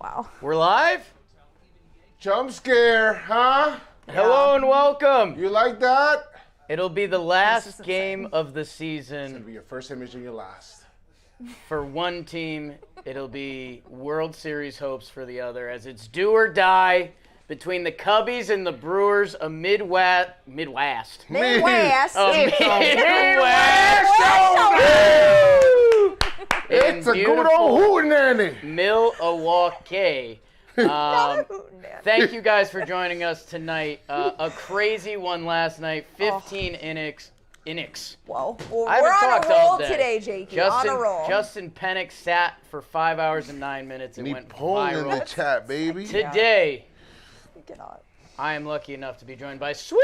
Wow. We're live? Jump scare, huh? Hello and welcome. You like that? It'll be the last game of the It's gonna season be your first image and your last. for one team. It'll be World Series hopes for the other, as it's do or die between the Cubbies and the Brewers, a Midwest. Midwest. A It's a good old hootenanny. Milwaukee. Thank you guys for joining us tonight. A crazy one last night, 15 innings. Whoa. Well, I we're haven't on talked a all roll day. today, Jakey. On a roll. Justin Pennick sat for 5 hours and 9 minutes. It Me went pulling in the viral. chat, baby. Today, I cannot. I am lucky enough to be joined by Swilly.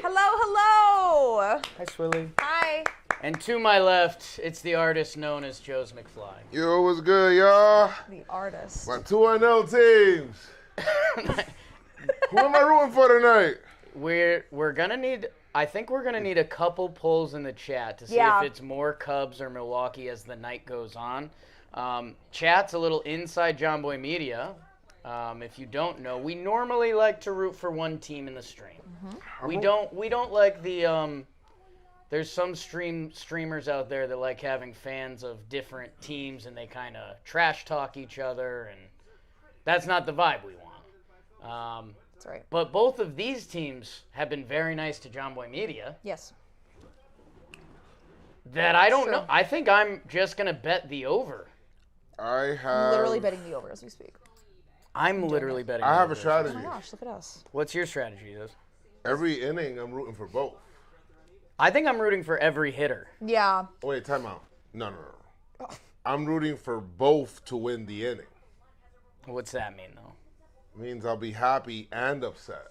Hello. Hi, Swilly. Hi. And to my left, it's the artist known as Joe's McFly. Yo, what's good, y'all? The artist. My 2-0 teams. Who am I rooting for tonight? We're gonna need. I think we're gonna need a couple polls in the chat to see if it's more Cubs or Milwaukee as the night goes on. Chat's a little inside John Boy Media. If you don't know, we normally like to root for one team in the stream. Mm-hmm. We don't like the. There's some streamers out there that like having fans of different teams and they kind of trash talk each other, and that's not the vibe we want. That's right. But both of these teams have been very nice to John Boy Media. Yes. That I don't know. I think I'm just going to bet the over. I have... Literally betting the over as we speak. I'm literally betting the I over. have a strategy. Oh my gosh, look at us. What's your strategy, Liz? Every inning, I'm rooting for both. I think I'm rooting for every hitter. Yeah. Wait, time out. No. I'm rooting for both to win the inning. What's that mean, though? Means I'll be happy and upset.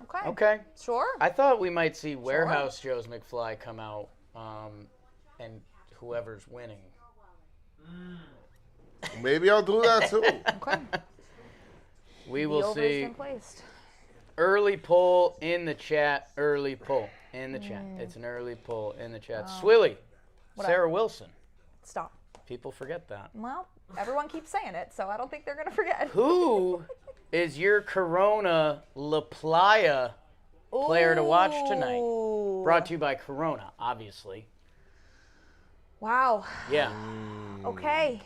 Okay. Okay. Sure. I thought we might see Warehouse Joe's McFly come out and whoever's winning. Maybe I'll do that too. Okay. We The will over has see. been placed. Early poll in the chat. Early poll in the chat. It's an early poll in the chat. Swilly. What Sarah Wilson. Stop. People forget that. Well, everyone keeps saying it, so I don't think they're going to forget. Who is your Corona La Playa player to watch tonight? Ooh. Brought to you by Corona, obviously. Wow. Yeah. Okay.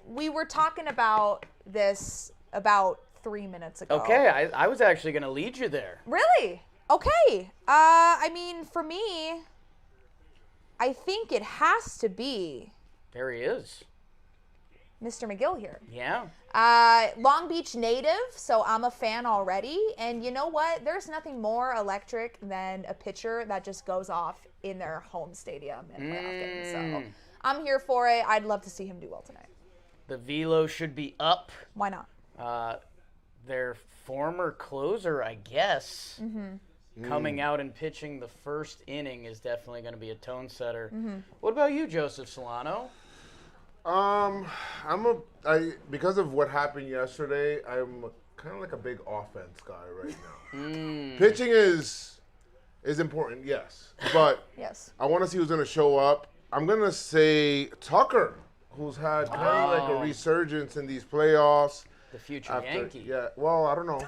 We were talking about this about 3 minutes ago. Okay, I was actually going to lead you there. Really? Okay. For me, I think it has to be There he is. Mr. McGill here. Yeah. Long Beach native, so I'm a fan already. And you know what? There's nothing more electric than a pitcher that just goes off in their home stadium in a playoff game. So I'm here for it. I'd love to see him do well tonight. The velo should be up. Why not? Their former closer, I guess, coming out and pitching the first inning is definitely going to be a tone setter. What about you, Joseph Solano? Because of what happened yesterday, I'm kind of like a big offense guy right now. Pitching is important, yes, but Yes. I want to see who's going to show up. I'm going to say Tucker, who's had kind of like a resurgence in these playoffs. The future Yankee. Yeah, well, I don't know.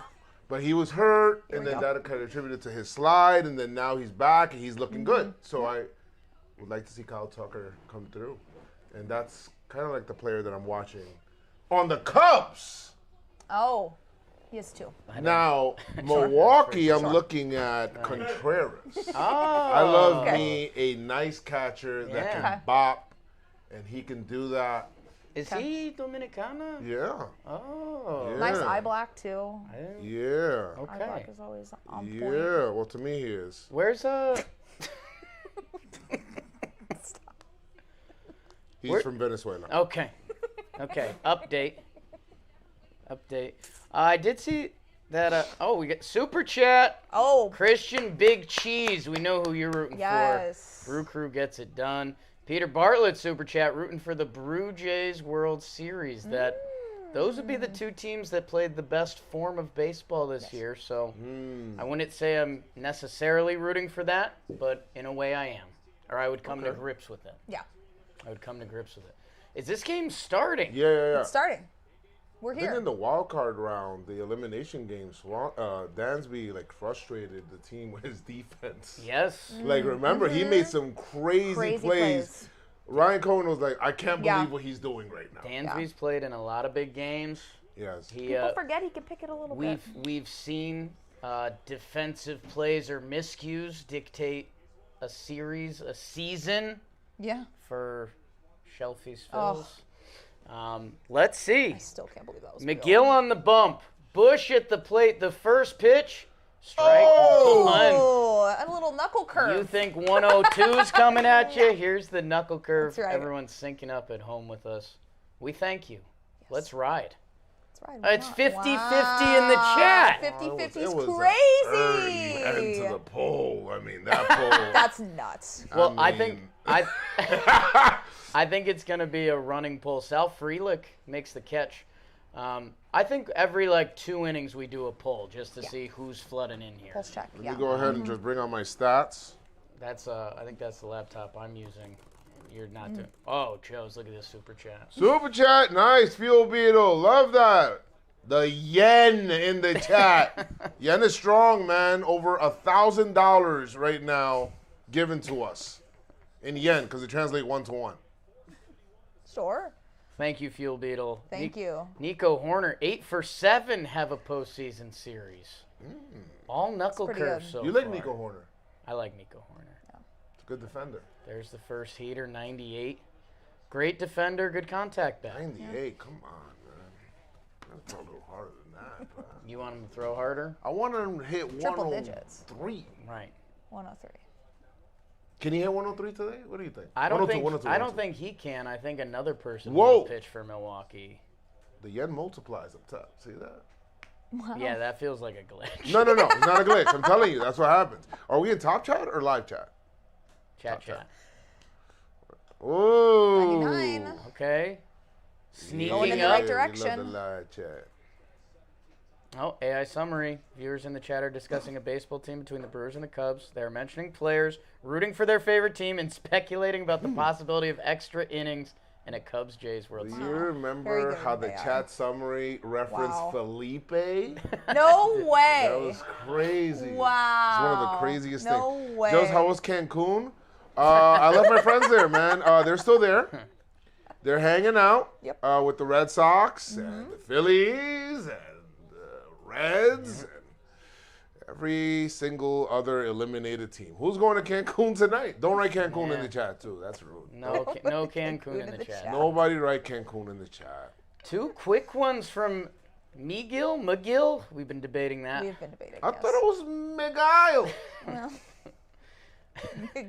But he was hurt, and then that kind of attributed to his slide, and then now he's back, and he's looking good. So I would like to see Kyle Tucker come through. And that's kind of like the player that I'm watching on the Cubs. Oh, he is too. Now, Milwaukee, I'm looking at Contreras. I love me a nice catcher that can bop, and he can do that. Is he Dominicana? Yeah. Oh. Yeah. Nice eye black too. Yeah. Eye black Okay. is always on point. Yeah. Well, to me, he is. Where's He's from Venezuela. Okay. Update. I did see that. We got super chat. Oh. Christian Big Cheese. We know who you're rooting Yes. for. Brew Crew gets it done. Peter Bartlett super chat rooting for the Brew Jays World Series. Those would be the two teams that played the best form of baseball this year. So I wouldn't say I'm necessarily rooting for that, but in a way I am. Or I would come to grips with it. Yeah. I would come to grips with it. Is this game starting? Yeah. It's starting. We're I think here. in the wild card round, the elimination games, Dansby frustrated the team with his defense. Yes. Remember, he made some crazy plays. Ryan Cohen was like, I can't believe what he's doing right now. Dansby's played in a lot of big games. Yes. People forget he can pick it a little bit. We've seen defensive plays or miscues dictate a series, a season. Yeah. For Shelfie's Phils. Let's see. I still can't believe that was McGill on the bump. Bush at the plate. The first pitch. Strike one. Oh, a little knuckle curve. You think 102 is coming at you? Here's the knuckle curve. That's right. Everyone's syncing up at home with us. We thank you. Yes. Let's ride. That's right. It's 50-50 in the chat. 50-50 is crazy. End to the poll. I mean, that poll. That's nuts. Well, I think it's going to be a running poll. Sal Frelick makes the catch. I think every 2 innings we do a poll just to see who's flooding in here. Pulse check. Let me go ahead and just bring on my stats. That's I think that's the laptop I'm using. You're not doing. Oh, Joe's, look at this super chat. Super chat, nice. Fuel Beetle, love that. The yen in the chat. Yen is strong, man. Over $1,000 right now given to us in yen because it translates 1 to 1. Sure. Thank you, Fuel Beetle. Thank you. Nico Horner, 8 for 7 have a postseason series. All knuckle curves so You like far. Nico Horner? I like Nico Horner. Yeah. It's a good defender. There's the first heater, 98. Great defender, good contact back. 98, come on, man. That's a little harder than that, bro. You want him to throw harder? I want him to hit Triple digits. 103. Right. 103. Can he hit 103 today? What do you think? I don't 102, think think he can. I think another person Whoa. will pitch for Milwaukee. The yen multiplies up top. See that? Wow. Yeah, that feels like a glitch. No. It's not a glitch. I'm telling you. That's what happens. Are we in top chat or live chat? Chat. Ooh. 99. Okay. Going in Sneaking the up. right direction. We love the live chat. Oh, AI summary. Viewers in the chat are discussing a baseball team between the Brewers and the Cubs. They're mentioning players rooting for their favorite team and speculating about the possibility of extra innings in a Cubs-Jays World Do Series. you remember how the chat summary referenced Felipe? No way. That was crazy. Wow. It's one of the craziest things. No way. Joe's, how was Cancun? I left my friends there, man. They're still there. They're hanging out with the Red Sox and the Phillies and the Reds and every single other eliminated team. Who's going to Cancun tonight? Don't write Cancun in the chat, too. That's rude. No Cancun in the chat. Nobody write Cancun in the chat. 2 quick ones from McGill. We've been debating that. We've been debating. I thought it was Miguel. Well,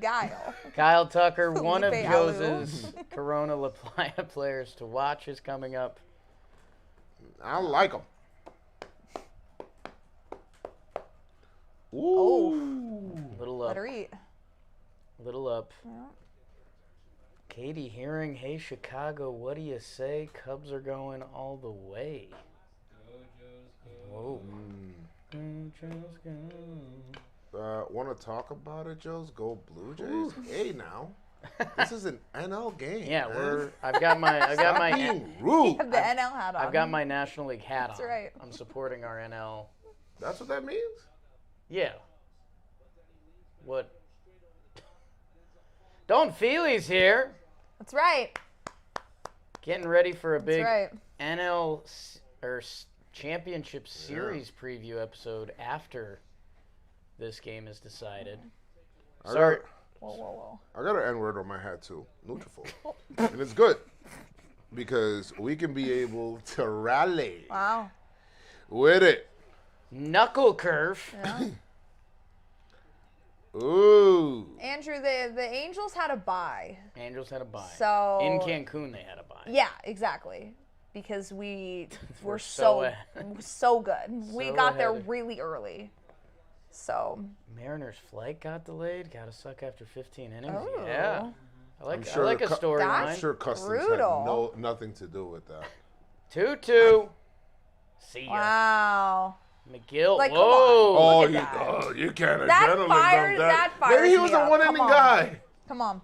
Guile. Kyle Tucker, one of Felipe Joe's Corona La Playa players to watch is coming up. I like him. Ooh. Little up. Let her eat. Little up. Yeah. Katie Hearing, hey Chicago, what do you say? Cubs are going all the way. Whoa. Want to talk about it, Joe's? Go Blue Jays. Hey, now, this is an NL game. Yeah, man. I've got my being rude. You have the NL hat on. I've got my National League hat That's on. right. I'm supporting our NL. That's what that means? Yeah. What? Don Feely's here. That's right. Getting ready for a big That's right. NL Championship Series preview episode after this game is decided. Sorry. Whoa. I got an N-word on my hat, too. Nutrafol. And it's good because we can be able to rally with it. Knuckle curve. Yeah. Ooh. Andrew, the Angels had a bye. Angels had a bye. So in Cancun they had a bye. Yeah, exactly. Because we were We're so so good. We so got there ahead. really early. So Mariners' flight got delayed. Got to suck after 15 innings. Oh. Yeah. I like I'm sure a storyline. I'm sure Customs brutal. had nothing to do with that. 2-2. See ya. wow. McGill. Like, come Whoa. on. Look at that. You can't have That gentlemen fires- dump that Maybe fires he me was a up. one-inning Come on. guy. Come on.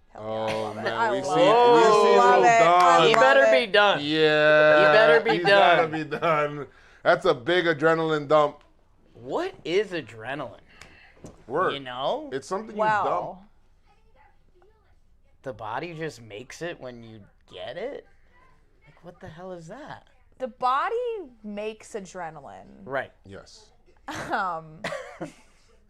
Hell Oh, man. I We love see it. little Don. He better be done. Yeah. He better be he's done. gotta be done. That's a big adrenaline dump. What is adrenaline? Word. You know? It's something you Wow. The body just makes it when you get it? Like, what the hell is that? The body makes adrenaline. Right. dump. Yes,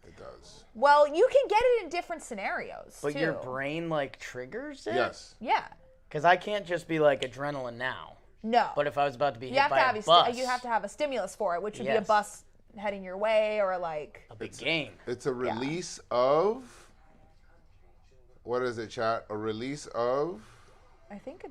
it does. Well, you can get it in different scenarios, But too. your brain, like, triggers it? Yes. Yeah. Because I can't just be like, adrenaline now. No. But if I was about to be you hit have by to have a bus, you have to have a stimulus for it, which would be a Yes. bus heading your way or like a big game. It's a release of. What is it, chat? A release of I think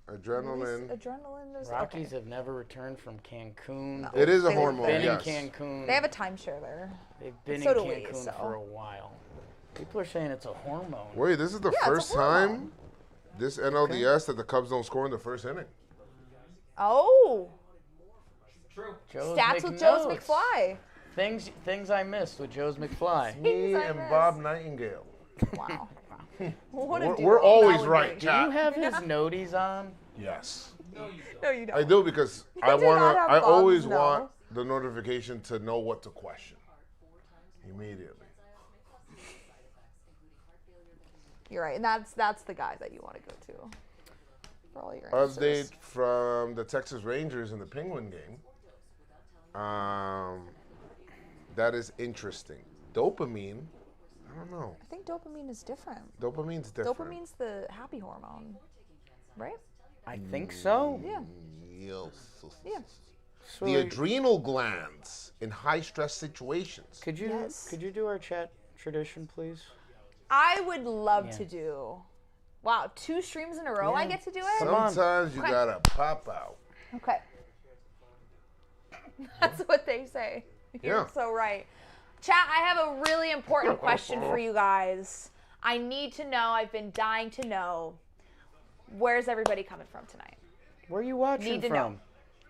adrenaline. adrenaline is Rockies okay. have never returned from Cancun. No. It is a They- hormone. Been Yes. in Cancun. They have a timeshare there. They've been so in do we, Cancun so. for a while. People are saying it's a hormone. Wait, this is the Yeah, it's a first hormone. time this NLDS that the Cubs don't score in the first inning. Oh, True. Joe's stats with Joe's McNotes. McFly. Things I missed with Joe's McFly. Me I and missed. Bob Nightingale. Wow. What a We're duo always that would right, be. Do you have his noties on? Yes. No, you don't. No, you don't. I do because I do wanna. not have I Bob's always no. want the notification to know what to question immediately. You're right, and that's the guy that you want to go to for all your Update answers. from the Texas Rangers in the Penguin game. That is interesting. Dopamine. I don't know. I think dopamine is different. Dopamine's different. Dopamine's the happy hormone, right? I think so. Yeah. Yes. Yeah. So The adrenal glands in high stress situations. could you Yes. do our chat tradition, please? I would love Yeah. to do. Wow, 2 streams in a row I Yeah. get to do it? Come on. Sometimes you Okay. gotta pop out. Okay. That's what they say. You're Yeah. so right. Chat, I have a really important question for you guys. I need to know, I've been dying to know, where's everybody coming from tonight? Where are you watching Need to from? know.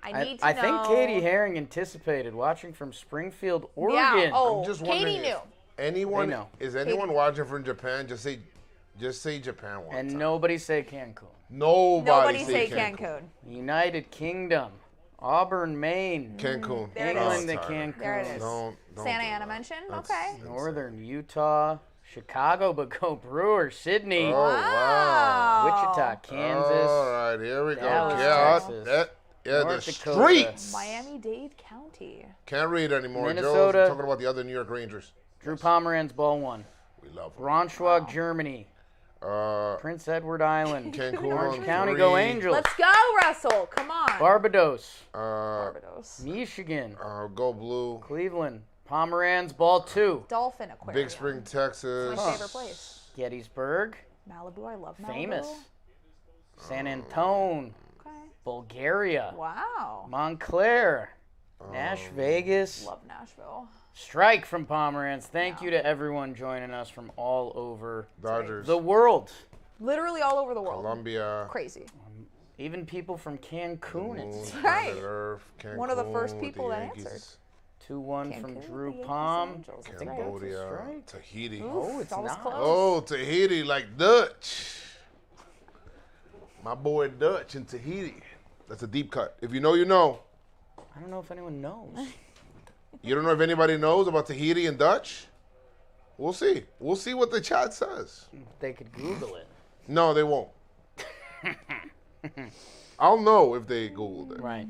I need to I know. think Katie Herring anticipated watching from Springfield, Oregon. Yeah, oh, I'm just Katie wondering knew. if anyone They know. is anyone watching from Japan? Just say Japan one And time. nobody say Cancun. Nobody say Cancun. Cancun. United Kingdom, Auburn, Maine, Cancun. There it England is. to Cancun. There it is. Don't Santa do Ana that. mentioned? That's Okay. insane. Northern Utah, Chicago, but go Brewers, Sydney, Oh, wow. Wichita, Kansas, All right, here we go. Dallas, Yeah, Texas, the North Dakota, streets. Miami-Dade County. Can't read anymore. Minnesota. Joe's talking about the other New York Rangers. Drew Pomeranz, ball 1. We love them. Braunschweig, Germany, Prince Edward Island, Cancun Orange on County, 3. go Angels, Let's go, Russell. Come on. Barbados, Barbados. Michigan, Go Blue. Cleveland, Pomeranz, ball 2, Dolphin Aquarium. Big Spring, Texas. My favorite place. Gettysburg, Malibu. I love Malibu. famous, San Antone, Okay. Bulgaria, Wow. Montclair, Nash Vegas, Love Nashville. Strike from Pomeranz. Thank you to everyone joining us from all over Dodgers. the world. Literally all over the world. Colombia. Crazy. Even people from Cancun. Moon, It's right. planet Earth, One of the Cancun first with people the that Yankees, answered. 2-1 from Cancun, Drew the Yankees, Palm. Angels. I That's think right. that's a Cambodia, strike. Tahiti. Oh, it's that was not. close. Oh, Tahiti, like Dutch. My boy Dutch in Tahiti. That's a deep cut. If you know, you know. I don't know if anyone knows. You don't know if anybody knows about Tahiti and Dutch? We'll see. We'll see what the chat says. They could Google it. No, they won't. I'll know if they Googled it. Right.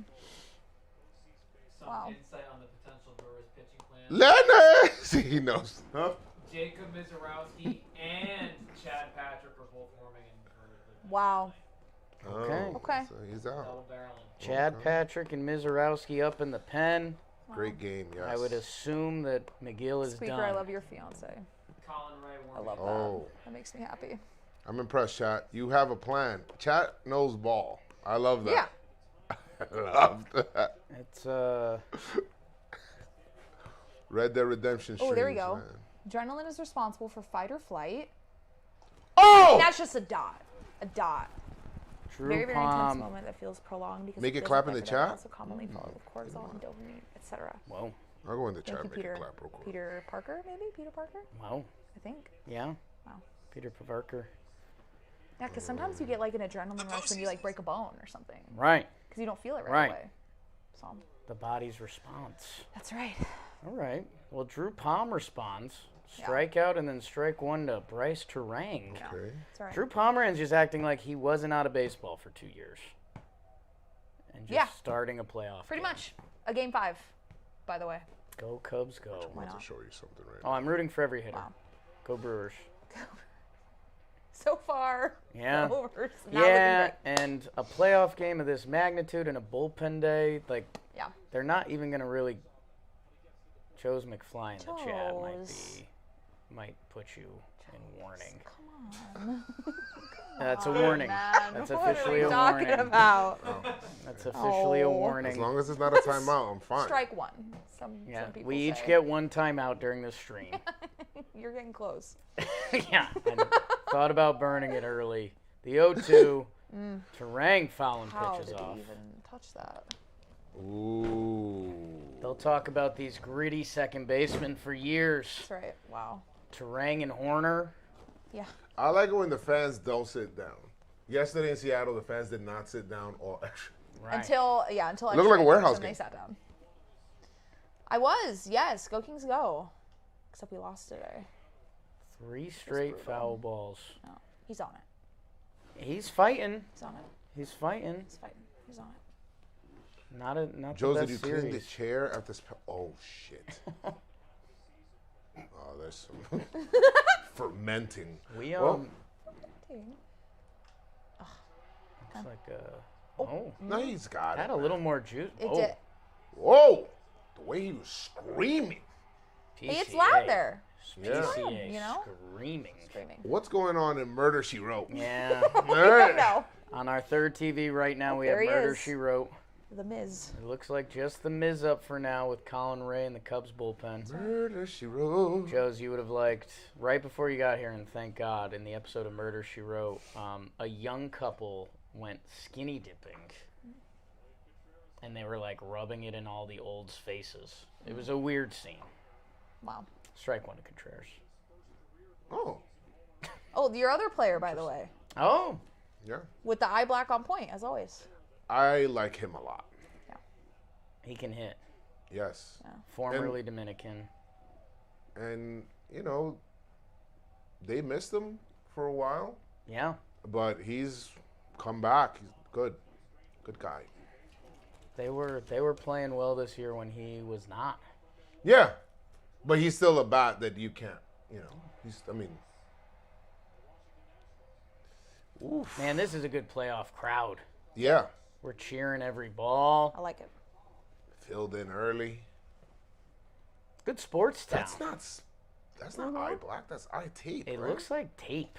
Some Wow. insight on the potential Brewers pitching plan. Lennox! He knows. Huh? Jacob Mizorowski and Chad Patrick are both warming in Wow. Okay. Oh, Okay. So he's out. double barreling. Chad Patrick and Mizorowski up in the pen. Great game, yes. I would assume that McGill is Speaker, done. I love your fiance. Colin Ray I warming love up. that. Oh, That makes me happy. I'm impressed, chat. You have a plan. Chat knows ball. I love that. Yeah. I love that. It's Red Dead Redemption Oh, there we streams, go. man. Adrenaline is responsible for fight or flight. Oh! That's just a dot. A dot. Drew Very, very intense Palm. moment that feels prolonged because Make of it clap in physical the effort and chat? Also commonly followed with cortisol and dopamine, etc. Whoa. I'll go in the Thank chat you, and make Peter. it clap real quick. Peter Parker, maybe? Peter Parker? Wow. I think. Yeah. Wow. Peter Pavarkar. Yeah, because sometimes you get like an adrenaline rush when you like break a bone or something. Right. Because you don't feel it right Right. away. So The body's response. that's right. All right. Well, Drew Palmer responds. Yeah. Strikeout and then strike one to Bryce Terang. Yeah. Okay. That's right. Drew Pomeranz just acting like he wasn't out of baseball for 2 years. And just Yeah. starting a playoff Pretty game. much. A game 5, by the way. Go Cubs, go. I want not? to show you something right Oh, I'm rooting for every hitter. Wow. Go Brewers. So far. Yeah. the Brewers not Yeah, looking and a playoff game of this magnitude and a bullpen day, like, Yeah. they're not even going to really. Joe's McFly in the chat Joe's. might put you in warning. Come on. That's a warning. Man, That's what officially are a we talking warning. about? That's officially a Oh. warning. As long as it's not a timeout, I'm fine. Strike 1. Some people we each say. get one timeout during the stream. You're getting close. Yeah, I thought about burning it early. The 0-2, Terang fouling How pitches did off. he even touch that? Ooh. They'll talk about these gritty second basemen for years. That's right. Wow. Terang and Horner. Yeah. I like it when the fans don't sit down. Yesterday in Seattle, the fans did not sit down all extra. Right. Until Looked extra like a innings, warehouse and they game. sat down. I was, yes. Go Kings, go. Except we lost today. 3 straight brutal. foul balls. No, he's on it. He's fighting. He's on it. He's fighting. He's fighting. He's on it. Not Joe, the did you best clean the series. chair after oh shit. Oh, there's some fermenting. We Well, looks like no, he's got had it. a little more juice. It oh, did. Whoa, the way he was screaming. Hey, it's PCA. loud there. Yeah. PCA you know? screaming. Screaming. What's going on in Murder She Wrote? Yeah. I know. On our third TV right now, we have There he Murder is. She Wrote. The Miz. It looks like just the Miz up for now with Colin Ray and the Cubs bullpen. Murder She Wrote. Joe's, you would have liked, right before you got here, and thank God, in the episode of Murder, She Wrote, a young couple went skinny dipping. And they were, like, rubbing it in all the old's faces. It was a weird scene. Wow. Strike one to Contreras. Oh, Oh, your other player, by the way. Oh, yeah. With the eye black on point, as always. I like him a lot. he can hit. Yes. Formerly Dominican. And, you know, they missed him for a while, Yeah. but he's come back. He's good. Good guy. They were playing well this year when he was not. Yeah. But he's still a bat that you can't, you know. Oof. Man, this is a good playoff crowd. Yeah. We're cheering every ball. I like it. Filled in early. Good sports town. That's not eye black. That's eye tape. It right? looks like tape.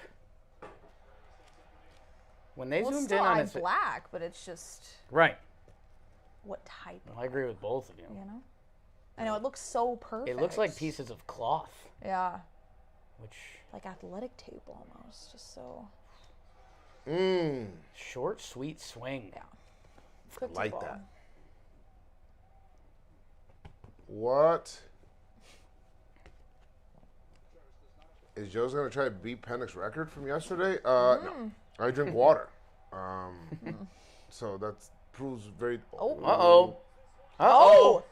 When they Well, it's zoomed still in on eye his black, but it's just right. what type, Well, I agree with both of you. you know? I know, it looks so perfect. It looks like pieces of cloth, Yeah. which Like athletic tape almost. Just so. short, sweet swing. Yeah. Quick to Like ball. that. What? Is Joe's gonna try to beat Pennick's record from yesterday? No. I drink water. So that proves very. Oh. Uh-oh. Oh!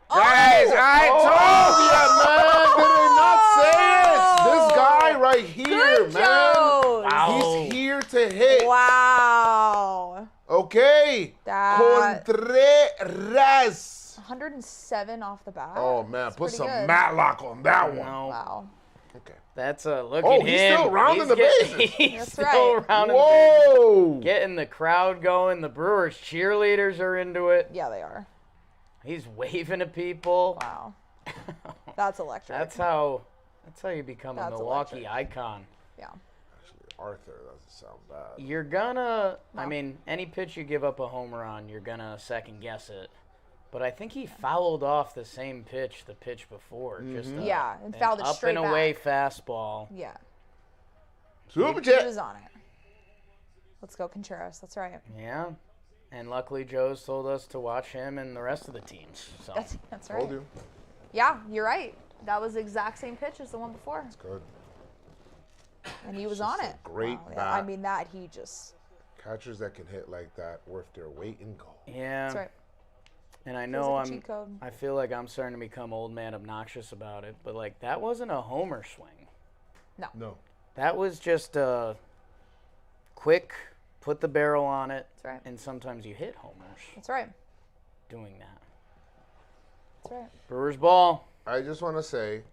Guys, I told you, man. Did I not say it? This guy right here, Good, man. Joe. Wow. He's here to hit. Wow. Okay. That- Contreras. 107 off the bat. Oh man, That's put pretty some good. Matlock on that one. No. Wow. Okay. That's a look Oh, at he's him. still rounding the bases. He's That's still right. rounding the bases. Whoa. Getting the crowd going. The Brewers cheerleaders are into it. Yeah, they are. He's waving at people. Wow. That's electric. That's how you become a That's Milwaukee electric. icon. Yeah. Actually, Arthur doesn't sound bad. You're gonna, I No. mean, any pitch you give up a homer on, you're gonna second guess it. But I think he fouled off the same pitch the pitch before. Just Yeah, and an fouled it up straight and away back. fastball. Yeah. Super He Jet. was on it. Let's go Contreras. That's right. Yeah. And luckily Joe's told us to watch him and the rest of the teams. So That's right. Told you. Yeah, you're right. That was the exact same pitch as the one before. It's good. And he was Just on a it. great Yeah, bat. I mean, that he just. Catchers that can hit like that worth their weight in gold. Yeah. That's right. And I Feels know like a cheat code. I feel like I'm starting to become old man obnoxious about it, but like that wasn't a homer swing. No. That was just a quick, put the barrel on it. That's right. And sometimes you hit homers That's right. doing that. That's right. Brewers ball. I just want to say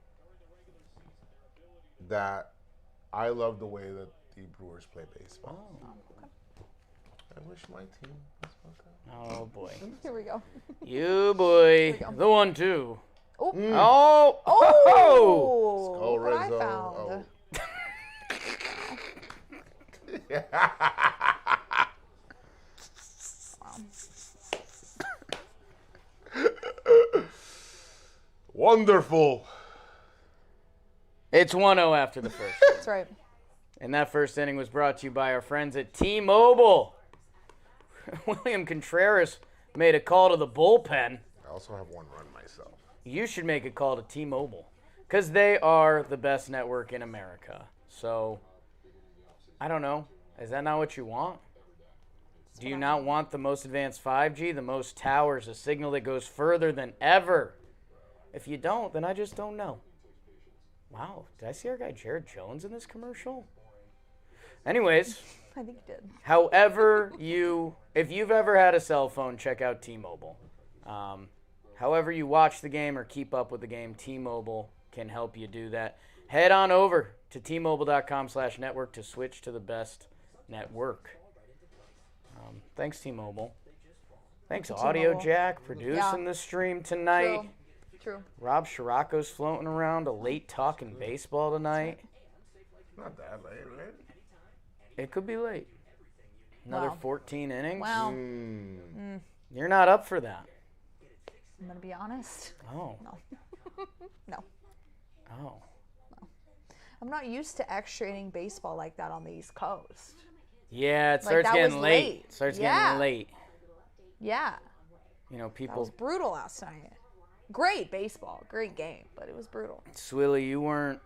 that I love the way that the Brewers play baseball. Oh, I wish my team was like that. oh boy. Here we go. You boy. we go. The 1-2. Oh. Oh. Oh. Skull Look what I Rizzo. found. Oh. Wonderful. It's 1-0 after the first. That's right. And that first inning was brought to you by our friends at T-Mobile. William Contreras made a call to the bullpen. I also have one run myself. You should make a call to T-Mobile because they are the best network in America. So, I don't know. Is that not what you want? Do you not want the most advanced 5G, the most towers, a signal that goes further than ever? If you don't, then I just don't know. Wow, did I see our guy Jared Jones in this commercial? Anyways, I think you did. however if you've ever had a cell phone, check out T-Mobile. However you watch the game or keep up with the game, T-Mobile can help you do that. Head on over to T-Mobile.com/network to switch to the best network. Thanks, T-Mobile. Thanks, Thank you, Audio T-Mobile. Jack, producing the stream tonight. True. Rob Scirocco's floating around, a late talking baseball tonight. Not that late, right? It could be late. Another Wow. 14 innings. Wow. You're not up for that. I'm going to be honest. Oh. No. No. Oh. I'm not used to extra inning baseball like that on the East Coast. Yeah, it Like, starts that getting was late. late. It starts Yeah. getting late. Yeah. You know, That was people. brutal last night. Great baseball. Great game. But it was brutal. Swilly, you weren't.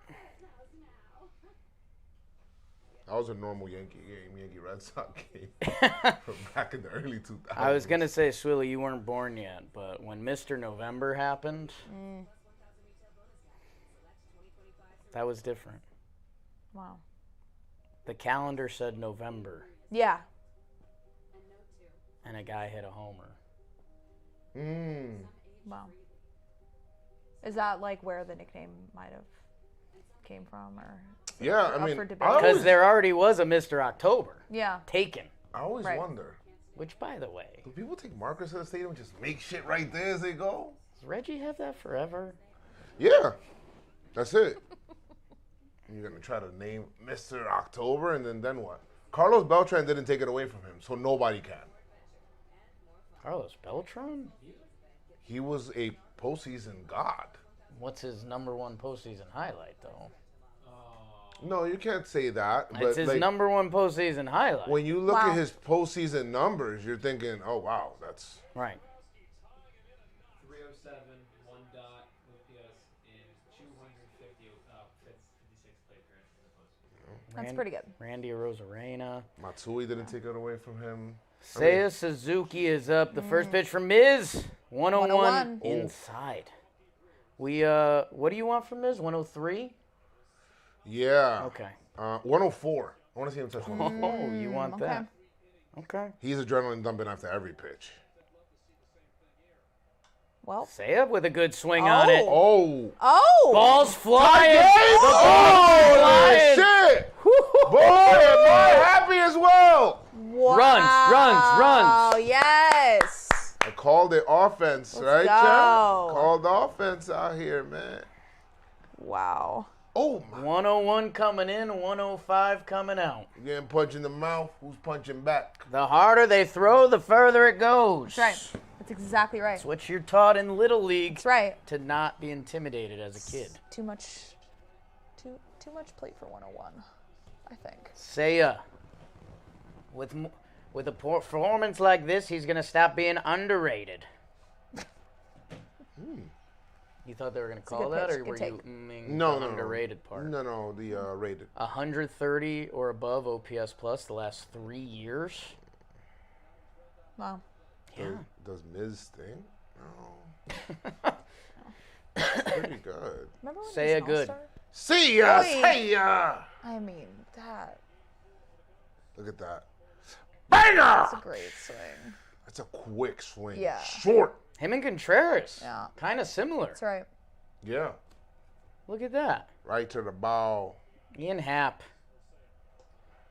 That was a normal Yankee game, Yankee Red Sox game from back in the early 2000s. I was going to say, Swilly, you weren't born yet, but when Mr. November happened, that was different. Wow. The calendar said November, Yeah. and a guy hit a homer. Wow. Is that like where the nickname might have came from, or? Yeah, I up mean, for debate? I Because always, there already was a Mr. October Yeah. taken, I always Right. wonder, which, by the way, do people take markers to the stadium and just make shit right there as they go? does Reggie have that forever? Yeah, that's it. You're going to try to name Mr. October, and then what? Carlos Beltran didn't take it away from him, so nobody can. Carlos Beltran? He was a postseason god. What's his number one postseason highlight, though? No, you can't say that. It's But his like, number one postseason highlight. when you look Wow. at his postseason numbers, you're thinking, oh, wow, that's... Right. 307, 1 dot, OPS, and 256 plate appearances in the postseason. That's pretty good. Randy Arozarena. Matsui didn't take it away from him. Seiya Suzuki is up. The first pitch from Miz. 101 101. inside. What do you want from Miz? 103? Yeah. Okay. 104. I want to see him touch 104. Oh, you want okay. that? Okay. He's adrenaline dumping after every pitch. Well. Seiya with a good swing on it. Oh. Oh. Ball's flying. The Oh, ball's flying. shit. Boy, happy as well. Wow. Runs. Oh, yes. I called the offense, right, go. Chad? Called the offense out here, man. Wow. Oh, my. 101 coming in, 105 coming out. You getting punched in the mouth? Who's punching back? The harder they throw, the further it goes. That's right. That's exactly right. That's what you're taught in Little League. That's right. To not be intimidated as a kid. Too much plate for 101, I think. Seiya, with a performance like this, he's going to stop being underrated. You thought they were going to a call good that, pitch, or good were take. you No, the no, underrated part? No, the rated. 130 or above OPS plus the last 3 years. Wow. Yeah. Does Miz sting? No. That's pretty good. Remember when Say he was it an good. all-star? See ya! Oi. See ya! I mean, that. Look at that. That's a Banger! great swing. That's a quick swing. Yeah. Short. Him and Contreras. Yeah. Kind of similar. That's right. Yeah. Look at that. Right to the ball. Ian Happ.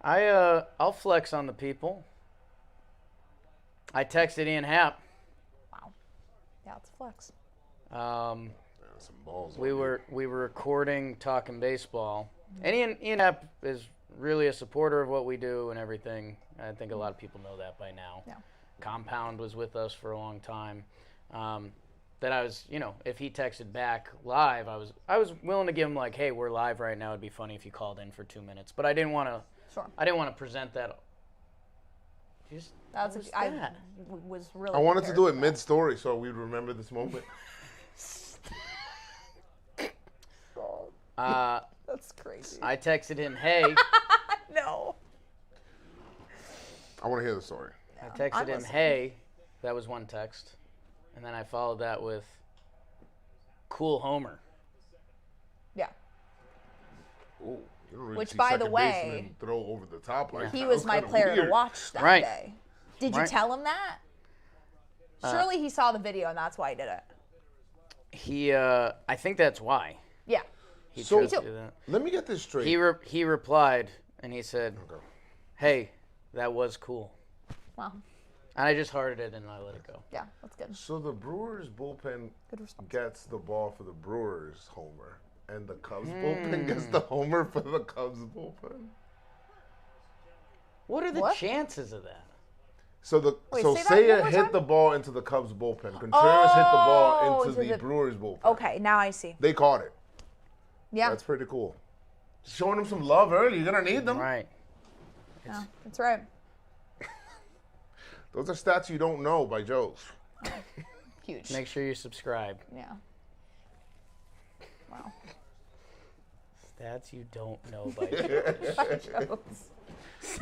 I'll flex on the people. I texted Ian Happ. Wow. Yeah, it's a flex. Some balls. We were recording Talking Baseball. And Ian Happ is really a supporter of what we do and everything. I think a lot of people know that by now. Yeah. Compound was with us for a long time. That I was, if he texted back live, I was willing to give him like, hey, we're live right now. It'd be funny if you called in for 2 minutes. But I didn't want to. Sure. I didn't want to present that. That's what was I that? was really. I wanted to do it prepared for mid-story so we'd remember this moment. that. That's crazy. I texted him, hey. No. I want to hear the story. I texted him, hey. That was one text. And then I followed that with cool homer. Yeah. Ooh, you don't really Which, see by the second way, baseman throw over the top like He that. was my kinda player to weird. watch that Right. day. Did you Right. tell him that? Surely he saw the video and that's why he did it. He, I think that's why Yeah. he So- chose to do that. Let me get this straight. He replied and he said, Okay. hey, that was cool. Wow. And I just hearted it and I let it go. Yeah, that's good. So the Brewers bullpen Good response. gets the ball for the Brewers homer, and the Cubs bullpen gets the homer for the Cubs bullpen. What are the What? chances of that? So Wait, say that one Seiya more hit time? the ball into the Cubs bullpen. Contreras hit the ball into into the the- Brewers bullpen. Okay, now I see. They caught it. Yeah. That's pretty cool. Showing them some love early. You're gonna need them. Right. Yeah, that's right. Those are stats you don't know by Joe's. Huge. Make sure you subscribe. Yeah. Wow. Stats you don't know by Joe's.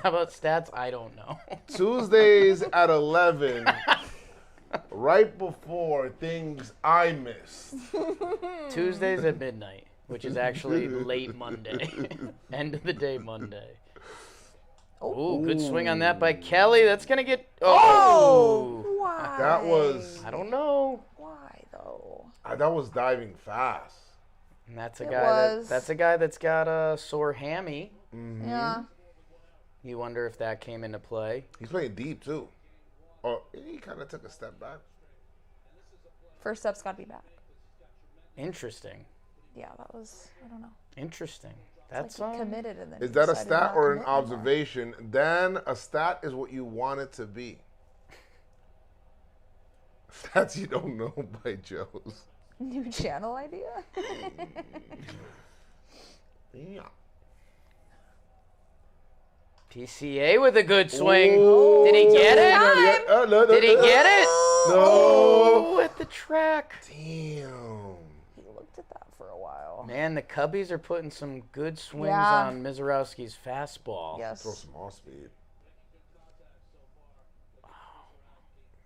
How about stats I don't know? Tuesdays at 11, right before things I missed. Tuesdays at midnight, which is actually late Monday. End of the day Monday. Ooh, good swing on that by Kelly. That's going to get... Oh! Why? That was I don't know. Why, though? that was diving fast. And that's a It guy was. that's a guy that's got a sore hammy. Yeah. You wonder if that came into play. He's playing deep too. Oh, he kind of took a step back. First step's got to be back. Interesting. Yeah, that was, I don't know. Interesting. It's That's like he committed and then Is he that a decided stat not to or an commit anymore. observation? Then a stat is what you want it to be. Stats you don't know by Joe's. New channel idea? Yeah. PCA with a good swing. Did he get it? Time. Did he get it? No. Oh, at the track. Damn. He looked at that for a while. Man, the Cubbies are putting some good swings Yeah. on Mizorowski's fastball. Yes. Throw some off speed.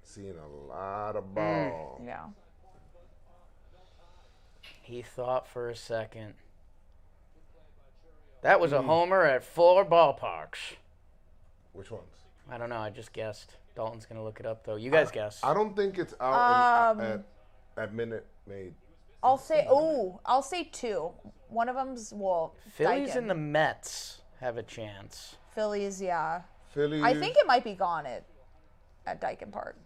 Seeing a lot of ball. Yeah. He thought for a second. That was a homer at 4 ballparks. Which ones? I don't know. I just guessed. Dalton's going to look it up, though. You guys guess. I don't think it's out at Minute Maid. I'll say 2. One of them's, Phillies Dyken. and the Mets have a chance. Phillies, yeah. Phillies. I think it might be gone at Dyken Park.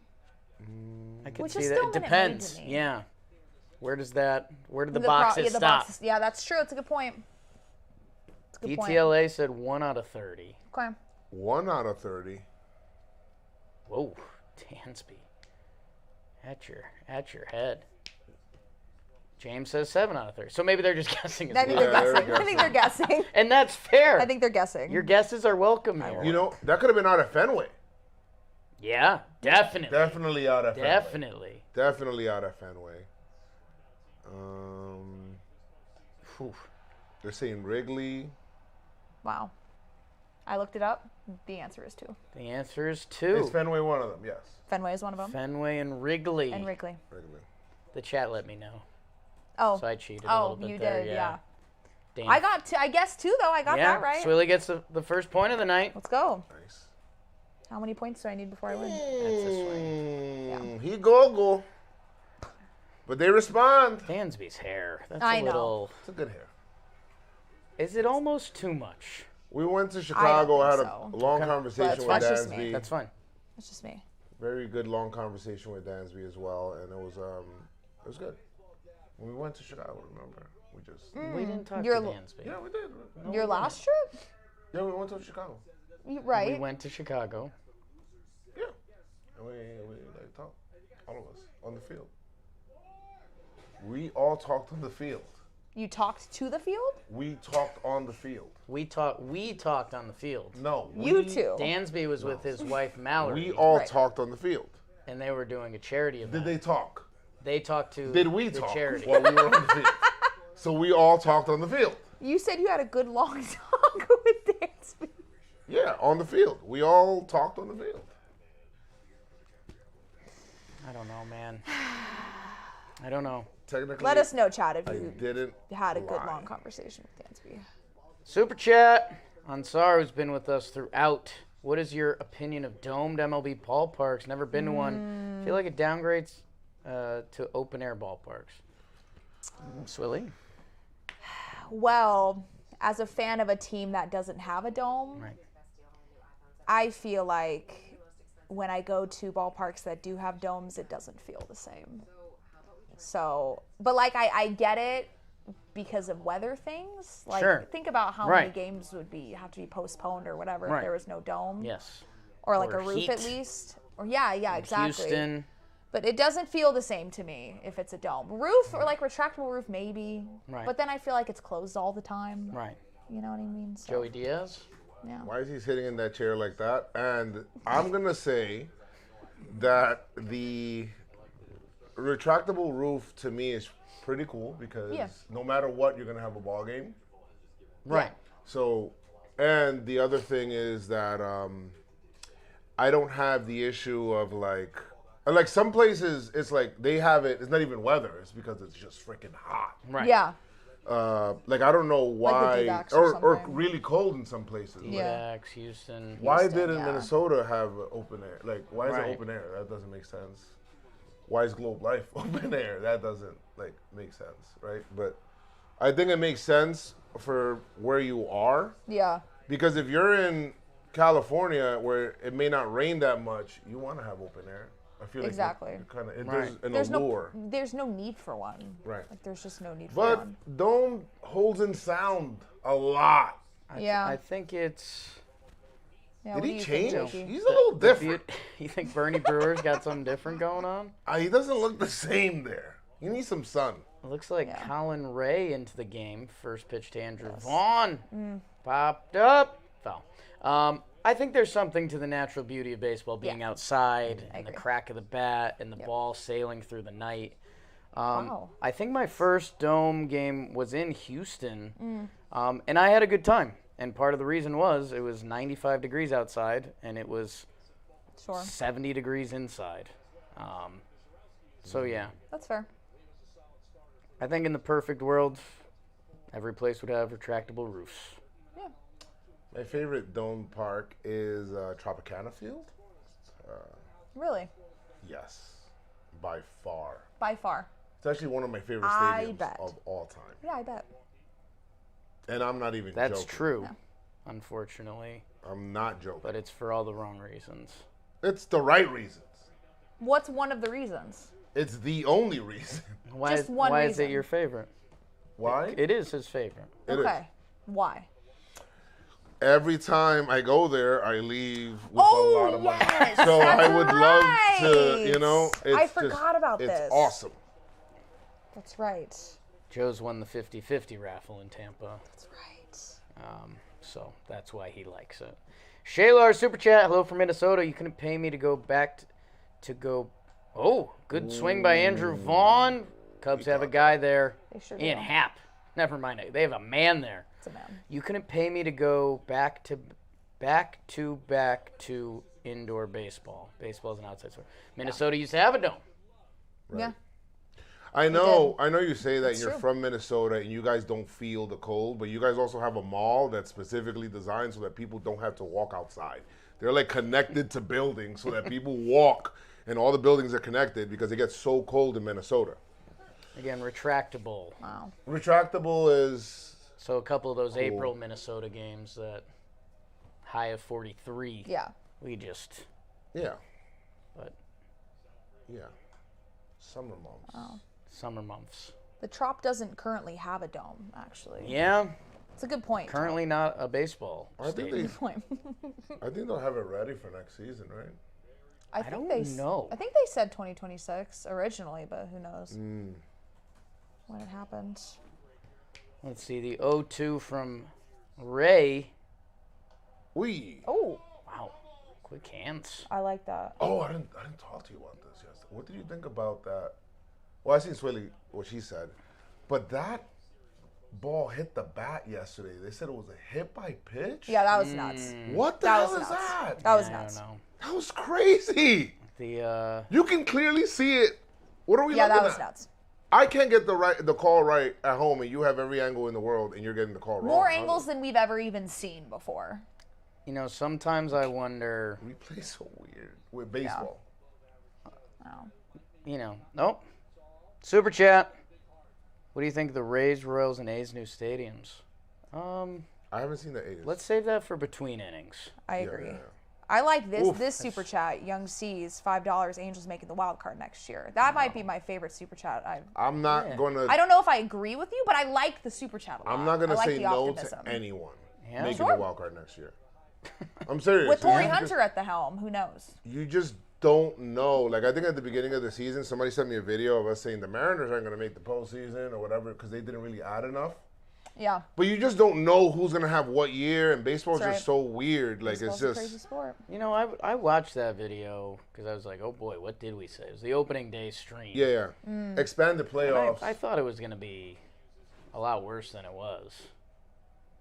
I could Which see is that. still It Minute Maid depends. to me. Yeah. Where did the The boxes the stop? boxes. Yeah, that's true. It's a good point. It's a good point. DTLA said 1 out of 30. Okay. 1 out of 30. Whoa, Dansby. At your head. James says 7 out of 30. So maybe they're just guessing as I think well. they're they're guessing. I think they're guessing. And that's fair. I think they're guessing. Your guesses are welcome here. You know, that could have been out of Fenway. Yeah, definitely. Definitely out of Fenway. Definitely. Definitely out of Fenway. They're saying Wrigley. Wow. I looked it up. The answer is 2. The answer is 2. Is Fenway one of them? Yes. Fenway is one of them. Fenway and Wrigley. And Wrigley. Wrigley. The chat let me know. Oh. So I cheated a little bit you there. did, yeah. Damn. I got I guessed 2, though. I got that right. Swilly gets the first point of the night. Let's go. Nice. How many points do I need before I win? That's a swing. Yeah. He go. But they respond. Dansby's hair. That's I a know. little. It's a good hair. Is it almost too much? We went to Chicago, think had so. a long Okay. conversation But with that's just me. Dansby. That's fine. It's just me. Very good long conversation with Dansby as well, and it was good. When we went to Chicago, remember? We didn't talk to You're- Dansby. Yeah, we did. Your last trip? Yeah, we went to Chicago. Right. We went to Chicago. Yeah. And we like talked, all of us, on the field. We all talked on the field. You talked to the field? We talked on the field. We talked on the field. No. You two. Dansby was with his wife Mallory. We all Right. talked on the field. and they were doing a charity event. Did they talk? They talked to Did we the talk charity. while we were on the field? So we all talked on the field. You said you had a good long talk with Dansby. Yeah, on the field. We all talked on the field. I don't know, man. I don't know. Technically, Let us know, Chad, if I you didn't had a good lie. long conversation with Dansby. Super chat. Ansar, who's been with us throughout. What is your opinion of domed MLB ballparks? Never been to one. I feel like it downgrades to open air ballparks. Swilly? Well, as a fan of a team that doesn't have a dome, Right. I feel like when I go to ballparks that do have domes, it doesn't feel the same. So, but like I get it because of weather things. Like Sure. think about how many Right. games would have to be postponed or whatever Right. if there was no dome. Yes. Or like Or a roof heat. at least. Or yeah, exactly. Houston. But it doesn't feel the same to me if it's a dome. Roof or like retractable roof maybe. Right. But then I feel like it's closed all the time. Right. You know what I mean? So, Joey Diaz? yeah. Why is he sitting in that chair like that? And I'm going to say that the retractable roof to me is pretty cool because Yeah. no matter what, you're going to have a ball game. Right. So, and the other thing is that I don't have the issue of like some places, it's like they have it, it's not even weather, it's because it's just freaking hot. Right. Yeah. Like, I don't know Like the why, D-backs or or something. really cold in some places. Like, Yeah. Dax, Houston. why Houston, didn't yeah. Minnesota have open air? Like, why is Right. it open air? That doesn't make sense. Why is Globe Life open air? That doesn't, make sense, right? But I think it makes sense for where you are. Yeah. Because if you're in California where it may not rain that much, you want to have open air. I feel like Exactly. kind of Right. there's an allure. There's no need for one. Right. Like there's just no need for But one. Dome holds in sound a lot. Yeah. I think it's. Yeah, Did what do he you change? think, Jakey? He's a little different. You think Bernie Brewer's got something different going on? He doesn't look the same there. He needs some sun. It looks like Yeah. Colin Ray into the game. First pitch to Andrew Vaughn. Popped up. Foul. I think there's something to the natural beauty of baseball being Yeah. outside I and the agree. crack of the bat and the Yep. ball sailing through the night. Wow. I think my first Dome game was in Houston, and I had a good time. And part of the reason was it was 95 degrees outside and it was Sure. 70 degrees inside. So yeah, That's fair. I think in the perfect world, every place would have retractable roofs. Yeah. My favorite Dome park is Tropicana Field. Really. Yes, by far. By far. It's actually one of my favorite I stadiums bet. of all time. Yeah, I bet. And I'm not even That's joking. true, Yeah. unfortunately, I'm not joking. but it's for all the wrong reasons. It's the right reasons. What's one of the reasons? It's the only reason. Why Just is, one why is it reason. your favorite? Why? It is his favorite. It is. Okay. Why? Every time I go there, I leave with Oh, a lot of money. yes, So I that's would love to, right. I it's forgot about it's this. awesome. That's right. Joe's won the 50-50 raffle in Tampa, That's right. so that's why he likes it. Shaylar Super Chat, hello from Minnesota. You couldn't pay me to go back to go. Oh, good swing by Andrew Vaughn. Cubs have a guy there. They sure Ian do. Happ. Never mind it. They have a man there. It's a man. You couldn't pay me to go back to indoor baseball. Baseball's an outside sport. Minnesota used to have a dome. Right. Yeah. I know you say that It's you're true. from Minnesota and you guys don't feel the cold, but you guys also have a mall that's specifically designed so that people don't have to walk outside. They're like connected to buildings so that people walk, and all the buildings are connected because it gets so cold in Minnesota. Again, retractable. Wow. Retractable is So a couple of those Cool. April Minnesota games that high of 43. Yeah. We just, yeah. but Summer months. Wow. summer months. The Trop doesn't currently have a dome, actually. Yeah, It's a good point. currently not a baseball I think stadium. Good point. I think they'll have it ready for next season, right? I don't think know. I think they said 2026 originally, but who knows Mm. when it happens. Let's see, the 0-2 from Ray. Oh, Wow, quick hands. I like that. Oh, I didn't talk to you about this yesterday. What did you think about that? Well, I seen Swilly, what she said. But that ball hit the bat yesterday. They said it was a hit by pitch? Yeah, that was nuts. What the That hell was is nuts. that? That was I don't nuts. know. That was crazy. The You can clearly see it. What are we Yeah, looking that was at? nuts. I can't get the call right at home, and you have every angle in the world, and you're getting the call wrong. More How's angles it? than we've ever even seen before. sometimes I wonder, We play so weird with baseball. Oh. Nope. Super chat. What do you think of the Rays, Royals, and A's new stadiums? I haven't seen the A's. Let's save that for between innings. I Yeah, agree. yeah, yeah. I like this Oof, this super chat. Young C's $5. Angels making the wild card next year. That might be my favorite super chat. I'm not Yeah. gonna. I don't know if I agree with you, but I like the super chat a lot. I'm not gonna I like say the no optimism. to anyone Yeah. making Sure. the wild card next year. I'm serious. With Torrey You just- Hunter at the helm, who knows? You just don't know. Like, I think at the beginning of the season, somebody sent me a video of us saying the Mariners aren't going to make the postseason or whatever because they didn't really add enough. Yeah. But you just don't know who's going to have what year, and baseball's That's just so weird. Like, Baseball's it's a crazy just. sport. I watched that video because I was like, oh boy, what did we say? It was the opening day stream. Yeah. Expand the And playoffs. I thought it was going to be a lot worse than it was.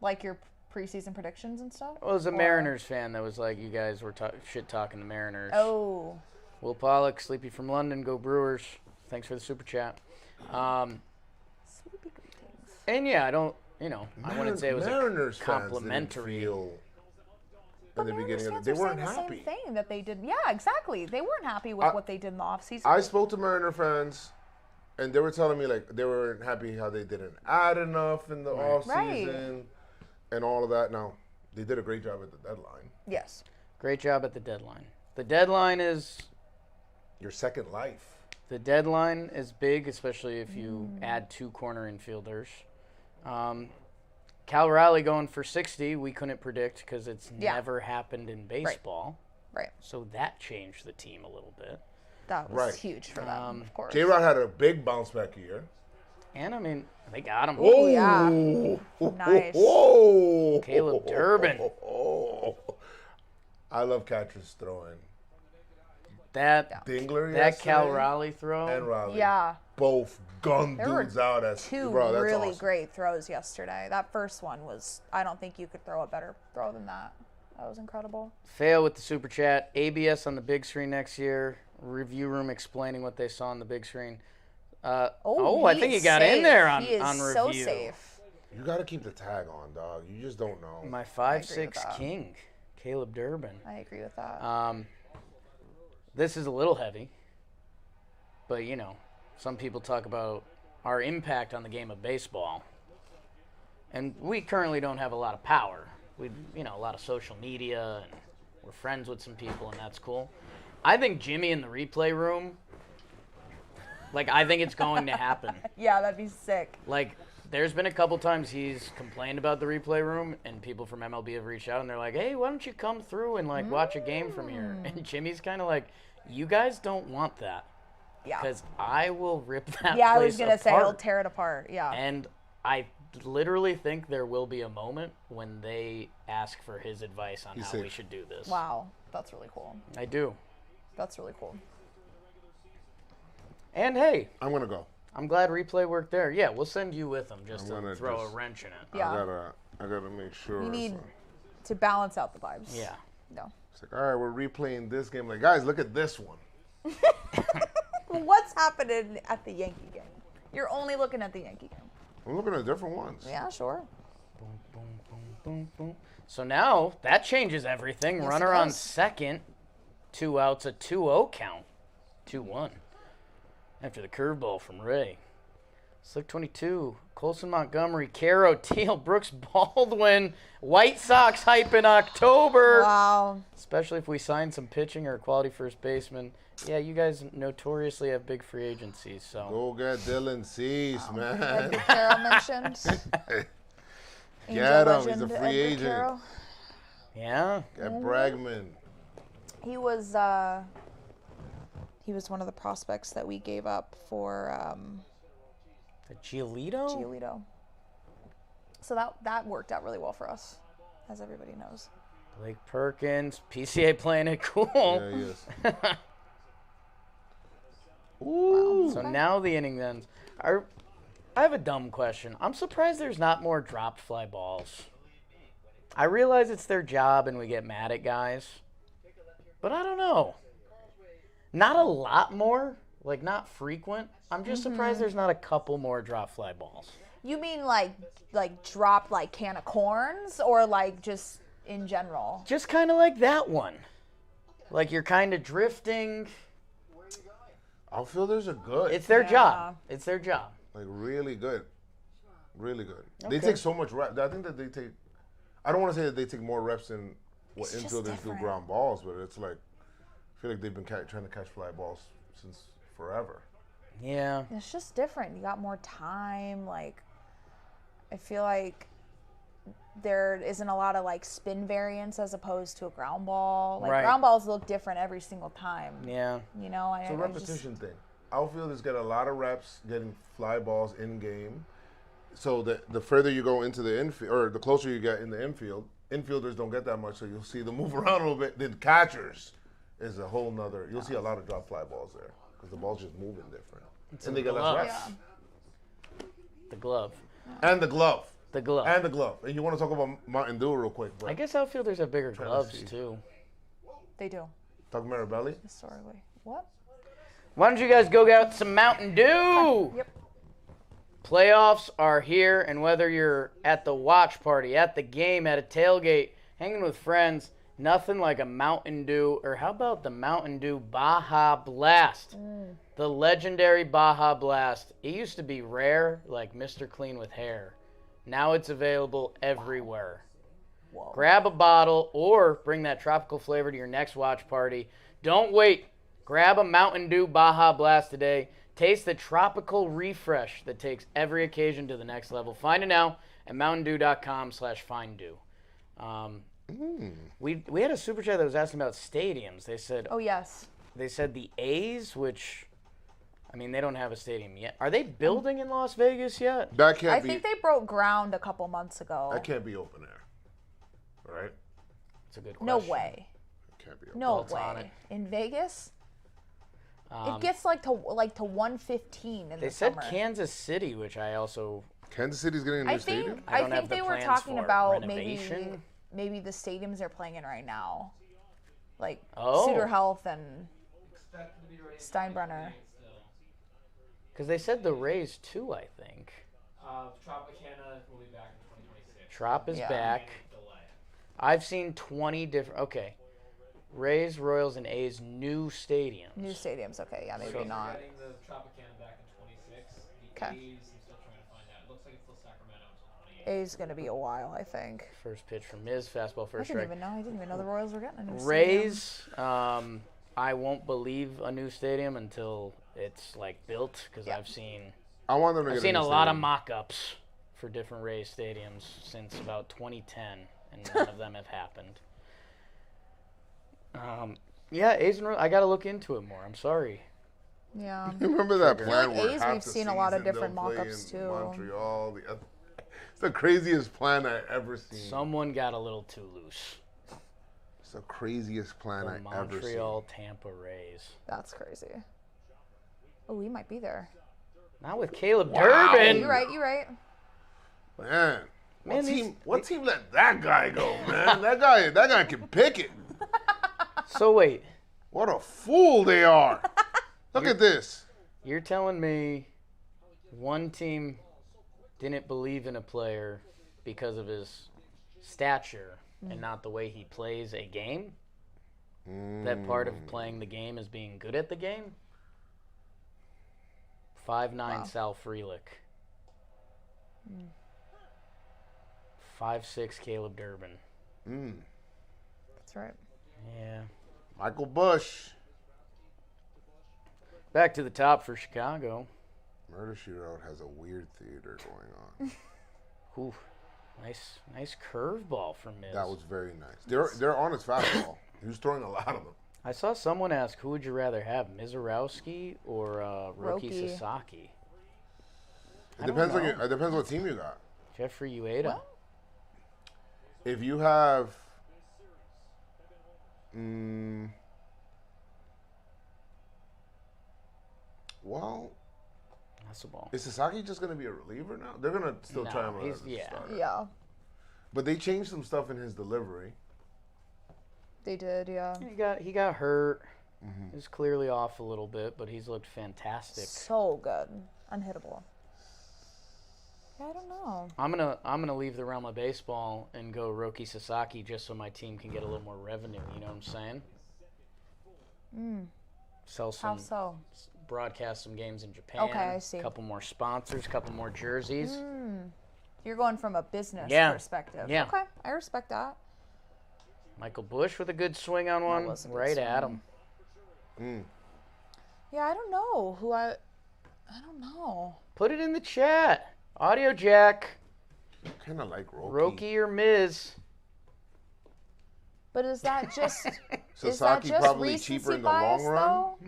Like your preseason predictions and stuff? Well, it was a Or- Mariners fan that was like, you guys were shit-talking the Mariners. Oh. Will Pollock, Sleepy from London, go Brewers. Thanks for the super chat. Sleepy greetings. And yeah, I wouldn't say it was Mariners a fans complimentary. didn't feel But in the Mariners beginning of fans they were weren't saying happy. the same thing that they did. Yeah, exactly. They weren't happy with what they did in the offseason. I spoke to Mariner fans, and they were telling me like they weren't happy how they didn't add enough in the off season and all of that. Now they did a great job at the deadline. Yes. Great job at the deadline. The deadline is Your second life. big, especially if you add 2 corner infielders. Cal Raleigh going for 60, we couldn't predict because it's never happened in baseball. Right. So that changed the team a little bit. That was Right. huge for them, of course. J-Rod had a big bounce back year. And, I mean, they got him. Oh, yeah. Nice. Whoa. Caleb Durbin. I love catchers throwing. That Dingler that Cal yesterday Raleigh throw. and Raleigh. Yeah. Both gunned There were dudes out as Two bro, that's really awesome. great throws yesterday. That first one was, I don't think you could throw a better throw than that. That was incredible. Fail with the super chat. ABS on the big screen next year. Review room explaining what they saw on the big screen. I think he is got in safe. there on He is on so review. safe. You got to keep the tag on, dog. You just don't know. My agree with 5'6" that. king, Caleb Durbin. I agree with that. This is a little heavy, but some people talk about our impact on the game of baseball, and we currently don't have a lot of power. We, a lot of social media, and we're friends with some people, and that's cool. I think Jimmy in the replay room, I think it's going to happen. Yeah, that'd be sick. There's been a couple times he's complained about the replay room, and people from MLB have reached out, and they're like, hey, why don't you come through and, watch a game from here? And Jimmy's kind of like, you guys don't want that. Yeah. Because I will rip that Yeah, I place was going to say he'll apart. tear it apart. Yeah. And I literally think there will be a moment when they ask for his advice on how we should do this. Wow. That's really cool. I do. That's really cool. And hey, I'm going to go. I'm glad replay worked there. Yeah, we'll send you with them just I'm to gonna throw a just- wrench in it. Yeah. I gotta make sure. We need so. to balance out the vibes. Yeah. No. It's like, all right, we're replaying this game. Like, guys, look at this one. What's happening at the Yankee game? You're only looking at the Yankee game. I'm looking at different ones. Yeah, sure. Boom, boom, boom, boom, boom. So now that changes everything. Yes, Runner it on does. second. 2 outs, a 2-0 count. 2-1. After the curveball from Ray. Slick 22. Colson Montgomery, Caro, Teal, Brooks Baldwin. White Sox hype in October. Wow. Especially if we sign some pitching or a quality first baseman. Yeah, you guys notoriously have big free agencies, so. Go get Dylan Cease, man. Edgar Carroll mentioned. Get him. He's a legend free Edgar agent. Carroll. Yeah. Get Bregman. He was one of the prospects that we gave up for The Giolito? Giolito. So that worked out really well for us, as everybody knows. Blake Perkins. PCA playing it cool. Yeah, he is. Ooh. So Okay. now the inning ends. I have a dumb question. I'm surprised there's not more dropped fly balls. I realize it's their job and we get mad at guys. But I don't know. Not a lot more. Like, not frequent. I'm just surprised there's not a couple more drop fly balls. You mean like drop like can of corns, or like just in general? Just kind of like that one. Like you're kind of drifting. Outfielders are good. It's their Yeah. job. It's their job. like really good. Really good. Okay. They take so much reps. I think that they take, I don't want to say that they take more reps than what It's just infielders do different. ground balls, but it's like, I feel like they've been trying to catch fly balls since forever. Yeah. It's just different. You got more time. Like, I feel like there isn't a lot of like spin variance as opposed to a ground ball. Like Right. ground balls look different every single time. Yeah. You know, It's a I just, repetition thing. Outfielders get a lot of reps getting fly balls in game. So the further you go into the infield, or the closer you get in the infield, infielders don't get that much, so you'll see them move around a little bit. Then catchers is a whole nother. You'll see a lot of drop fly balls there because the ball's just moving different, and they get less glove. reps. yeah. The glove. And the glove. The glove. And the glove. And you want to talk about Mountain Dew real quick, but I guess outfielders have bigger Trying to gloves see. too. They do talk Marabelli. historically. What? Why don't you guys go get some Mountain Dew? Yep. Playoffs are here, and whether you're at the watch party, at the game, at a tailgate, hanging with friends, nothing like a Mountain Dew, or how about the Mountain Dew Baja Blast? The legendary Baja Blast. It used to be rare, like Mr. Clean with hair. Now it's available everywhere. Whoa. Grab a bottle or bring that tropical flavor to your next watch party. Don't wait. Grab a Mountain Dew Baja Blast today. Taste the tropical refresh that takes every occasion to the next level. Find it now at mountaindew.com/finddew. We had a super chat that was asking about stadiums. They said Oh yes. the A's, which, I mean, they don't have a stadium yet. Are they building in Las Vegas yet? That can't I be. think they broke ground a couple months ago. That can't be open air, right? It's a good No question. way. It can't be open. No Thoughts on way. it? In Vegas, Um, it gets like to 115 in They the said summer. Kansas City, which I also Kansas City's getting a new I stadium. think I don't I have think the they were plans talking for it. about Renovation? maybe the stadiums they're playing in right now, like Oh. Suter Health and Expected to be ready in Steinbrenner. 2028 still. because they said the Rays too. I think Tropicana will be back in 2026. Trop is Yeah. back. Delay. I've seen 20 different. Okay, Rays, Royals, and A's new stadiums. New stadiums. Okay, yeah, maybe So- not. Getting the Tropicana back in 26. The 'Kay. A's, I'm still trying to find out. It looks like it's still Sacramento until 28. A's gonna be a while, I think. First pitch from Miz, fastball I first didn't strike. even know. I didn't even know the Royals were getting a new stadium. Rays, I won't believe a new stadium until it's like built because Yeah. I've seen I want them to I've get seen a a new lot of stadium. mock-ups for different Rays stadiums since about 2010, and none of them have happened. Yeah, A's and Royals, I got to look into it more. I'm sorry. Yeah. You remember that Trigger. plan like where A's, half we've the seen a lot of season different they'll play mock-ups, in too. Montreal. It's the craziest plan I ever seen. Someone got a little too loose. It's the craziest plan The I ever seen. Montreal Tampa Rays. That's crazy. Oh, we might be there. Not with Caleb Wow. Durbin. You're right. Man, Man, what team let that guy go, man? that guy can pick it. So wait, What a fool they are. Look at this. you're telling me one team didn't believe in a player because of his stature and not the way he plays a game? That part of playing the game is being good at the game? 5'9" Sal Frelick. 5'6" Caleb Durbin. That's right. Yeah. Michael Bush. Back to the top for Chicago. Murder She Wrote has a weird theater going on. Ooh, nice curveball from Miz. That was very nice. They're on his fastball. He was throwing a lot of them. I saw someone ask, who would you rather have, Mizorowski or Roki Roki. Sasaki? It depends on what team you got. Jeffrey Ueda. Well, If you have, well, That's a ball. is Sasaki just going to be a reliever now? They're going to still try him as a yeah. starter. yeah, But they changed some stuff in his delivery. they did. Yeah. He got hurt. He's clearly off a little bit, but he's looked fantastic. So good. Unhittable. Yeah, I don't know. I'm gonna leave the realm of baseball and go Roki Sasaki just so my team can get a little more revenue. You know what I'm saying? Sell How some, so? broadcast some games in Japan. Okay, I see. A couple more sponsors, couple more jerseys. You're going from a business Yeah. perspective. Yeah. Okay, I respect that. Michael Bush with a good swing on one, was a good right at swing. him. Yeah, I don't know who I don't know. Put it in the chat. Audio Jack, Kind of like Roki. Roki or Miz. But is that just Sasaki probably cheaper in the long run. though?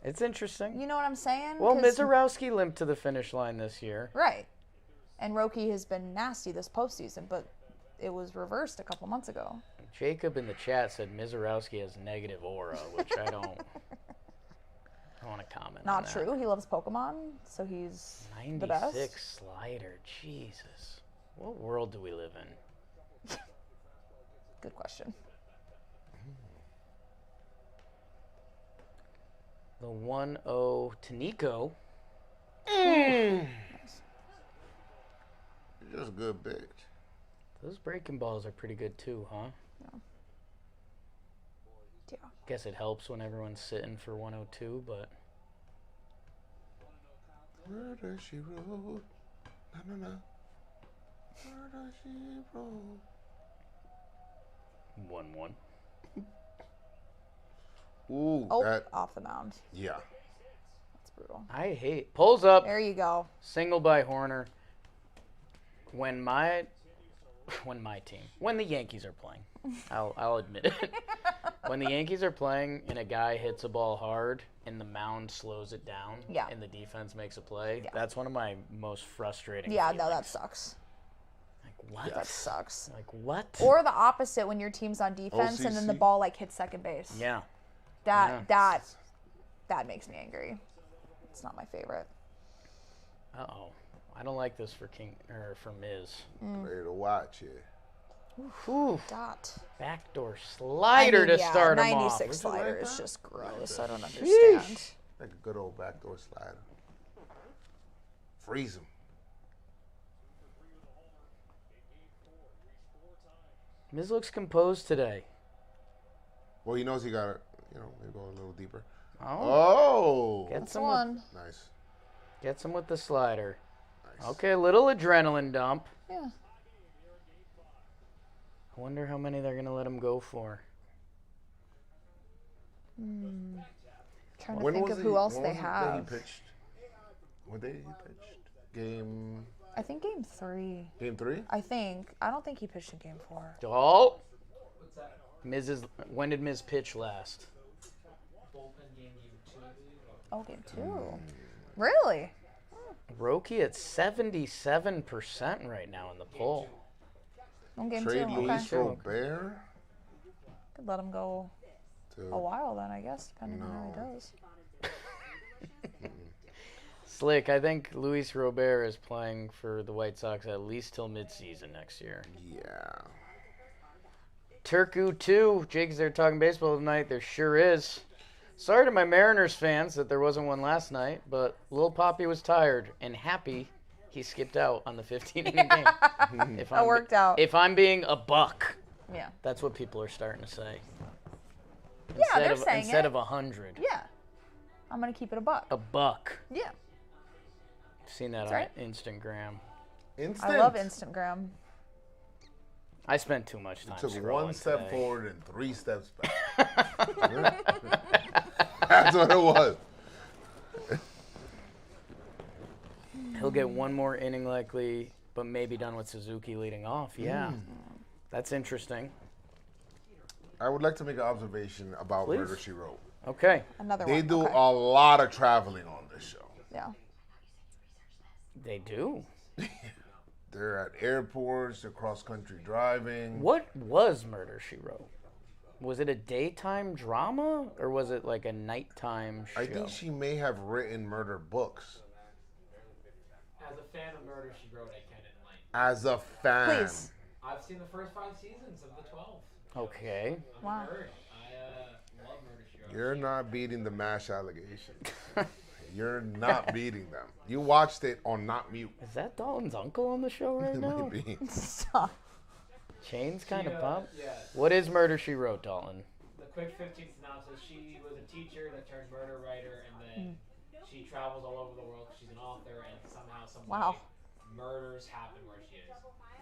It's interesting. You know what I'm saying? Well, 'Cause- Mizorowski limped to the finish line this year. Right. And Roki has been nasty this postseason, but it was reversed a couple months ago. Jacob in the chat said Mizorowski has negative aura, which I don't want to comment on Not that. true. He loves Pokemon, so he's the 96 best. slider. Jesus. What world do we live in? Good question. The 1-0 to Nico. You're just a good bitch. Those breaking balls are pretty good too, huh? Yeah. Guess it helps when everyone's sitting for 102, but Murder She Wrote. Na, na, na. Murder She Wrote. 1-1. Ooh, Oh, that, off the mound. yeah. That's brutal. I hate pulls up, There you go. single by Horner. When the Yankees are playing, I'll admit it. When the Yankees are playing and a guy hits a ball hard and the mound slows it down, Yeah. and the defense makes a play, Yeah. that's one of my most frustrating. Yeah, feelings. no, that sucks. Like what? That sucks. Like what? Or the opposite when your team's on defense and then the OCC. ball like hits second base. Yeah. That makes me angry. It's not my favorite. Uh-oh. I don't like this for Miz. Ready to watch it. Ooh. Dot. Backdoor slider to start him off. 96 slider like is that? just gross. I don't Sheesh. understand. Like a good old backdoor slider. Freeze him. Miz looks composed today. Well, he knows he got to, maybe go a little deeper. Oh. Oh. Gets That's him, one. Nice. gets him with the slider. Nice. Okay, a little adrenaline dump. Yeah. I wonder how many they're going to let him go for. Trying to think of who else they have. He pitched? What day he pitched? Game I think game 3. 3? I don't think he pitched in game 4. Oh. What's that? When did Miz pitch last? Bullpen game 2, I believe. Oh, game 2. Really? Roki at 77% right now in the poll. On game 2. Trade Okay. Luis Robert. Could let him go a To while then, I guess, depending on how he does. Slick, I think Luis Robert is playing for the White Sox at least till midseason next year. Yeah. Turku 2. Jake, is there talking baseball tonight? There sure is. Sorry to my Mariners fans that there wasn't one last night, but Lil Poppy was tired and happy he skipped out on the 15-inning game. That worked out. If I'm being a buck, Yeah. that's what people are starting to say. Yeah, they're saying Instead it. of 100. Yeah. I'm going to keep it a buck. A buck. Yeah. Seen that That's on right. Instagram. Instant. I love Instagram. I spent too much time Took scrolling one step today. forward and 3 steps back. That's what it was. He'll get one more inning likely, but maybe done with Suzuki leading off. Yeah. That's interesting. I would like to make an observation about Please. Murder, She Wrote. Okay. Another They one. do Okay. a lot of traveling on this show. Yeah. They do. They're at airports, they're cross-country driving. What was Murder, She Wrote? Was it a daytime drama, or was it like a nighttime show? I think she may have written murder books. As a fan of Murder, She Wrote, I can't enlighten. As a fan. Please. I've seen the first 5 seasons of the 12. Okay. I'm Wow. a nerd. I love Murder, She Wrote. You're not beating the MASH allegations. You're not beating them. You watched it on not mute. Is that Dalton's uncle on the show right It now? might be. Stop. She, Chains kind of pop. Yeah. What is Murder, She Wrote, Dalton? The quick 15 synopsis: she was a teacher that turned murder writer, and then she travels all over the world. She's an author, and somehow, some Wow. way, murders happen where she is.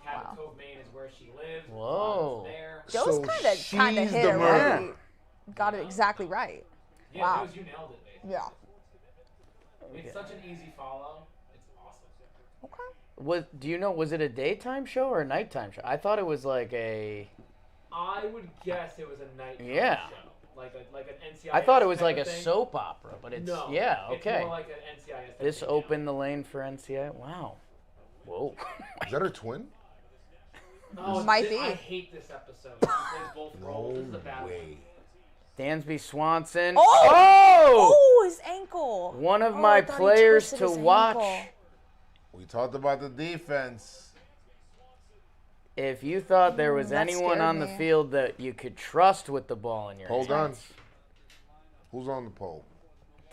Cabot Cove, Maine, is where she lives. Whoa. There. Joe's So kind of she's hit the it murderer. right. Got it exactly right. Yeah, Wow. News, you nailed it, basically. Yeah. It's such an easy follow. It's awesome. Okay. Do you know, was it a daytime show or a nighttime show? I thought it was like a... I would guess it was a nighttime Yeah. show, like an NCIS. I thought it was type like of a thing. soap opera, but it's... No. Yeah, It's okay. more like an NCIS. type This thing, opened the lane for NCI. Wow. Whoa. Is that her twin? Yeah. Oh, Might I be. hate this episode. She plays both roles. This is a bad one. way. Dansby Swanson. Oh! Oh, his ankle. One of Oh, my I thought he players twisted to his watch. ankle. We talked about the defense. If you thought there was that anyone scared on the me. field that you could trust with the ball in your Hold hands. on. Who's on the pole?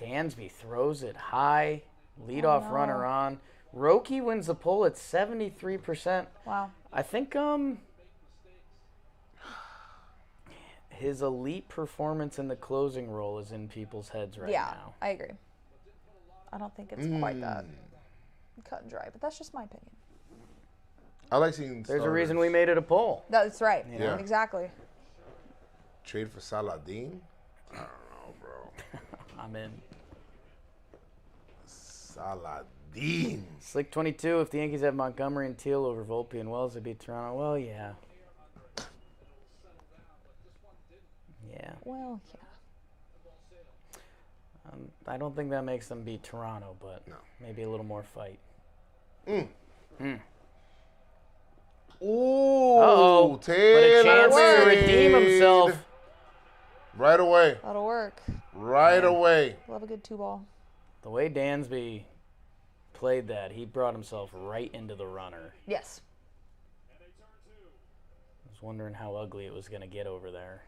Dansby throws it high. Leadoff no. runner on. Roki wins the poll at 73%. Wow. I think his elite performance in the closing role is in people's heads right Yeah, now. I agree. I don't think it's quite that cut and dry, but that's just my opinion. I like seeing There's a reason we made it a poll. That's right. Yeah. Exactly. Trade for Saladin? I don't know, bro. I'm in. Saladin. Slick 22, if the Yankees have Montgomery and Teal over Volpe and Wells, they beat Toronto. Well, yeah. Yeah. Well, yeah. I don't think that makes them beat Toronto, but No. maybe a little more fight. Ooh, Uh-oh. But a Taylor chance to redeem Wade. himself. Right away. That'll work. Right away. Love a good 2-ball. The way Dansby played that, he brought himself right into the runner. Yes. I was wondering how ugly it was going to get over there.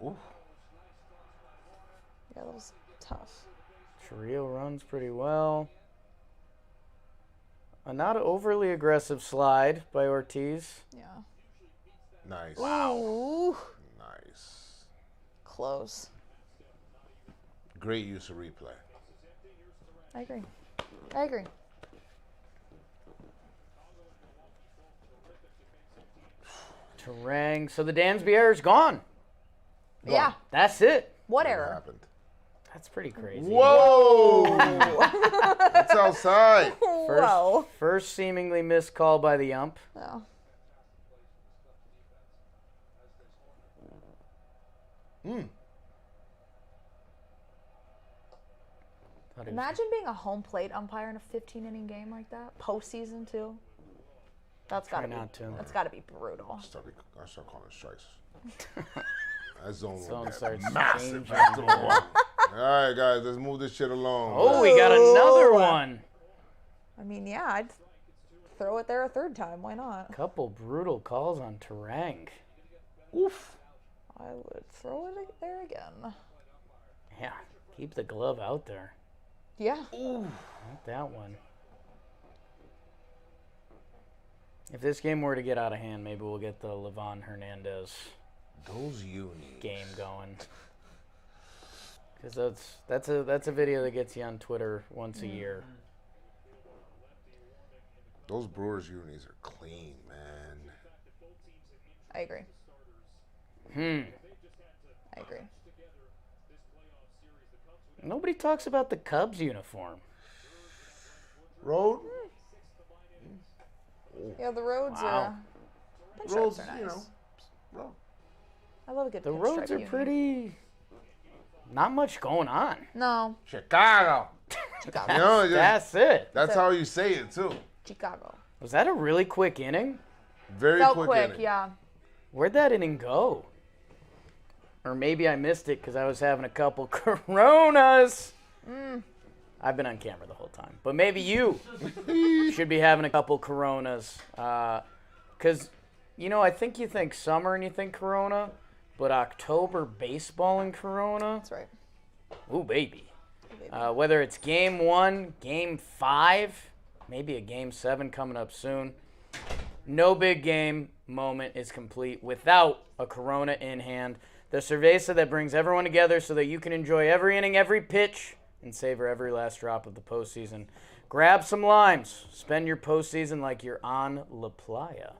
Ooh. Yeah, that was tough. Chirrillo runs pretty well. A not overly aggressive slide by Ortiz. Yeah. Nice. Ooh. Nice. Close. Great use of replay. I agree. I agree. Terang. So the Dansby error's gone. Yeah. That's it. What What error? happened? That's pretty crazy. Whoa! That's outside. Whoa. First seemingly missed call by the ump. Oh. Thought he was- Imagine being a home plate umpire in a 15-inning game like that, postseason too. That's Try gotta be. not to. That's gotta be brutal. I start calling strikes. That zone Zone will get starts massive changing. after a while. All right, guys, let's move this shit along. Oh, we got another one. I mean, yeah, I'd throw it there a third time. Why not? Couple brutal calls on Terang. Oof. I would throw it there again. Yeah, keep the glove out there. Yeah. Ooh, not that one. If this game were to get out of hand, maybe we'll get the Levon Hernandez Those unis. game going. Because that's a video that gets you on Twitter once a year. Those Brewers unis are clean, man. I agree. I agree. Nobody talks about the Cubs uniform. Road? Yeah, the roads Wow. are. Roads, Pinstripes are nice. you know. Road. I love a good The pinstripe roads are uni. pretty. Not much going on. No, Chicago. Chicago. You know, That's it. that's how you say it, too. Chicago. Was that a really quick inning? Very Felt quick quick, inning. yeah. Where'd that inning go? Or maybe I missed it because I was having a couple Coronas. I've been on camera the whole time. But maybe you should be having a couple Coronas. Because, I think you think summer and you think Corona, but October baseball and Corona. That's right. Ooh, baby. Whether it's game 1, game 5, maybe a game 7 coming up soon. No big game moment is complete without a Corona in hand. The cerveza that brings everyone together so that you can enjoy every inning, every pitch, and savor every last drop of the postseason. Grab some limes. Spend your postseason like you're on La Playa.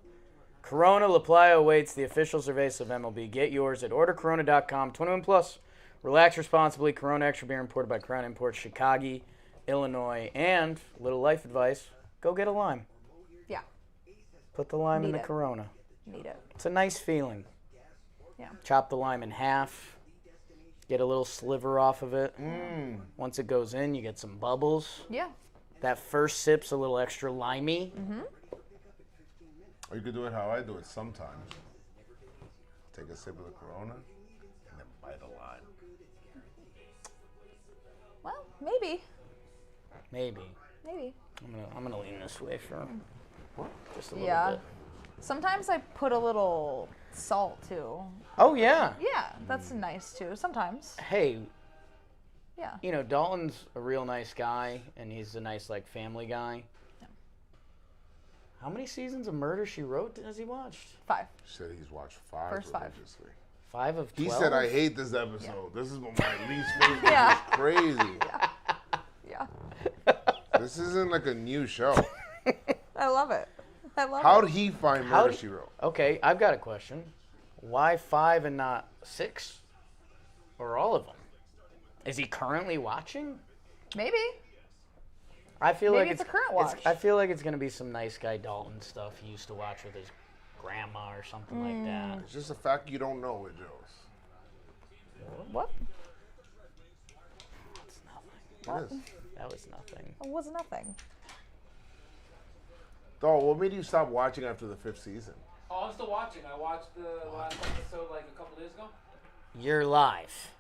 Corona La Playa awaits, the official cerveza of MLB. Get yours at ordercorona.com. 21 plus. Relax responsibly. Corona Extra Beer imported by Crown Imports, Chicago, Illinois. And little life advice, go get a lime. Yeah, Put the lime in Need the it. Corona. need it. It's a nice feeling. Yeah. Chop the lime in half. Get a little sliver off of it. Once it goes in, you get some bubbles. Yeah. That first sip's a little extra limey. Or you could do it how I do it sometimes. Take a sip of the Corona and then bite the lime. Well, maybe. Maybe. Maybe. I'm gonna lean this way for just a little Yeah. bit. Sometimes I put a little salt too. Oh yeah. Yeah, that's nice too. Sometimes. Hey, Yeah. Dalton's a real nice guy, and he's a nice family guy. Yeah. How many seasons of Murder, She Wrote has he watched? 5. He said he's watched 5 First 5. religiously. 5 of 12? He said, I hate this episode. This is my least favorite. Yeah. It's crazy. Yeah. This isn't like a new show. I love it. I love How it. did he find How Murder, did- She Wrote? Okay, I've got a question. Why 5 and not 6? Or all of them? Is he currently watching? Maybe. I feel Maybe like it's a current watch. I feel like it's gonna be some nice guy Dalton stuff he used to watch with his grandma or something like that. It's just a fact you don't know it, Joes. What? It's nothing. It is. That was nothing. It was nothing. Dog, what made you stop watching after the 5th season? Oh, I'm still watching. I watched the last episode like a couple days ago. You're live.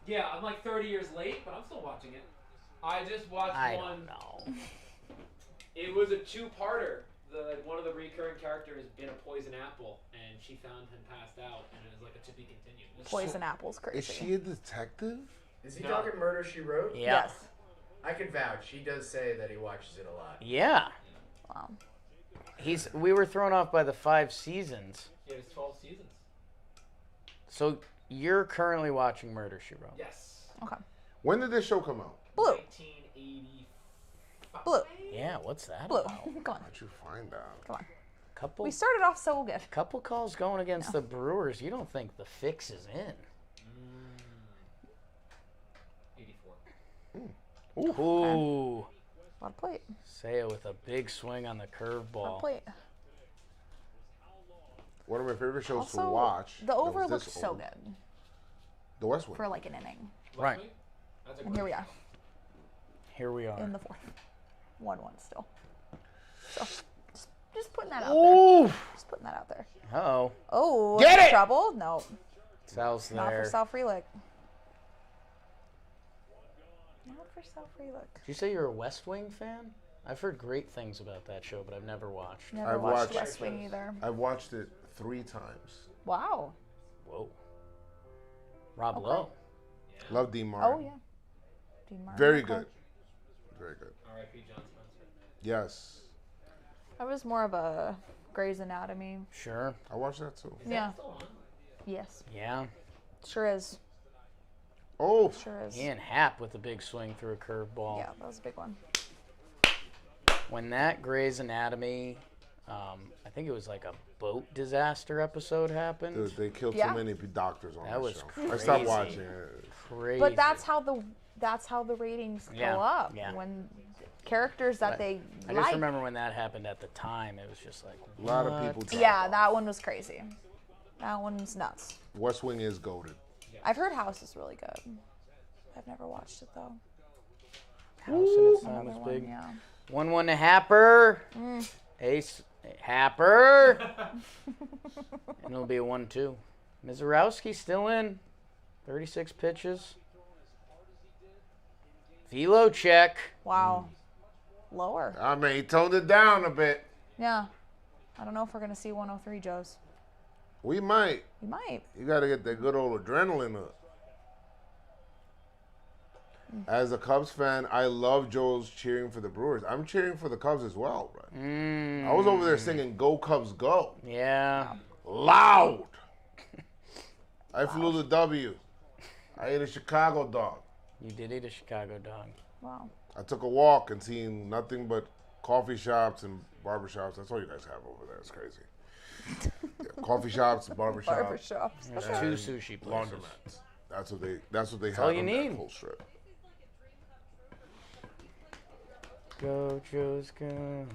Yeah, I'm like 30 years late, but I'm still watching it. I just watched I one. don't know. It was a 2-parter. One of the recurring characters been a poison apple, and she found him passed out, and it was like a to be continued. It was Poison apple's crazy. Is she a detective? Is he No. talking Murder, She Wrote? Yeah. Yes. I can vouch. He does say that he watches it a lot. Yeah. Wow. We were thrown off by the 5 seasons. Yeah, it's 12 seasons. So you're currently watching Murder, She Wrote. Yes. Okay. When did this show come out? Blue. 1985. Blue. Yeah, what's that Blue. about? Come on. How'd you find out? Come on. Couple We started off so good. couple calls going against the Brewers. You don't think the fix is in? 84. Ooh. A lot of plate. Saya with a big swing on the A lot curveball. of plate. One of my favorite shows Also, to watch. the that was over this looked so old. good The West Wing. for like an inning. Right. That's a And here we are Here we are. in the 4th. 1-1 still. So, just putting that out there. Ooh. Just putting that out there. Uh-oh. Oh, Get it! trouble? No, Sal's not for there. Sal Frelick. Not for self-relook. Did you say you're a West Wing fan? I've heard great things about that show, but I've never watched. Never I've watched watched- West Wing either. I've watched it 3 times. Wow. Whoa. Rob Okay. Lowe. Love Dean Martin. Oh yeah. Dean Martin. Very okay. good. Very good. R.I.P. John Spencer. Yes. I was more of a Grey's Anatomy. Sure. I watched that too. Is Yeah. that still on? Yes. Yeah. Sure is. Oh, Sure is. Ian Happ with a big swing through a curveball. Yeah, that was a big one. When that Grey's Anatomy, I think it was like a boat disaster episode happened. dude, they killed Yeah. too many doctors on That that was show. I stopped crazy. watching it. Crazy. But that's how the ratings Yeah, go up yeah. when characters that But they I just like. remember when that happened at the time. It was just like A lot of what? people. dropped Yeah, off. that one was crazy. That one's nuts. West Wing is goated. I've heard House is really good. I've never watched it though. House in its time Another was one, big. yeah. 1-1 to Happer. Ace Happer. And it'll be a 1-2. Mizorowski still in. 36 pitches. Velo check. Wow. Lower. I mean, he toned it down a bit. Yeah. I don't know if we're gonna see 103 Joes. We might. We might. You got to get that good old adrenaline up. As a Cubs fan, I love Joe's cheering for the Brewers. I'm cheering for the Cubs as well, right? I was over there singing "Go Cubs Go" Yeah. loud. I flew the W. I ate a Chicago dog. You did eat a Chicago dog. Wow. I took a walk and seen nothing but coffee shops and barber shops. That's all you guys have over there. It's crazy. Yeah, coffee shops, barber shops, Barbershops. There's Okay. 2 sushi places. laundromats. That's what they have all you on need. that whole strip. Go, Joes, go.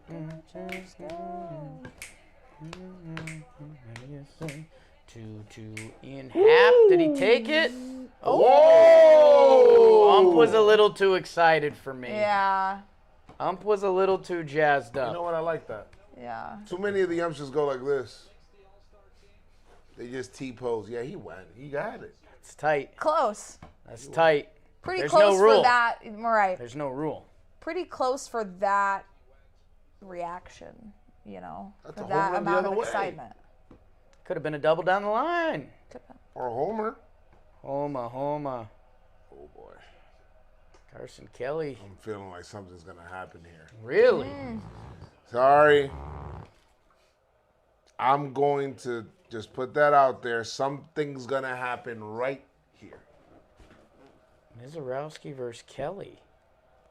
Go, Joes, go. What do you say? 2-2 Ian Happ. Did he take it? Whoa! Ump was a little too excited for me. Yeah. Ump was a little too jazzed up. You know what? I like that. Yeah. Too many of the youngsters go like this. They just T-pose. Yeah, he went. He got it. It's tight. Close. That's tight. Pretty There's close no rule. for that. Right. There's no rule. Pretty close for that reaction, you know, That's for a that home run the amount other of way. excitement. Could have been a double down the line. Or a homer. Homa. Oh, boy. Carson Kelly. I'm feeling like something's going to happen here. Really? Sorry. I'm going to just put that out there. Something's going to happen right here. Mizorowski versus Kelly.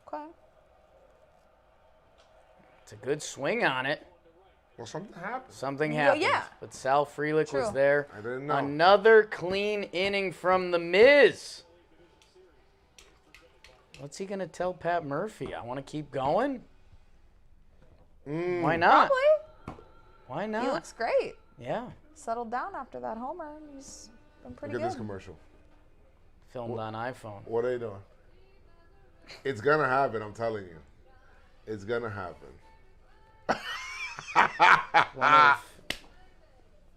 Okay. It's a good swing on it. Well, something happened. Something Well, happened. yeah. But Sal Frelick was True. there. I didn't know. Another clean inning from the Miz. What's he going to tell Pat Murphy? I want to keep going? Why not? Probably. Why not? He looks great. Yeah. Settled down after that homer. He's been pretty Look at this good. commercial. Filmed on iPhone. What are they doing? It's going to happen, I'm telling you. It's going to happen. One of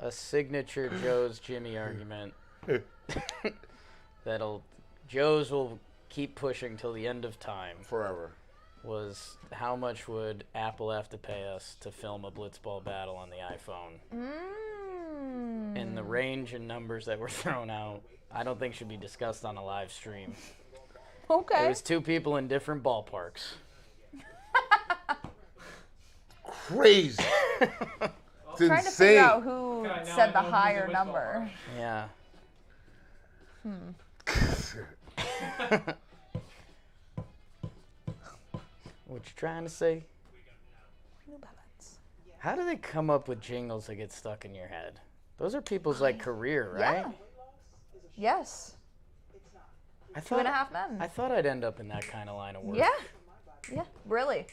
a signature Joe's Jimmy argument. Joe's will keep pushing till the end of time. Forever. Was how much would Apple have to pay us to film a blitzball battle on the iPhone? And the range and numbers that were thrown out, I don't think should be discussed on a live stream. Okay. It was 2 people in different ballparks. Crazy. It's Trying to figure out insane. who Okay, now said the I know who's higher in which number. Yeah. What you trying to say? New balance. How do they come up with jingles that get stuck in your head? Those are people's like career, right? Yeah. Yes. I 2.5 Men. I thought I'd end up in that kind of line of work. Yeah. Yeah. Really.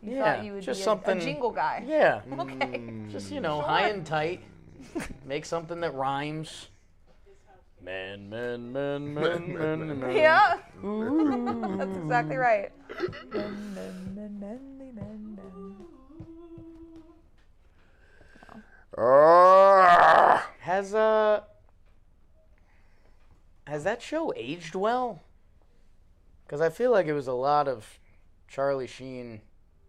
You Yeah, thought you would just be a something- jingle guy. Yeah. Okay. Just, high and tight. Make something that rhymes. Man. Yeah. That's exactly right. Men. Has that show aged well? Because I feel like it was a lot of Charlie Sheen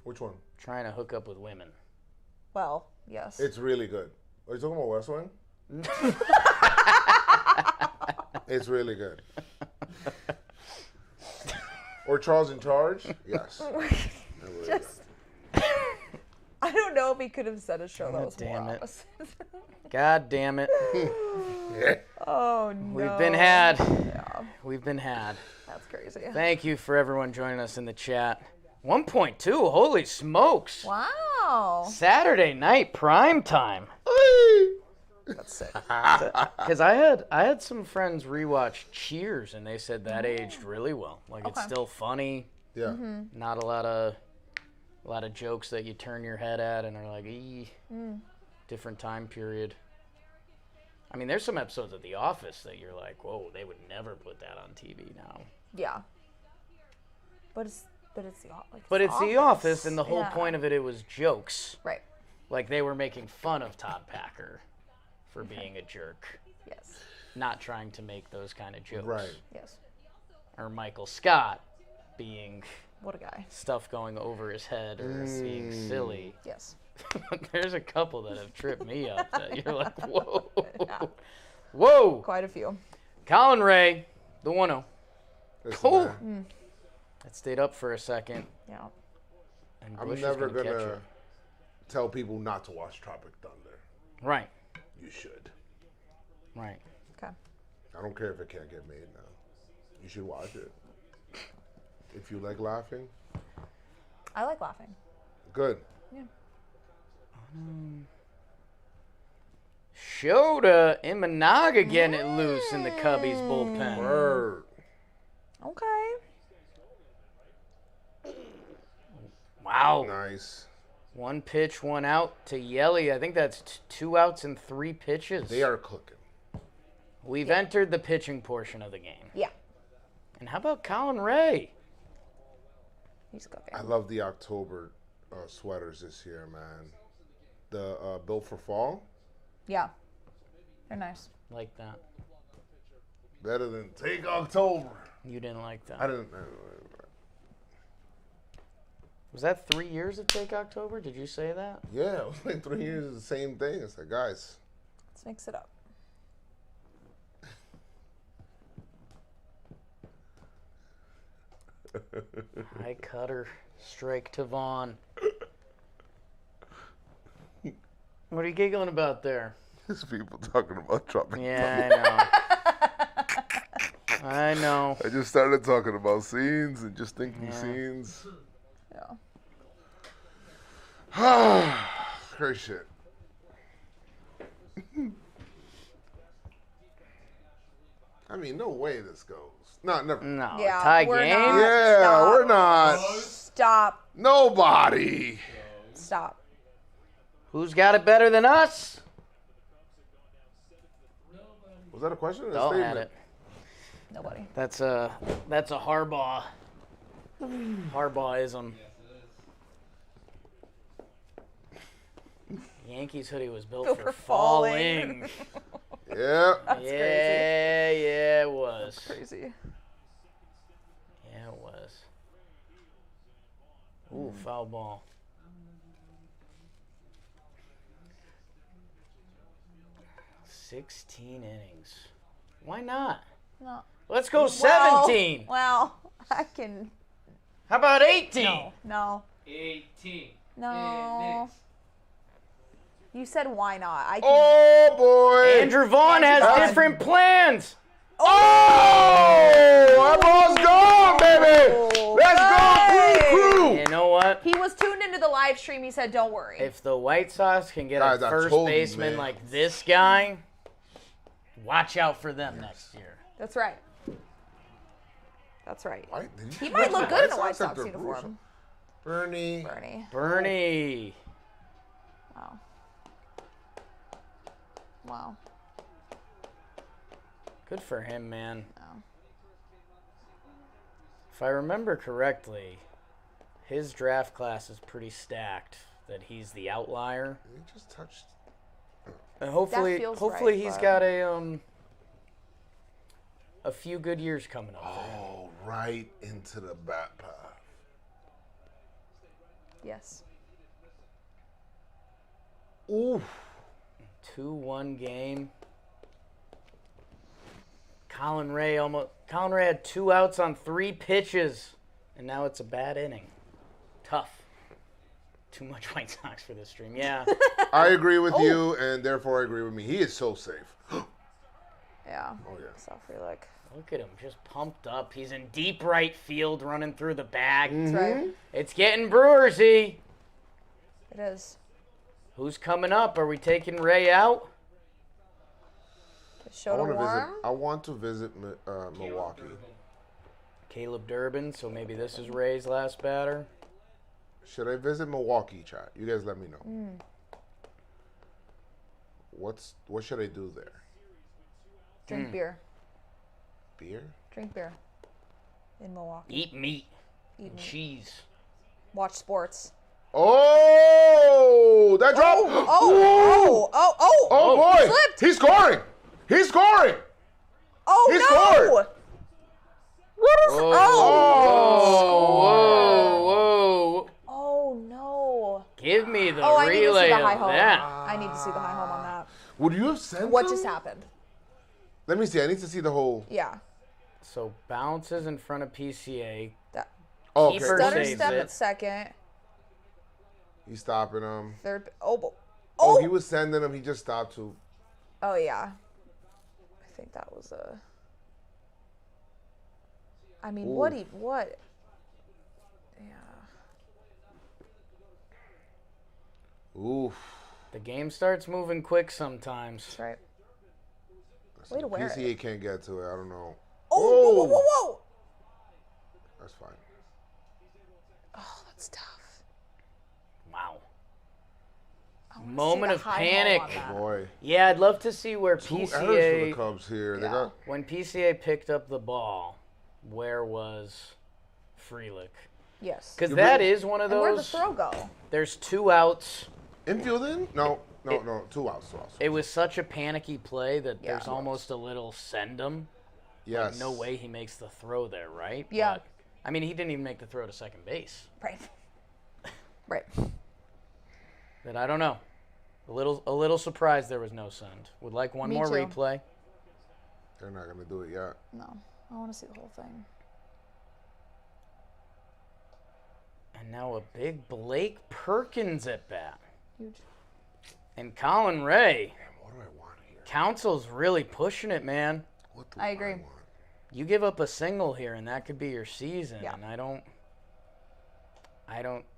Which one? trying to hook up with women. Well, yes. It's really good. Are you talking about West Wing? It's really good. Or Charles in Charge? Yes. Just, I don't know if he could have said a show that was more damn it. opposite. God damn it. Oh, no. We've been had. Yeah, We've been had. that's crazy. Thank you for everyone joining us in the chat. 1.2, holy smokes. Wow. Saturday night prime time. That's sick. Because I had some friends rewatch Cheers, and they said that aged really well. Like, it's Okay. still funny. Yeah. Not a lot of jokes that you turn your head at and are like, different time period. I mean, there's some episodes of The Office that you're like, whoa, they would never put that on TV now. Yeah. But it's The Office, and the whole point of it was jokes. Right. Like, they were making fun of Todd Packer for being a jerk, Yes. not trying to make those kind of jokes. Right. Yes. Or Michael Scott being What a guy. stuff going over his head or being silly. Yes. There's a couple that have tripped me up that you're like, whoa. Yeah. Whoa. Quite a few. Colin Ray, the 1-0. Listen, Cool. man, That stayed up for a second. Yeah. And I'm Bush is never gonna catch gonna it. tell people not to watch Tropic Thunder. Right. You should. Right. Okay. I don't care if it can't get made now. You should watch it. If you like laughing, I like laughing. good. Yeah. Shota Imanaga getting it loose in the Cubbies bullpen. Word. Okay. Wow. Nice. 1 pitch, 1 out to Yelly. I think that's 2 outs and 3 pitches. They are cooking. We've entered the pitching portion of the game. Yeah. And how about Colin Ray? He's cooking. I love the October sweaters this year, man. The Built for Fall, Yeah. They're nice. Like that. better than Take October. You didn't like that. I didn't. Was that 3 years of Take October? Did you say that? Yeah, it was like 3 years of the same thing. It's like, guys, Let's mix it up. High cutter, strike to Vaughn. What are you giggling about there? there's people talking about Tropic Yeah, I know. I just started talking about scenes and just thinking Yeah. scenes. Yeah. Great shit. I mean, no way this goes. No, never. No, Yeah, tie we're game. not. Yeah, Stop. we're not. Stop. Nobody. Stop. Who's got it better than us? Was that a question or a Don't statement? had it. Nobody. That's a Harbaugh. Harbaughism. Yankees hoodie was built Built for for falling. Yeah. That's Yeah, it was. crazy. Yeah, it was. Ooh, foul ball. "16 innings. Why not? No. Let's go 17. Well, I can. How about 18? No. No. 18. No. Innings. You said why not? I can. Oh boy. Andrew Vaughn has Vaughn. different plans. Oh, our ball's gone, baby. Let's Hey. go, crew. You know what? He was tuned into the live stream. He said, "Don't worry." If the White Sox can get Guys, a I first told you, baseman man. like this guy, watch out for them next year. That's right. That's right. Why- did you He might look good in a White White Sox Sox after uniform. Bernie. Bernie. Bernie. Wow. Wow. Good for him, man. Oh. If I remember correctly, his draft class is pretty stacked. That he's the outlier, He just touched. and hopefully feels hopefully right, he's but- got a few good years coming up. For him. Oh, right into the bat path. Yes. Oof. 2-1 game. Colin Ray had 2 outs on 3 pitches, and now it's a bad inning. Tough. Too much White Sox for this stream. Yeah. I agree with you, and therefore I agree with me. He is so safe. Yeah. Oh, yeah. So Frelick. Look at him, just pumped up. He's in deep right field, running through the bag. That's right. It's getting Brewersy. It is. Who's coming up? Are we taking Ray out? Show to warm. I want to visit Milwaukee. Caleb Durbin, so maybe this is Ray's last batter. Should I visit Milwaukee, chat? You guys let me know. What should I do there? Drink beer. Beer? Drink beer. In Milwaukee. Eat meat. Eat meat. Cheese. Watch sports. Oh! That drop! Oh, boy! Slipped. He's scoring! He's scoring! Oh, He no! scored. Whoa. Oh, no. Give me the I need to see relay the of high home. that. I need to see the high home on that. Would you have sent What him? just happened? Let me see. I need to see the whole... Yeah. So bounces in front of PCA. That. Oh, Keeper okay. Stutter saves step it. at second. He's stopping him. Third. Oh, he was sending him. He just stopped to... Oh, yeah. I think that was a... I mean, what? Yeah. Oof. The game starts moving quick sometimes. That's right. Way to wear PCA it. can't get to it. I don't know. Whoa. That's fine. Oh, that's tough. Wow. I wanna see Moment the of high home panic. on that. Boy. Yeah, I'd love to see where 2 errors for the PCA, Cubs here. They Yeah. got... when PCA picked up the ball, where was Frelick? Yes. Because You that bring- is one of And where'd the those. throw go? There's 2 outs. Infield in? No. 2 outs. It was such a panicky play that Yeah. there's almost a little send him. Yes. Like, no way he makes the throw there, right? Yeah. But, I mean, he didn't even make the throw to second base. Right. Right. But I don't know. A little surprised there was no send. Would like one Me more too. replay. They're not going to do it yet. No. I want to see the whole thing. And now a big Blake Perkins at bat. Huge. And Colin Ray. Damn, what do I want here? Council's really pushing it, man. What do I agree. want? You give up a single here, and that could be your season. Yeah. And I don't.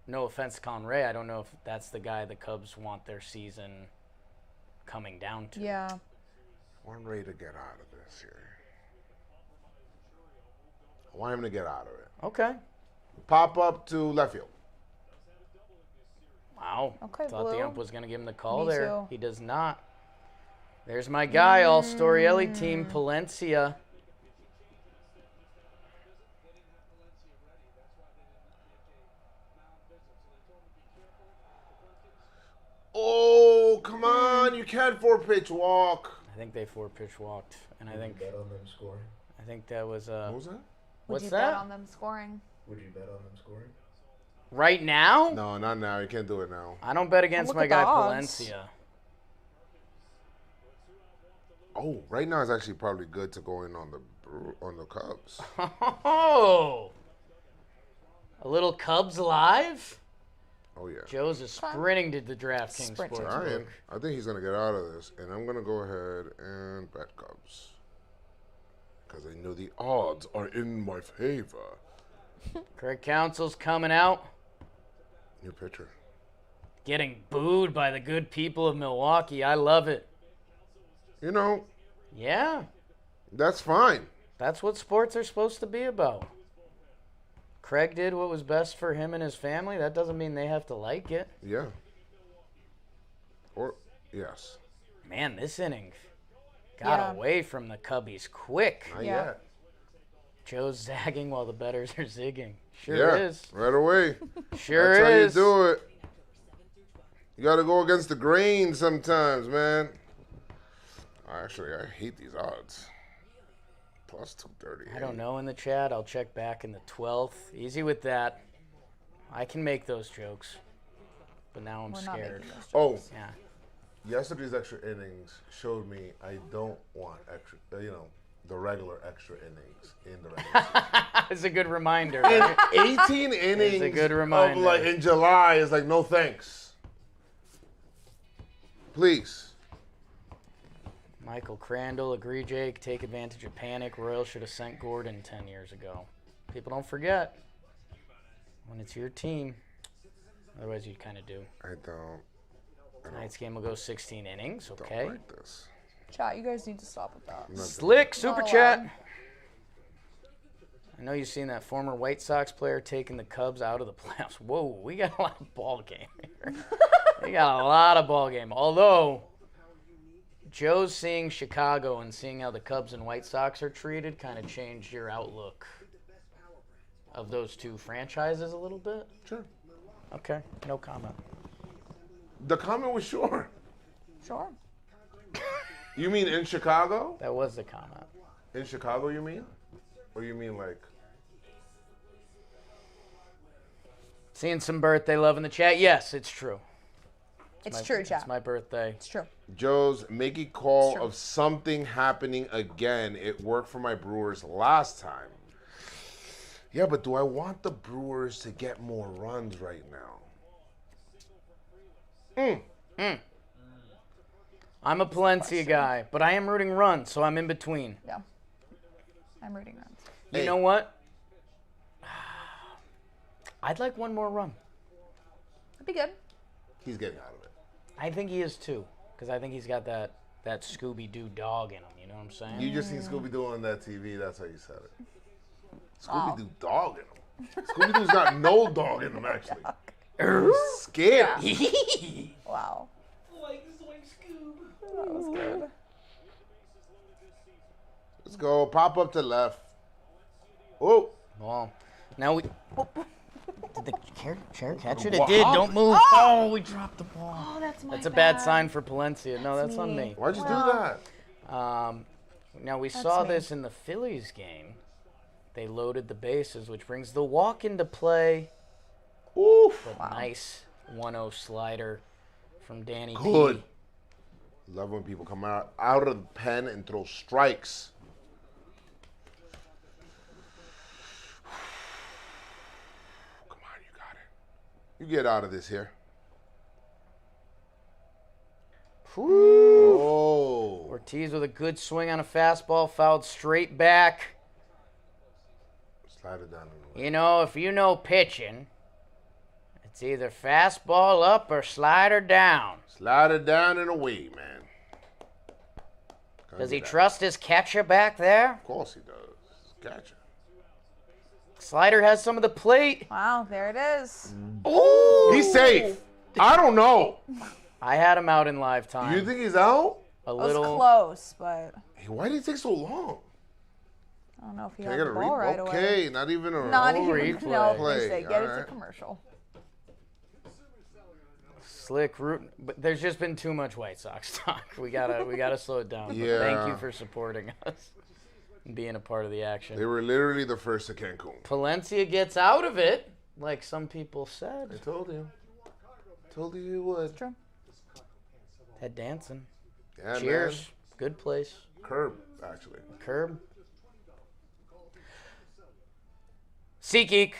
No offense to Colin Ray, I don't know if that's the guy the Cubs want their season coming down to. Yeah. I want Ray to get out of this here. I want him to get out of it. Okay. Pop up to left field. Wow. Okay, Thought Blue. the ump was going to give him the call Me there. too. He does not. There's my guy, all Storielli team, Palencia. Oh, come on. You can't 4-pitch walk. I think they 4-pitch walked. And I think Bet on them scoring. that was What was that? Would what's you that? bet on them scoring? Would you bet on them scoring? Right now? No, not now. You can't do it now. I don't bet against look my at the guy odds. Palencia. Oh, right now is actually probably good to go in on the Cubs. Oh! A little Cubs live? Oh, yeah. Joe's is sprinting to the DraftKings Sprinting. Sportsbook. Ryan, I think he's going to get out of this, and I'm going to go ahead and bet Cubs. Because I know the odds are in my favor. Craig Counsell's coming out, New pitcher. getting booed by the good people of Milwaukee. I love it. You know, Yeah, that's fine. that's what sports are supposed to be about. Craig did what was best for him and his family. That doesn't mean they have to like it. Yeah. Or, yes. Man, this inning got Yeah. away from the Cubbies quick. Not Yeah. yet. Joe's zagging while the bettors are zigging. Sure Yeah, is. right away. Sure That's is. how you do it. You got to go against the grain sometimes, man. Actually, I hate these odds. Plus 230. I don't know in the chat. I'll check back in the 12th. Easy with that. I can make those jokes, but now I'm We're not scared. making those jokes. Yeah. Yesterday's extra innings showed me I don't want extra, the regular extra innings in the regular season. It's a good reminder. And Right? 18 innings It's a good of reminder. like in July is like no thanks. Please. Michael Crandall, agree, Jake. Take advantage of panic. Royals should have sent Gordon 10 years ago. People don't forget when it's your team. Otherwise, you kind of do. I don't Tonight's game will go 16 innings. Okay. like this. Chat, you guys need to stop with that. Slick super Not chat. allowed. I know you've seen that former White Sox player taking the Cubs out of the playoffs. Whoa, we got a lot of ball game here. We got a lot of ball game. Although Joe's seeing Chicago and seeing how the Cubs and White Sox are treated kind of changed your outlook of those two franchises a little bit. Sure. Okay, no comment. The comment was sure. Sure. You mean in Chicago? That was the comment. In Chicago, you mean? Or you mean like... Seeing some birthday love in the chat. Yes, it's true. It's true, chat. It's my birthday. It's true. Joe's make a call Sure. of something happening again. It worked for my Brewers last time. Yeah, but do I want the Brewers to get more runs right now? I'm a Palencia guy, but I am rooting runs, so I'm in between. Yeah. I'm rooting runs. You Hey. know what? I'd like one more run. That'd be good. He's getting out of it. I think he is too, because I think he's got that Scooby-Doo dog in him. You know what I'm saying? You just seen Scooby-Doo on that TV. That's how you said it. Wow. Scooby-Doo dog in him. Scooby-Doo's got no dog in him, actually. Scared. Wow. Like Scoob. That was good. Let's go. Pop up to left. Oh. Well, now we. Did the chair catch it? It Wow. did. Don't move. Oh, we dropped the ball. Oh, that's my That's a bad sign for Palencia. No, that's on me. me. Why'd you do Well. that? Now we saw me. this in the Phillies game. They loaded the bases, which brings the walk into play. Oof. But nice 1-0 slider from Danny Good. B. Love when people come out of the pen and throw strikes. Come on, you got it. You get out of this here. Oh. Ortiz with a good swing on a fastball, fouled straight back. Slide it down. You know, if you know pitching, it's either fastball up or slider down. Slide it down and away, man. Does he trust his catcher back there? Of course he does. Gotcha. Slider has some of the plate. Wow, there it is. Ooh! He's safe. I don't know. I had him out in live time. You think he's out? A It was little. close, but Hey, why did it take so long? I don't know if he Can I had get the a ball right away. Okay, not even a Not oh, even. replay. No, Play. they say get it to Alright. commercial. Slick root, but there's just been too much White Sox talk. We gotta slow it down. But Yeah. Thank you for supporting us and being a part of the action. They were literally the first to Cancun. Palencia gets out of it, like some people I said. told you. Told you you would. True. Head dancing. Yeah, Cheers. man. Good place. Curb, actually. Curb. SeatGeek.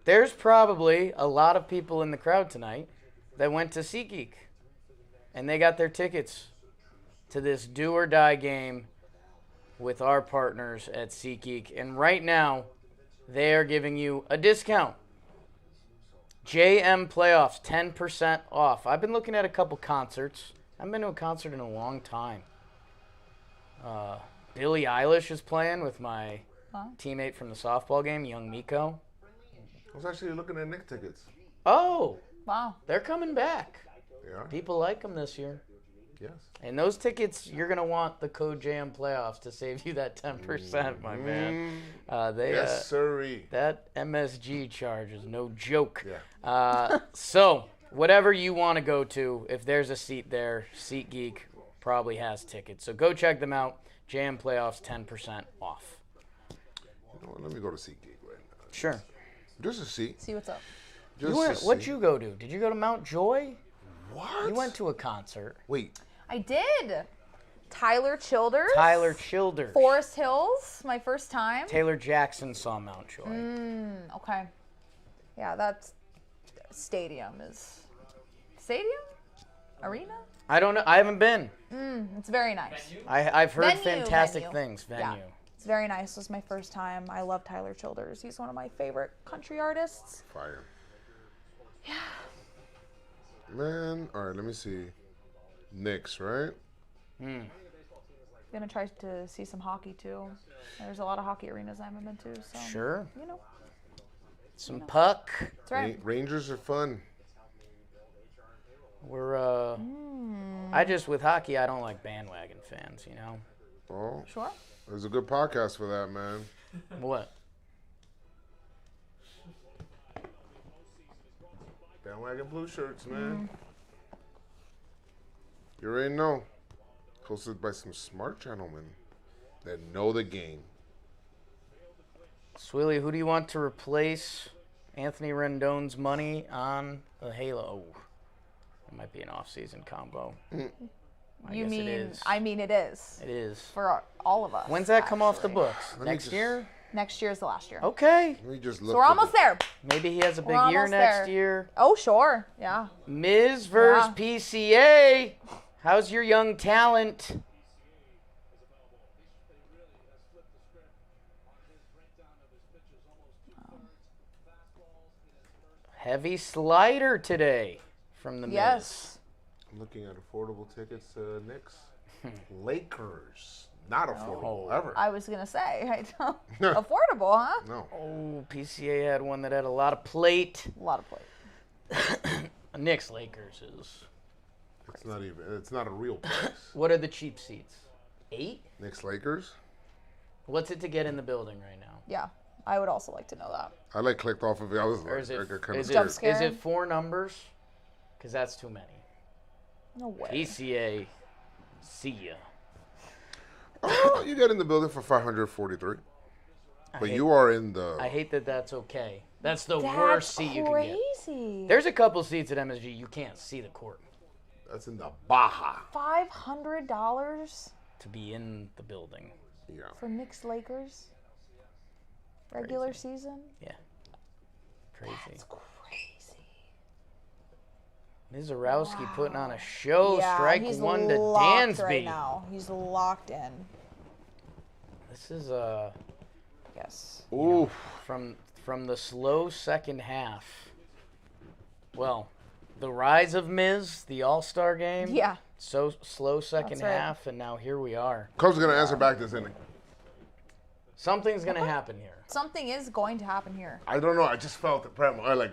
There's probably a lot of people in the crowd tonight that went to SeatGeek, and they got their tickets to this do or die game with our partners at SeatGeek. And right now, they are giving you a discount. JM Playoffs, 10% off. I've been looking at a couple concerts. I haven't been to a concert in a long time. Billie Eilish is playing with my teammate from the softball game, young Miko. I was actually looking at Nick tickets. Oh, Wow. they're coming back. Yeah. People like them this year. Yes. And those tickets, you're going to want the code JM Playoffs to save you that 10%, my man. Yes, sirree. That MSG charge is no joke. Yeah. So, whatever you want to go to, if there's a seat there, SeatGeek, probably has tickets. So go check them out. JM Playoffs, 10% off. You know what? Let me go to SeatGeek right now. Sure. Just to see. See what's up. What'd you go to? Did you go to Mount Joy? What? You went to a concert. Wait. I did. Tyler Childers. Forest Hills, my first time. Taylor Jackson saw Mount Joy. Okay. Yeah, that's stadium. Arena? I don't know. I haven't been. It's very nice. Venue? I've heard Venue, fantastic venue. things. Venue. Yeah. It's very nice. It was my first time. I love Tyler Childers. He's one of my favorite country artists. Fire. Yeah. Man, all right, let me see. Knicks, right? Gonna try to see some hockey too. There's a lot of hockey arenas I haven't been to, so Sure. you know. Some puck. That's right. Rangers are fun. We're with hockey, I don't like bandwagon fans, you know. Oh, Sure. there's a good podcast for that, man. What? Bandwagon blue shirts, man. You already know. Hosted by some smart gentlemen that know the game. Swilly, who do you want to replace Anthony Rendon's money on the Halo? Oh, it might be an off-season combo. I guess it is. I mean, it is. It is. For all of us. When's that come off the actually. books? me Next just- year? Next year is the last year. Okay. Let me just look. So we're almost there. Maybe he has a big We're year almost next there. year. Oh, sure. Yeah. Miz versus PCA. How's your young talent? Heavy slider today from the Miz. Yes. I'm looking at affordable tickets to Knicks. Lakers. Not affordable, Oh. ever. I was gonna say, I don't. Affordable, huh? No. Oh, PCA had one that had a lot of plate. A lot of plate. Knicks Lakers is. It's not a real place. What are the cheap seats? 8? Knicks Lakers? What's it to get in the building right now? Yeah. I would also like to know that. I clicked off of it. I was Or is it, kind is of it, Jump is scare? it 4 numbers? Because that's too many. No way. PCA, see ya. Oh, you get in the building for 543. But you are in the. I hate that that's okay. That's the That's worst seat you can get. crazy. There's a couple seats at MSG you can't see the court That's in the Baja. $500 to be in the building. Yeah. for Knicks Lakers regular season. Yeah. Crazy. It's crazy. Mizorowski putting on a show. Yeah, Strike he's 1 to locked Dansby. right now. He's locked in. This is Yes. Ooh. from the slow second half. Well, the rise of Miz, the All-Star game. Yeah. So slow second That's right. half, and now here we are. Cubs are going to answer back this inning. Something's gonna happen here. Something is going to happen here. I don't know. I just felt it.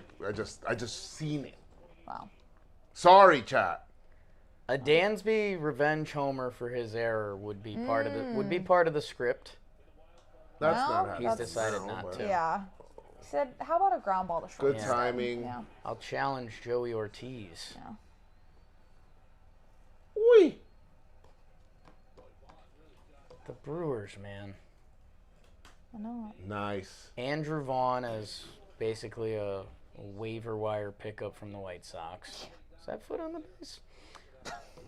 I just seen it. Wow. Sorry, chat. A Dansby revenge homer for his error would be part of the script. That's Well, not happening. He's decided not to. Yeah. He said, how about a ground ball to short? Good instead? timing. Yeah. I'll challenge Joey Ortiz. Yeah. Wee. The Brewers, man. I know. Nice. Andrew Vaughn is basically a waiver wire pickup from the White Sox. Is that foot on the base?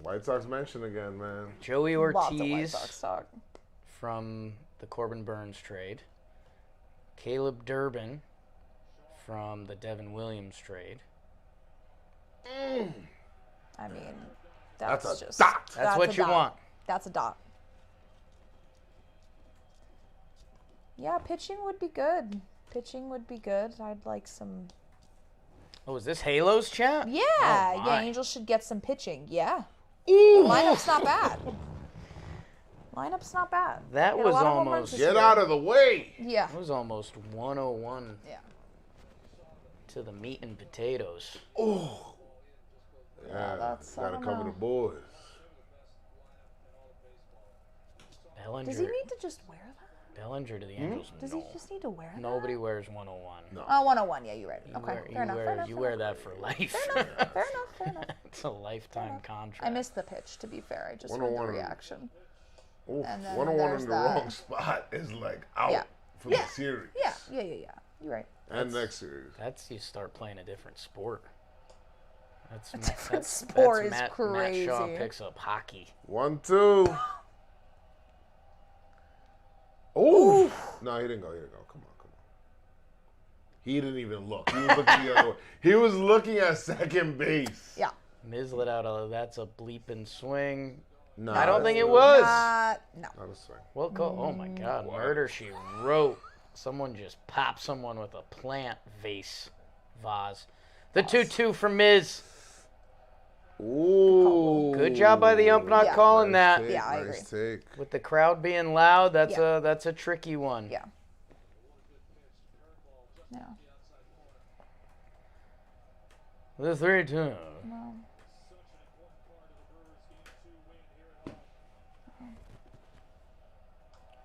White Sox mention again, man. Joey Lots of White Ortiz Sox talk. from the Corbin Burns trade. Caleb Durbin from the Devin Williams trade. I mean, that's That's a just dot. That's what a you dot. want. That's a dot. Yeah, pitching would be good. Pitching would be good. I'd like some. Oh, is this Halos chat? Yeah, Oh, yeah. my. Angels should get some pitching. Yeah. Lineup's not bad. Lineup's not bad. That Hit a was lot of home runs almost- this Get year. out of the way. Yeah. It was almost 101 Yeah. to the meat and potatoes. Oh. Yeah, that's. I Gotta don't cover know. the boys. Bellinger. Does he need to just wear that? Bellinger to the Angels. Does he just need to wear that? Nobody wears 101. No. Oh, 101. Yeah, you're right. Okay, fair enough. You wear that for life. Fair enough. It's a lifetime contract. I missed the pitch, to be fair. I just heard the 101. reaction. Oof, And then 101 there's in the that. wrong spot is like out Yeah. for the series. Yeah. You're right. And next series. That's you start playing a different sport. That's different sport is Matt crazy. Shaw picks up hockey. 1-2. Oh no, he didn't go. Come on. He didn't even look. He was looking the other way. He was looking at second base. Yeah. Miz let out that's a bleeping swing. No, I don't think it was. No. Not a swing. Well, oh my God, murder she wrote. Someone just popped someone with a plant vase. The 2-2 for Miz. Ooh. Good job by the ump not calling that. Take, Yeah, I nice agree. take. With the crowd being loud, that's Yeah. a tricky one. Yeah. No. The 3-2. No.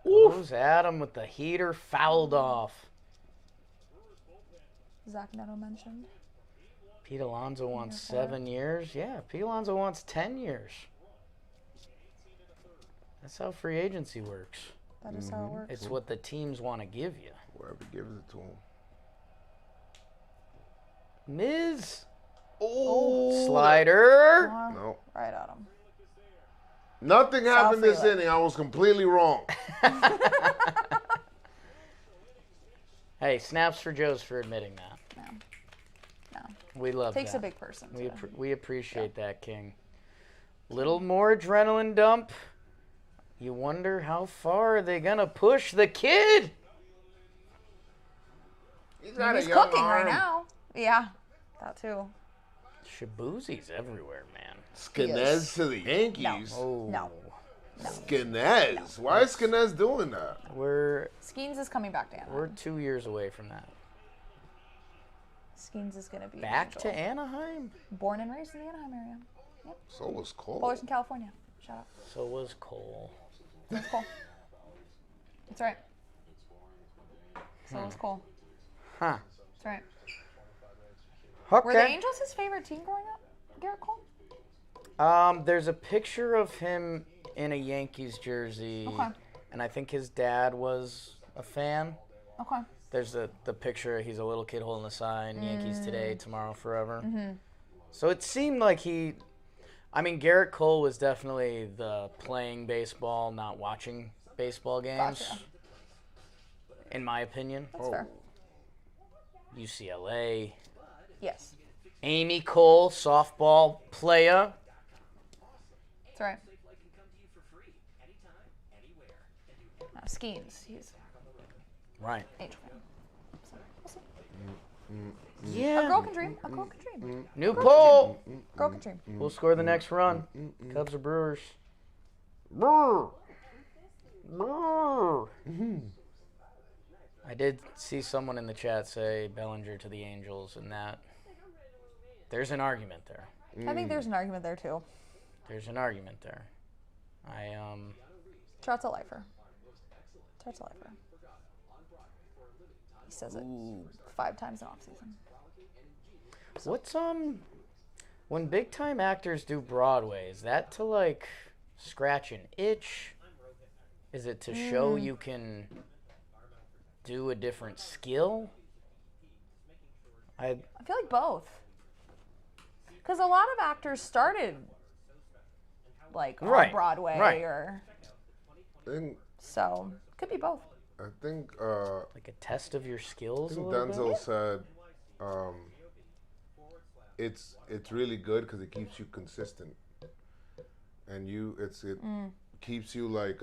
Goes at him with the heater fouled off. Zach Neto mentioned. Pete Alonso wants 7 years. Yeah, Pete Alonso wants 10 years. That's how free agency works. That is how it works. It's what the teams want to give you. Whoever gives it to him. Miz. Oh, slider. No. Right at him. Nothing happened this Freeland. inning. I was completely wrong. Hey, snaps for Joe's for admitting that. No. We love Takes that. a big person. We appreciate that, King. Little more adrenaline dump. You wonder how far are they going to push the kid? He's got He's a young cooking arm. right now. Yeah. That too. Shabuzi's everywhere, man. Skinez to the Yankees. Oh. No. Skinez. Why is Skinez doing that? We're Skeens is coming back to Anaheim. 2 years away from that. Skeens is going to be Back Angel. to Anaheim? Born and raised in the Anaheim area. So was Cole. Boys in California. Shout out. So was Cole. That's cool. That's right. So was Cole. Huh. That's right. Okay. Were the Angels his favorite team growing up? Garrett Cole? There's a picture of him in a Yankees jersey. Okay. And I think his dad was a fan. Okay. There's the picture. He's a little kid holding a sign, Yankees today, tomorrow, forever. Mm-hmm. So it seemed like Garrett Cole was definitely the playing baseball, not watching baseball games. Gotcha. In my opinion. That's fair. UCLA. Yes. Amy Cole, softball player. That's right. No, Skeens. He's Right. Angel fan. So, we'll see. Yeah. A girl can dream. A girl can dream. New poll. Girl can dream. We'll score the next run. Cubs or Brewers? I did see someone in the chat say Bellinger to the Angels, and that there's an argument there. I think there's an argument there too. There's an argument there. Trout's a lifer. Trout's a lifer. He says it 5 times in off season. What's when big time actors do Broadway, is that to like scratch an itch? Is it to show you can do a different skill? I feel like both. Because a lot of actors started like on Right, Broadway right. or I could be both. think Like a test of your skills a little Denzel bit? said it's really good because it keeps you consistent, and it keeps you like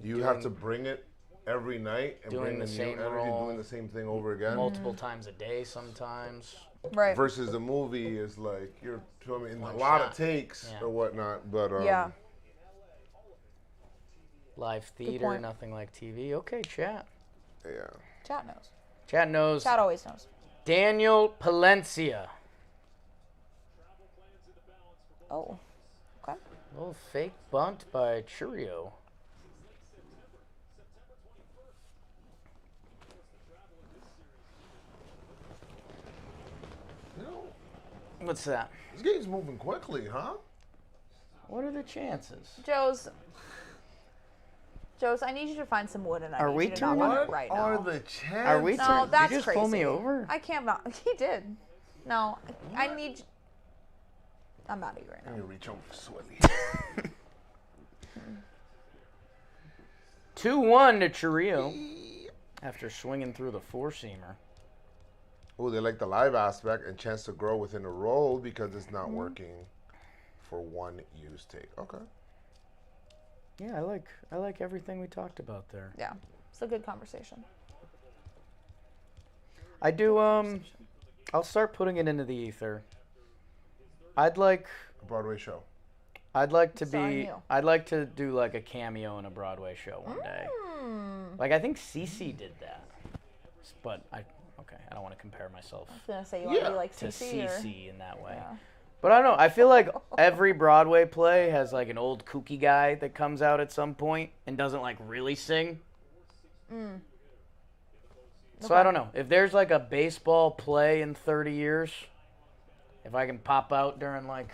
you have to bring it every night and doing bring the the new same energy, role. doing the same thing over again. Multiple times a day sometimes. Right. Versus the movie is like you're filming One a lot shot. of takes Yeah. or whatnot, but Yeah. Live theater, point. nothing like TV. Okay, chat. yeah. Chat knows. Chat knows. Chat always knows. Daniel Palencia. Oh. Okay. Little fake bunt by Churio. What's that? This game's moving quickly, huh? What are the chances? Joe's, I need you to find some wood and I Are need we you to knock on turning? it right now. Are the chances? Are we No, turning? that's Did you just crazy. pull me over? I can't. He did. No, I need. I'm out of here right Let now. me reach over for Swilly. 2-1 to Chirrillo after swinging through the four-seamer. Oh, they like the live aspect and chance to grow within a role because it's not working for one use take. Okay. Yeah, I like everything we talked about there. Yeah, it's a good conversation. I do. I'll start putting it into the ether. I'd like A Broadway show. I'd like to Starring be. you. I'd like to do like a cameo in a Broadway show one day. Like I think Cece did that, but I don't want to compare myself I was gonna say you want to Yeah. be like to CC or Cece in that way. yeah. But I don't know. I feel like every Broadway play has like an old kooky guy that comes out at some point and doesn't like really sing. So I don't know. If there's like a baseball play in 30 years, if I can pop out during like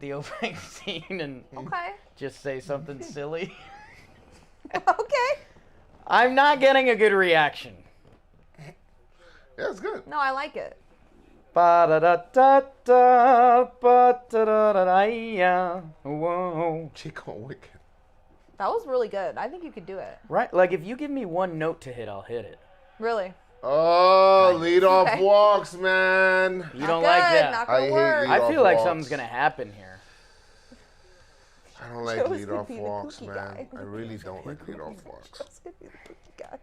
the opening scene and Okay. just say something silly, Okay. I'm not getting a good reaction. Yeah, it's good. No, I like it. Ba-da-da-da-da, ba-da-da-da-da-ya, whoa. Chico Wicked. That was really good. I think you could do it. Right? Like if you give me one note to hit, I'll hit it. Really. Oh, lead off Okay. walks, man. You Not don't good. like that? Not I gonna hate work. lead- I feel like walks. something's gonna happen here. I don't like Joe's lead gonna off be the walks, kooky man. guy. I really don't like lead off walks. That's gonna be the cookie guy.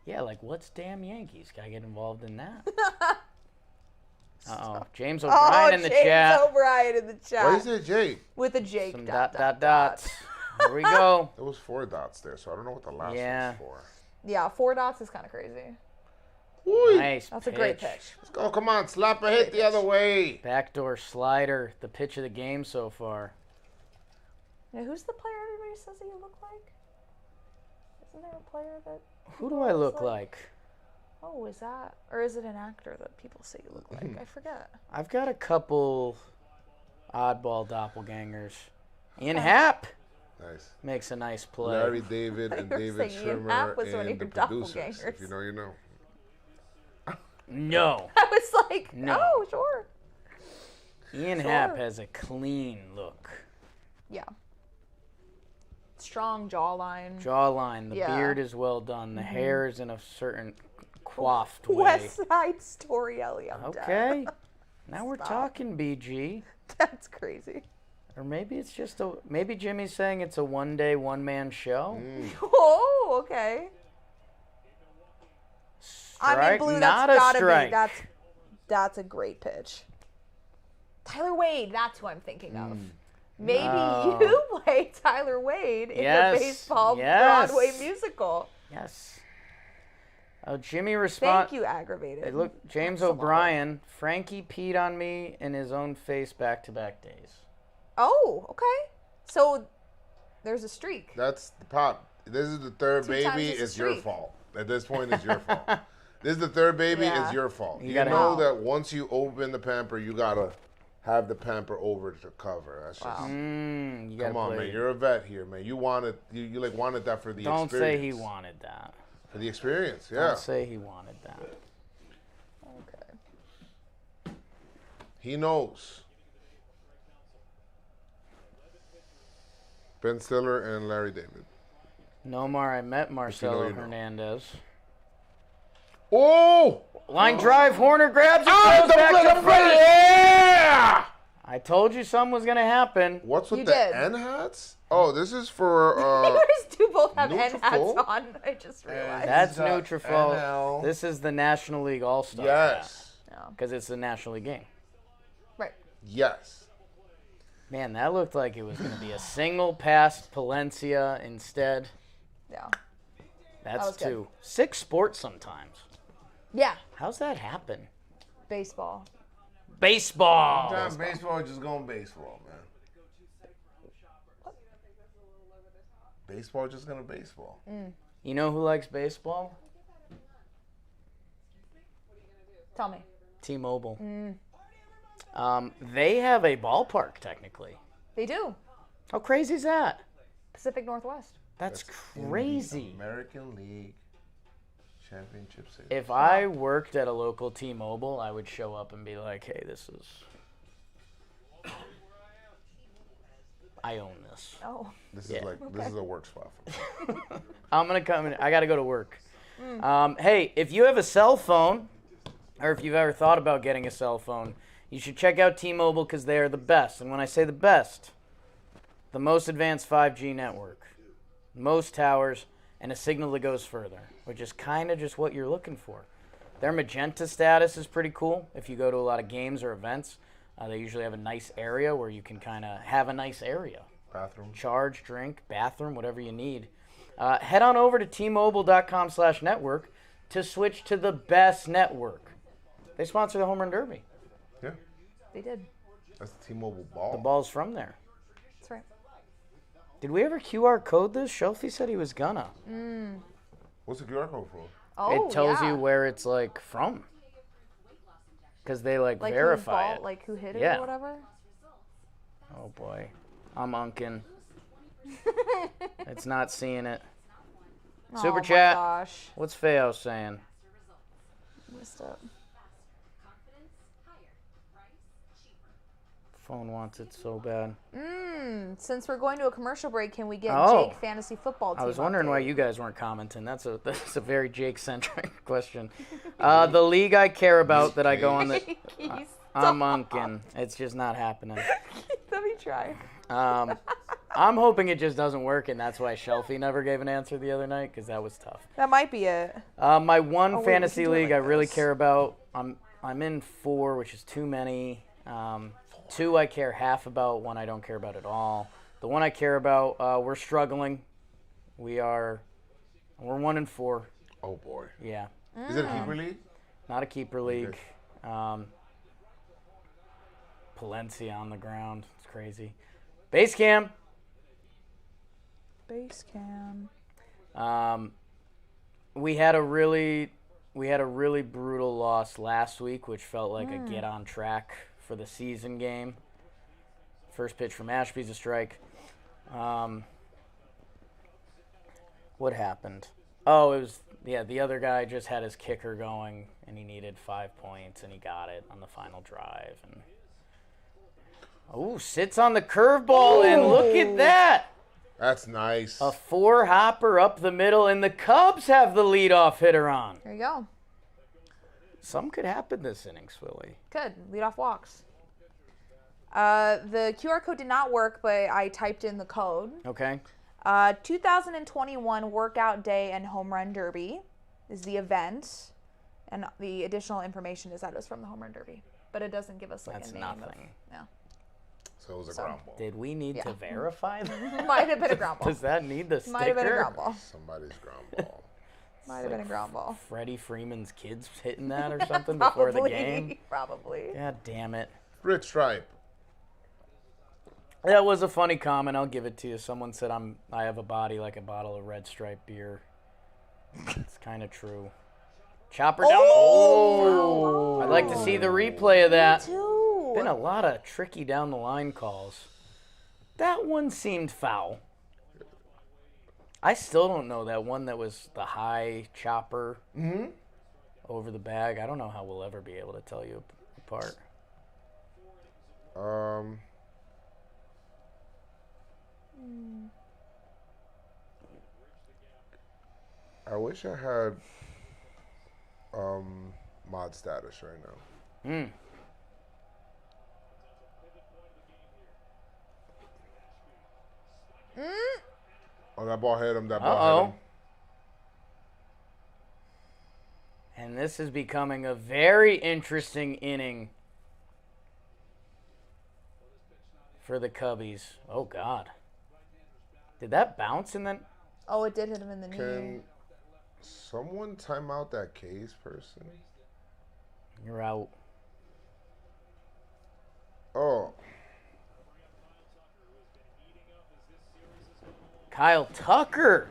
Yeah, like what's damn Yankees? Can I get involved in that? Uh-oh. James O'Brien in the James chat. O'Brien in the chat. Why is it Jake? With a Jake. Some dot. dots. Here we go. There was 4 dots there, so I don't know what the last Yeah. one's for. Yeah, 4 dots is kind of crazy. Woo! Nice That's a great pitch. Let's go. Come on, slap a hit the other way. Backdoor slider, the pitch of the game so far. Now, who's the player everybody says that you look like? Isn't there a player that? Who do I look like? Oh, is that, or is it an actor that people say you look like? I forget. I've got a couple oddball doppelgangers. Ian Happ Nice. makes a nice play. Larry David and You were David saying Ian Happ was Schwimmer one of and the your producers. doppelgangers. If you know, you know. No. I was like, No. oh, sure. Ian Sure. Happ has a clean look. Yeah. Strong jawline. Jawline, the Yeah. beard is well done, the hair is in a certain coiffed way. West Side Story, Ellie. I'm dead. Okay. Now we're Stop. talking, BG. That's crazy. Or maybe it's just maybe Jimmy's saying it's a one-day, one-man show. Oh, okay. I mean, Strike, blue. not That's a gotta strike. be. That's a great pitch. Tyler Wade. That's who I'm thinking of. Maybe No. you play Tyler Wade in Yes, the baseball yes. Broadway musical. Yes. Oh, Jimmy respond. Thank you, aggravated. Hey, look, James Excellent. O'Brien. Frankie peed on me in his own face back-to-back days. Oh, okay. So there's a streak. That's the pop. This is the third 2 times baby. is a It's your streak. fault. At this point, it's your fault. This is the third baby. Yeah. It's your fault. You You, gotta know have- that once you open the pamper, you gotta have the pamper over to cover. That's just. You gotta Come on, play. man. You're a vet here, man. You wanted. You like wanted that for the Don't experience. say he wanted that. For the experience, yeah. Don't say he wanted that. Okay. He knows. Ben Stiller and Larry David. Nomar, I met Marcelo you know. Hernandez. Oh! Line drive, Horner grabs it, Ah, goes the back to blood, first. yeah! I told you something was gonna happen. What's with You the did. N hats? Oh, this is for. Yours do both have N hats Nutrafol? on. I just realized. That's got Nutrafol. NL. This is the National League All-Star. Yes. Because it's the National League game. Right. Yes. Man, that looked like it was going to be a single past Palencia instead. Yeah. That's was good. 2. 6 sports sometimes. Yeah. How's that happen? Baseball. Baseball. Sometimes baseball just going baseball, man. Baseball just gonna baseball. You know who likes baseball? Tell me. T-Mobile. They have a ballpark, technically. They do. How crazy is that? Pacific Northwest. That's in the crazy. American League Championship Series. If I worked at a local T-Mobile, I would show up and be like, hey, I own this. Oh. This is a work spot for me. I'm going to come in. I got to go to work. Hey, if you have a cell phone, or if you've ever thought about getting a cell phone, you should check out T-Mobile because they are the best. And when I say the best, the most advanced 5G network, most towers, and a signal that goes further, which is kind of just what you're looking for. Their magenta status is pretty cool. If you go to a lot of games or events, they usually have a nice area where you can kind of have a nice area. Bathroom. Charge, drink, bathroom, whatever you need. Head on over to tmobile.com/network to switch to the best network. They sponsor the Home Run Derby. Yeah. They did. That's the T-Mobile ball. The ball's from there. That's right. Did we ever QR code this? Shelfie said he was gonna. What's the QR code for? Oh, It tells yeah. you where it's like from. Because they like like verify whose it. ball, like who hit it Yeah. or whatever. Oh boy. I'm unking. It's not seeing it. Super oh chat. My gosh. What's Feo saying? Messed up. Phone wants it so bad. Since we're going to a commercial break, can we get Oh. Jake fantasy football team? I was wondering update? why you guys weren't commenting. That's a very Jake-centric question. The league I care about that I go on the... Keys. I'm unking. It's just not happening. Let me try. I'm hoping it just doesn't work, and that's why Shelfie never gave an answer the other night, because that was tough. That might be it. My one Oh, wait, fantasy we can do it league like I really this. care about, I'm in 4, which is too many. 2 I care half about, 1 I don't care about at all. The one I care about, we're struggling. We're 1-4. Oh boy. Yeah, Is it a keeper league? not a keeper league. Palencia on the ground. It's crazy. Base cam. Base cam. We had a really brutal loss last week, which felt like a get on track for the season game. First pitch from Ashby's a strike. What happened? Oh, it was the other guy just had his kicker going and he needed 5 points and he got it on the final drive. And sits on the curveball and look at that. That's nice. A 4-hopper up the middle, and the Cubs have the leadoff hitter on. There you go. Some could happen this inning, Swilly. Good. Lead off walks. The QR code did not work, but I typed in the code. Okay. 2021 Workout Day and Home Run Derby is the event, and the additional information is that it's from the Home Run Derby, but it doesn't give us like That's a name. nothing. So it was a ground ball. Did we need to verify that? Might have been a ground ball. Does that need the sticker? Might have been a ground ball. Somebody's ground ball. Might have been a ground ball. Freddie Freeman's kids hitting that or something before the game? Probably. God damn it. Red stripe. That was a funny comment. I'll give it to you. Someone said I have a body like a bottle of Red Stripe beer. It's kind of true. Chopper down. Oh! I'd like to see the replay of that. Me too. Been a lot of tricky down the line calls. That one seemed foul. I still don't know that one that was the high chopper over the bag. I don't know how we'll ever be able to tell you apart. I wish I had mod status right now. Oh, that ball hit him. That ball hit him. And this is becoming a very interesting inning for the Cubbies. Oh, God. Did that bounce and then... Oh, it did hit him in the knee. Can someone time out that case person? You're out. Oh. Kyle Tucker.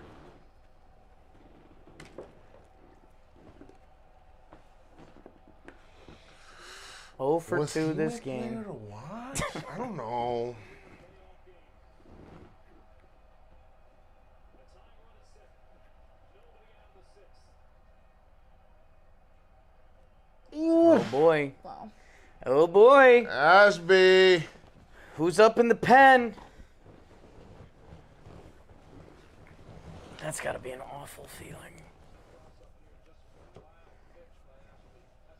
0 for Was 2 he this a player game. to watch? I don't know. Oh, boy. Wow. Oh, boy. Ashby. Who's up in the pen? That's got to be an awful feeling.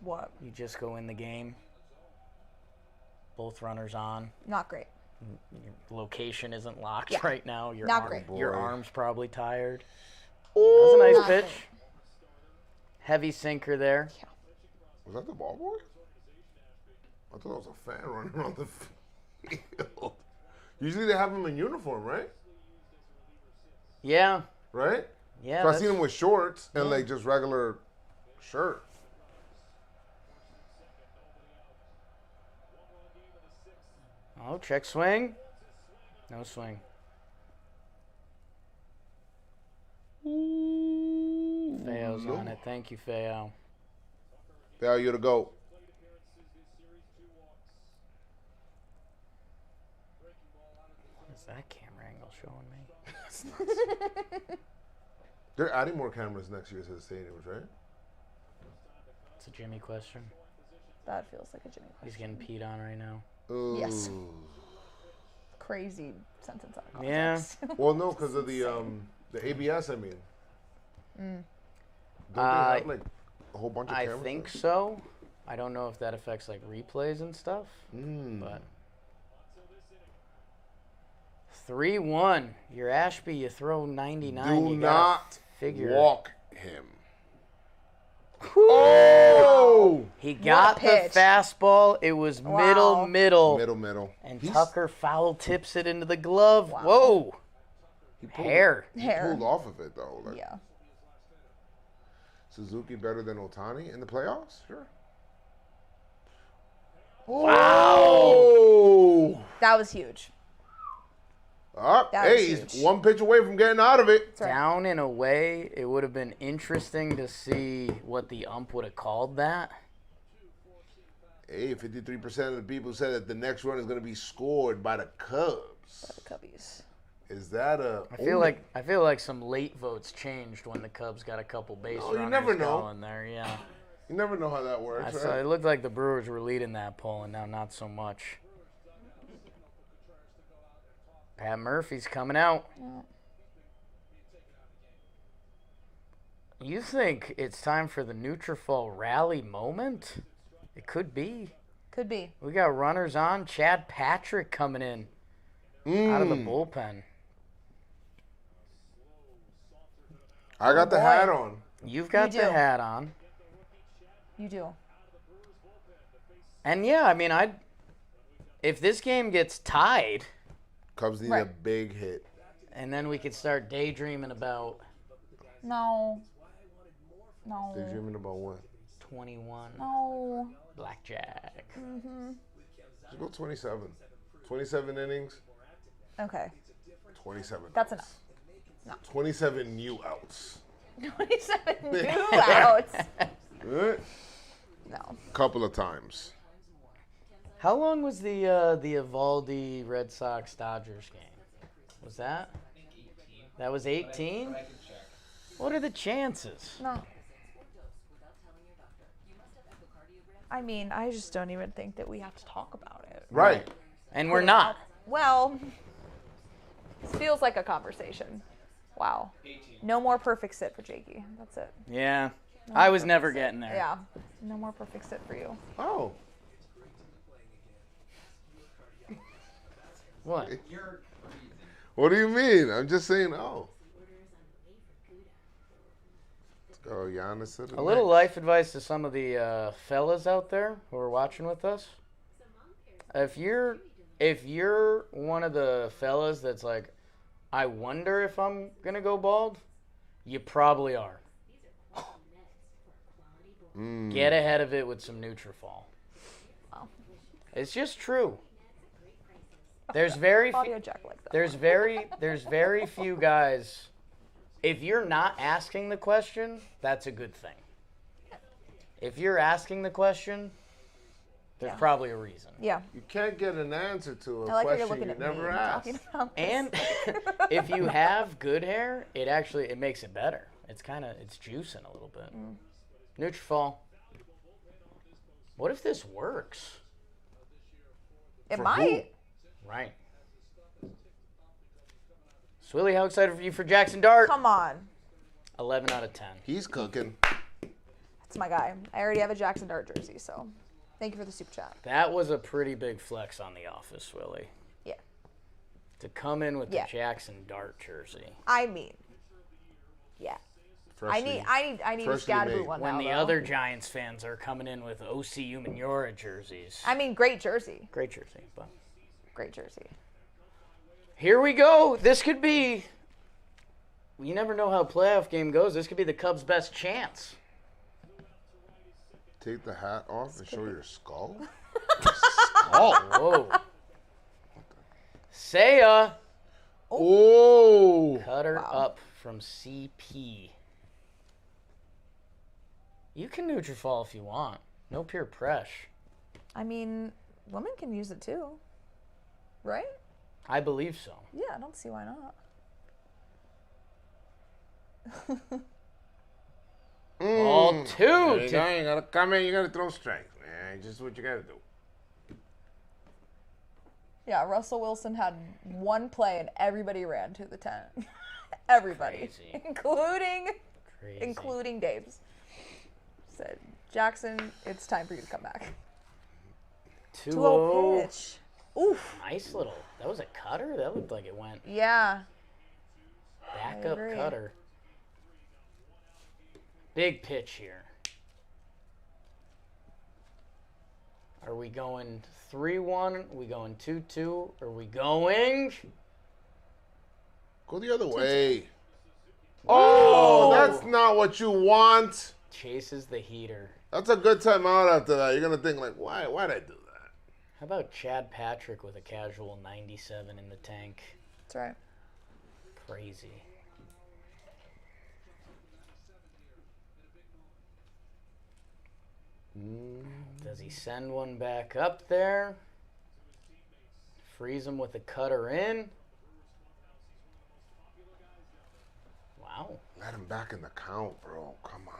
What? You just go in the game. Both runners on. Not great. Your location isn't locked Yeah. right now. Not great. Your Boy. arm's probably tired. That was a nice Not pitch. great. Heavy sinker there. Was that the ball boy? I thought it was a fan running around the field. Usually they have him in uniform, right? Yeah. Right? Yeah. So I that's- seen him with shorts and like just regular shirt. Oh, check swing. No swing. Feo's on it. Thank you, Feo. There you to go. What's that camera angle showing me? They're adding more cameras next year to the stadiums, right? It's a Jimmy question. That feels like a Jimmy He's question. getting peed on right now. Yes. Ooh. Crazy sentence out of Yeah. context. Well, no, because of the ABS. I mean, don't they Uh, have like a whole bunch of I cameras? think so. I don't know if that affects like replays and stuff, but 3-1. You're Ashby. You throw 99. Do you gotta not figure. walk him. Oh! He got the pitch. fastball. It was Wow. Middle. And He's- Tucker foul tips it into the glove. Wow. Whoa. he pulled, Hair. He Hair. pulled off of it though. Like, Yeah. Suzuki better than Ohtani in the playoffs? Sure. Wow. Oh! That was huge. Up. That Hey, was he's huge. one pitch away from getting out of it. That's right. Down and away, it would have been interesting to see what the ump would have called that. Hey, 53% of the people said that the next run is going to be scored by the Cubs. The Cubbies. Is that a? I feel like some late votes changed when the Cubs got a couple base Oh, you runners never know. going there. Yeah, You never know how that works. So Right? it looked like the Brewers were leading that poll, and now not so much. Pat Murphy's coming out. You think it's time for the Nutrafol rally moment? It could be. Could be. We got runners on. Chad Patrick coming in out of the bullpen. I got the boy. hat on. You've got You the do. hat on. You do. And yeah, I mean, if this game gets tied, Cubs need a Right. big hit. and then we could start daydreaming about No. No. They're dreaming about what? 21 No. blackjack. Just go 27. 27 innings, Okay. 27. That's enough. 27 new outs. 27 new outs. Right? No. Couple of times. How long was the Evaldi Red Sox Dodgers game? Was that? That was 18? I can check. What are the chances? No. I mean, I just don't even think that we have to talk about it. Right. And we're not. Well, this feels like a conversation. Wow. 18. No more perfect sit for Jakey. That's it. Yeah. I was never getting there. Yeah. No more perfect sit for you. Oh. What? You're crazy. What do you mean? I'm just saying, oh. Let's go, Giannis. To the A little next. life advice to some of the fellas out there who are watching with us. If you're one of the fellas that's like, I wonder if I'm gonna go bald, you probably are. Get ahead of it with some Nutrafol. Oh. It's just true. There's very Audio jack like that. there's very few guys. If you're not asking the question, that's a good thing. If you're asking the question, There's probably a reason. Yeah. You can't get an answer to I a like how you're question looking you at me never asked. talking about this. And if you have good hair, it makes it better. It's juicing a little bit. Nutrafol. What if this works? It For might. Right. Swilly, how excited are you for Jackson Dart? Come on. 11 out of 10. He's cooking. That's my guy. I already have a Jackson Dart jersey, so thank you for the super chat. That was a pretty big flex on the office, Swilly. Yeah. To come in with the Jackson Dart jersey. I mean, yeah. I need a Scadaboo one when now, the though. other Giants fans are coming in with OC Umanura jerseys. I mean, great jersey. Great jersey, but Great jersey. here we go. This could be. You never know how a playoff game goes. This could be the Cubs' best chance. Take the hat off and show your skull. Skull. Whoa. Saya. Oh. Cutter up from CP. You can Nutrafol if you want. No pure pressure. I mean, women can use it too. Right? I believe so. Yeah, I don't see why not. Ball two. There you go. You gotta come in. You gotta throw strikes, man. Just what you gotta do. Yeah, Russell Wilson had one play and everybody ran to the tent. Everybody. Crazy. Including Dave's. Said, Jackson, it's time for you to come back. 2-0 pitch. Oof. Nice little. That was a cutter? That looked like it went Yeah. back I up agree. cutter. Big pitch here. Are we going 3-1? Are we going 2-2? Are we going? Go the other way. Oh, Whoa. that's not what you want. Chases the heater. That's a good time out after that. You're gonna think like, why'd I do that? How about Chad Patrick with a casual 97 in the tank? That's right. Crazy. Does he send one back up there? Freeze him with a cutter in. Wow. Let him back in the count, bro. Come on.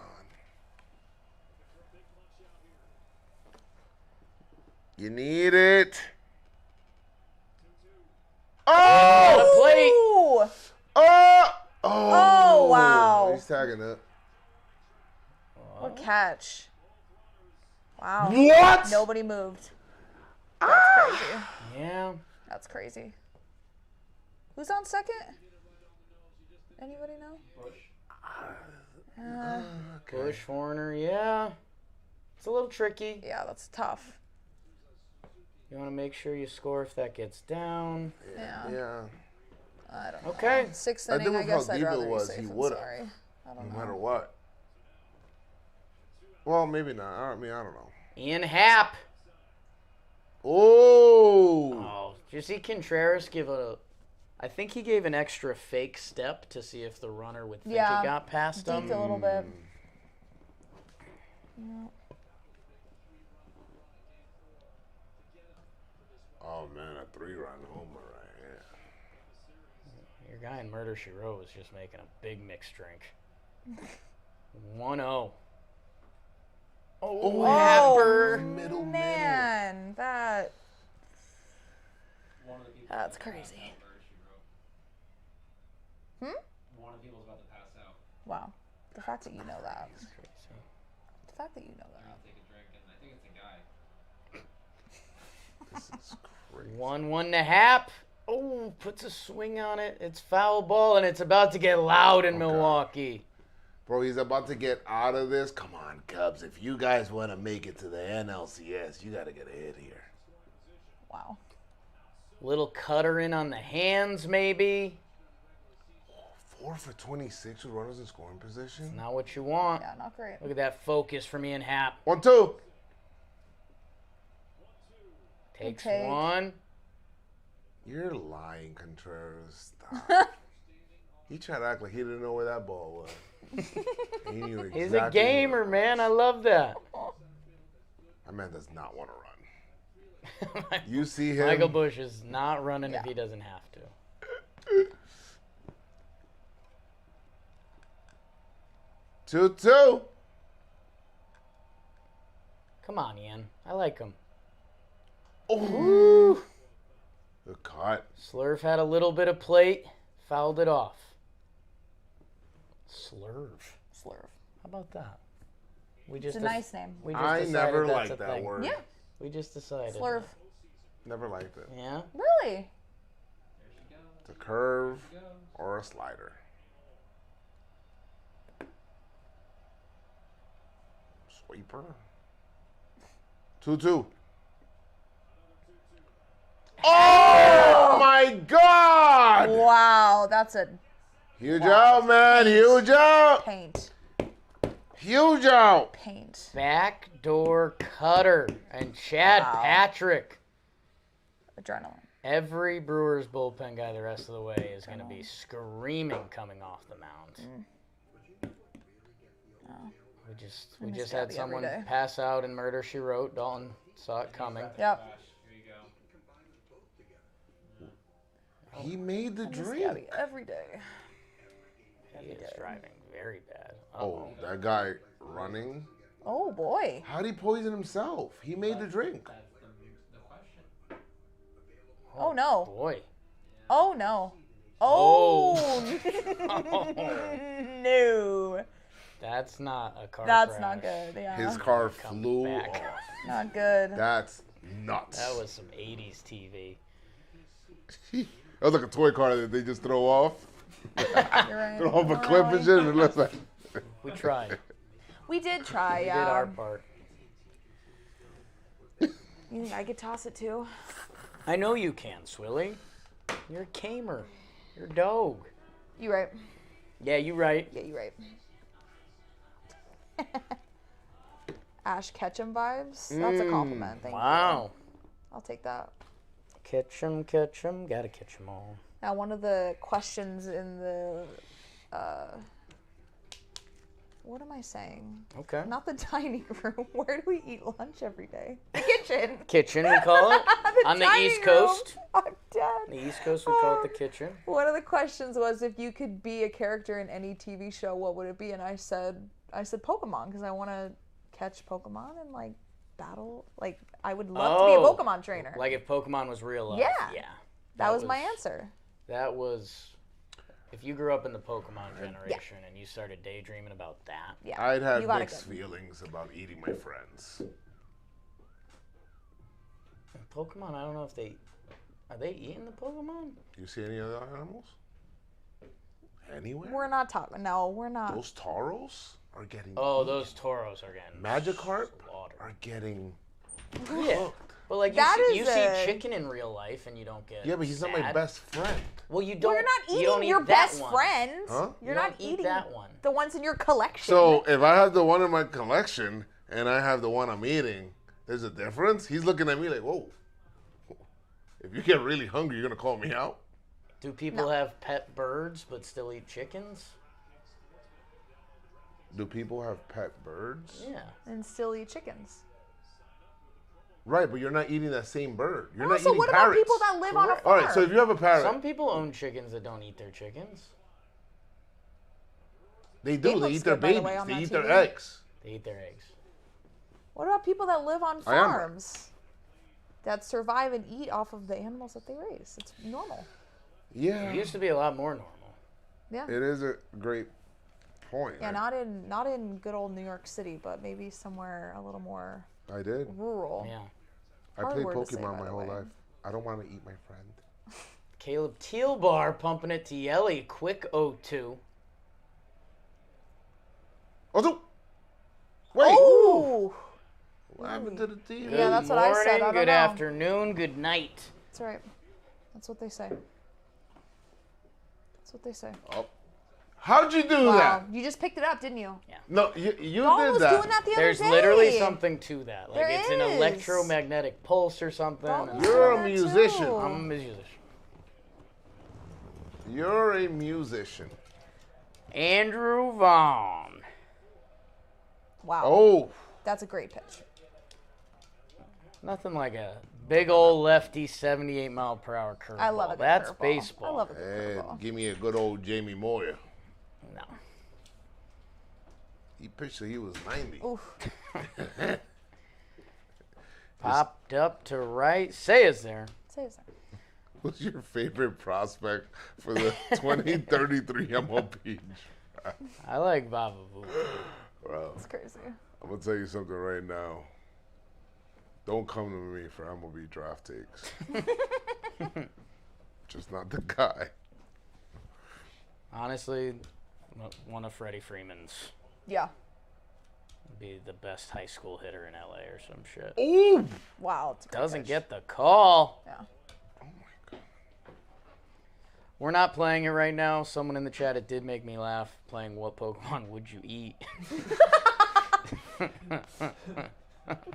You need it. Got a Oh! plate. Ooh. Oh! Oh, wow. He's tagging it. What catch. Wow. What? Nobody moved. That's crazy. Yeah. That's crazy. Who's on second? Anybody know? Bush Horner, yeah. It's a little tricky. Yeah, that's tough. You want to make sure you score if that gets down. Yeah. I don't know. Okay. Sixth I inning, think I with guess how I'd deep it rather be was, safe he than would've. sorry. I don't No know. matter what. Well, maybe not. I mean, I don't know. Ian Happ. Oh! Oh, did you see Contreras give I think he gave an extra fake step to see if the runner would think Yeah. it got past him. Deked a little bit. Oh, man, a 3-run homer right here. Your guy in Murder, She Wrote was just making a big mixed drink. 1-0. Oh, Happer. Middle. Man, One of the people that's about to pass crazy. out, Murder, She Wrote. One of the people's about to pass out. Wow. The fact that you know that. The fact that you know They're that. gonna take a drink, and I think it's a guy. This is crazy. 1-1 to Hap. Oh, puts a swing on it. It's foul ball, and it's about to get loud in Milwaukee. Bro, he's about to get out of this. Come on, Cubs. If you guys want to make it to the NLCS, you got to get a hit here. Wow. Little cutter in on the hands, maybe. 4 for 26 with runners in scoring position. Not what you want. Yeah, not great. Look at that focus from Ian Happ. 1-2. Takes take. one. You're lying, Contreras. Stop. He tried to act like he didn't know where that ball was. He knew He's exactly a gamer, where it man. was. I love that. That man does not want to run. You see him. Michael Busch is not running if he doesn't have to. 2-2. Come on, Ian. I like him. Oh. Good cut. Slurve had a little bit of plate, fouled it off. Slurve. Slurve. How about that? It's a nice name. We just I decided never that's liked a that thing. word. Yeah. We just decided. Slurve. Never liked it. Yeah? Really? It's a curve or a slider. Sweeper. 2-2. Oh my God! Wow, that's a Huge out, man. Huge out. paint. Huge out. Paint. Backdoor cutter. And Chad Patrick. Adrenaline. Every Brewers bullpen guy the rest of the way is going to be screaming coming off the mound. We just had someone pass out in Murder, She Wrote. Dalton saw it coming. Yep. He made the drink. Gabby every day. He is driving very bad. Oh, that guy running. Oh boy. How'd he poison himself? He made the drink. That's the question. Oh no. Boy. Oh no. Oh. No. That's not a car That's crash. not good. Yeah. His car flew back. off. Not good. That's nuts. That was some 80s TV. That was like a toy car that they just throw off. You're right. Throw off a clip and shit. And it looks like. We tried. We did try. We did our part. You think I could toss it too? I know you can, Swilly. You're a gamer. You're a dog. You right. Yeah, you right. Yeah, you right. Ash Ketchum vibes. That's a compliment. Thank you. Wow. I'll take that. Catch 'em, gotta catch 'em all. Now, one of the questions in the, what am I saying? Okay. Not the dining room. Where do we eat lunch every day? The kitchen. Kitchen, we call it. On the dining East room. Coast. I'm dead. The East Coast, we call it the kitchen. One of the questions was if you could be a character in any TV show, what would it be? And I said Pokemon because I want to catch Pokemon and like battle. Like I would love to be a Pokemon trainer. Like if Pokemon was real life. Yeah. Yeah. that was my answer. That was... If you grew up in the Pokemon generation and you started daydreaming about that. Yeah, I'd have you got it mixed good. feelings about eating my friends. Pokemon, I don't know if they... Are they eating the Pokemon? Do you see any other animals? Anywhere? We're not talking. No, we're not. Those Tauros are getting. Oh, those Tauros are getting Magikarp slaughtered. are getting. Yeah. But like you see chicken in real life and you don't get Yeah, but he's not my sad. best friend. Well, you don't. Well, you're not you don't eating your eat that best one. friend. Huh? You're You not don't eat eating that one. the ones in your collection. So if I have the one in my collection and I have the one I'm eating, there's a difference. He's looking at me like, whoa. If you get really hungry, you're gonna call me out. Do people have pet birds but still eat chickens? Do people have pet birds? Yeah. and still eat chickens. Right, but you're not eating that same bird. You're not Also, eating what parrots. about people that live on a All farm? right, so if you have a parrot, Some people own chickens that don't eat their chickens. they do. It They looks eat their good, by the babies. way, on They that eat their TV. eggs. They eat their eggs. What about people that live on I am right. farms that survive and eat off of the animals that they raise? It's normal. Yeah, It used to be a lot more normal. Yeah. it is a great point. Yeah, not in good old New York City, but maybe somewhere a little more I did. rural. Yeah. I Hard played word to say, Pokemon by my the whole way. life. I don't want to eat my friend. Caleb Tealbar pumping it to Yelly. Quick 0-2. Oh, so, wait. Oh, What happened to the team? Yeah, that's what I said. I Morning, don't good know. afternoon, good night. that's right. That's what they say. That's what they say. Oh. How'd you do Wow, that? you just picked it up, didn't you? No, you Dawn did was that. doing that the other There's day. literally something to that. Like There it's an is. electromagnetic pulse or something. Dawn and was You're a doing that musician. too. I'm a musician. You're a musician. Andrew Vaughn. Wow. Oh, That's a great pitch. Nothing like a Big old lefty, 78-mile-per-hour curveball. I love a good That's curveball. baseball. I love a good And curveball. give me a good old Jamie Moyer. No. He pitched till he was 90. Oof. Popped up to right. Say is there. Saves her. What's your favorite prospect for the 2033 MLB? I like Baba Vu. Bro, It's crazy. I'm going to tell you something right now. Don't come to me for MLB draft takes. Just not the guy. Honestly, one of Freddie Freeman's Yeah. would be the best high school hitter in LA or some shit. Ooh! Wow. It's a great Doesn't pitch. get the call. Yeah. We're not playing it right now. Someone in the chat, it did make me laugh, playing What Pokemon Would You Eat?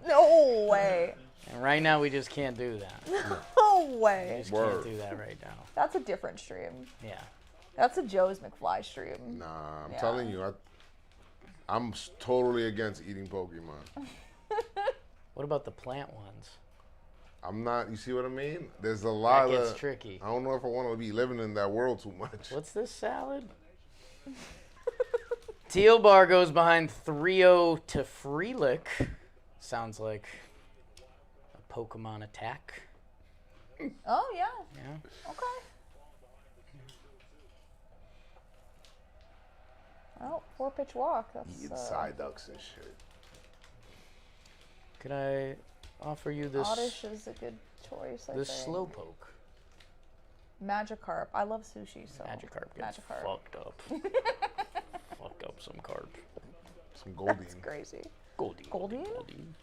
No way. And right now, we just can't do that. No We way. just Word. can't do that right now. That's a different stream. Yeah. That's a Joe's McFly stream. Nah, I'm Yeah. telling you, I'm totally against eating Pokemon. What about the plant ones? I'm not, you see what I mean? There's a lot That gets of, tricky. I don't know if I want to be living in that world too much. What's this salad? Teal Bar goes behind 3-0 to Freelick. Sounds like a Pokemon attack. Oh, yeah. Yeah. Okay. Oh, 4-pitch walk. That's Eating side ducks and shit. Could I offer you this Oddish is a good choice, I this think. Slowpoke? Magikarp. I love sushi, so Magikarp gets Magikarp. fucked up. Fucked up some carp. Some Goldine. That's crazy. Goldie. Goldine? Goldine.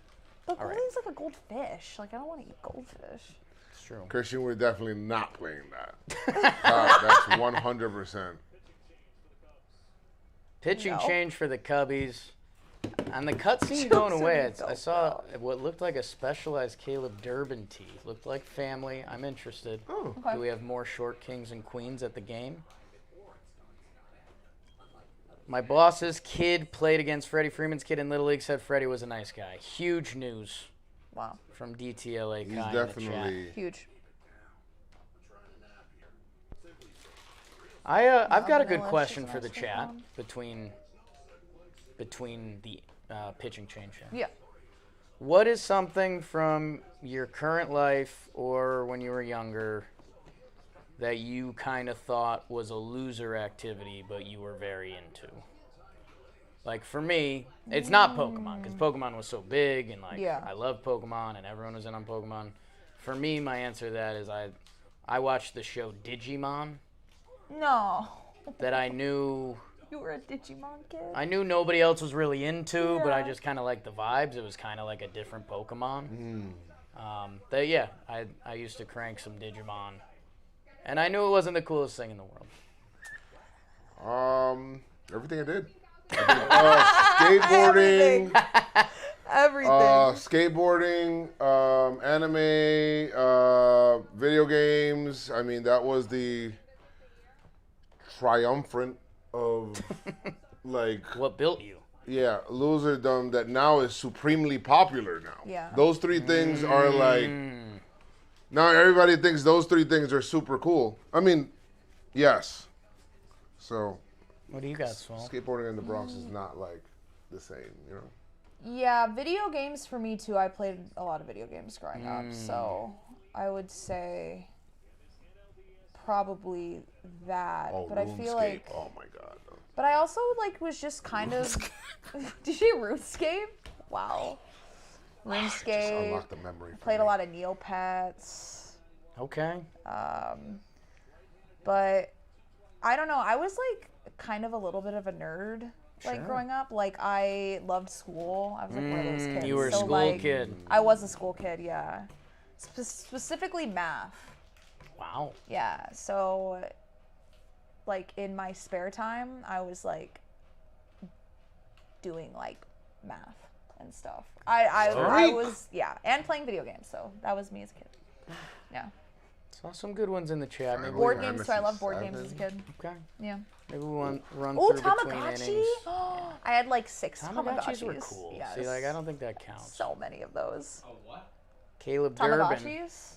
But All right. Goldine's like a goldfish. Like, I don't want to eat goldfish. It's true. Christian, we're definitely not playing that. That's 100%. Pitching No. change for the Cubbies. And the cutscene Jokes going are away, gonna I go saw what looked like a specialized Caleb Durbin tee. Looked like family. I'm interested. Oh. Okay. Do we have more short kings and queens at the game? My boss's kid played against Freddie Freeman's kid in Little League, said Freddie was a nice guy. Huge news Wow. from DTLA He's Kai in the chat. definitely, Huge. I've got a good Vanilla question cheese for the ice chat cream. between the pitching change. Yeah. What is something from your current life or when you were younger that you kind of thought was a loser activity but you were very into? Like for me, it's not Pokemon because Pokemon was so big and like Yeah. I love Pokemon and everyone was in on Pokemon. For me, my answer to that is I watched the show Digimon No. that I knew You were a Digimon kid? I knew nobody else was really into, but I Yeah. just kind of liked the vibes. It was kind of like a different Pokemon. Mm. Yeah, I used to crank some Digimon, and I knew it wasn't the coolest thing in the world. everything I did. Skateboarding. Everything. Skateboarding, anime, video games. I mean, that was the triumphant of, like, What built you? yeah, loserdom that now is supremely popular now. Yeah. Those three things are like, now everybody thinks those three things are super cool. I mean, yes. So, What do you got, Swell? skateboarding in the Bronx is not like the same, you know? Yeah, video games for me too. I played a lot of video games growing up, so I would say probably that. Oh, but I RuneScape. feel like, Oh my God. but I also like was just kind of. Did you RuneScape? Wow. Just RuneScape. unlock the memory. for Played a me. lot of Neopets. Okay. But I don't know. I was like kind of a little bit of a nerd. Like Sure. growing up, like I loved school. I was like one of those kids. You were a so, school like, kid. I was a school kid, yeah. Specifically math. Wow. Yeah. So, like in my spare time, I was like doing like math and stuff. I was and playing video games. So that was me as a kid. Yeah. Saw some good ones in the chat. Maybe Board Board games too. I love board games as a kid. Okay. Yeah. Maybe we'll run Oh, through between Tamagotchi! innings. I had like 6 Tamagotchis Tamagotchis. were cool. Yes. See, like I don't think that counts. So many of those. Oh, what? Caleb Durbin. Tamagotchis.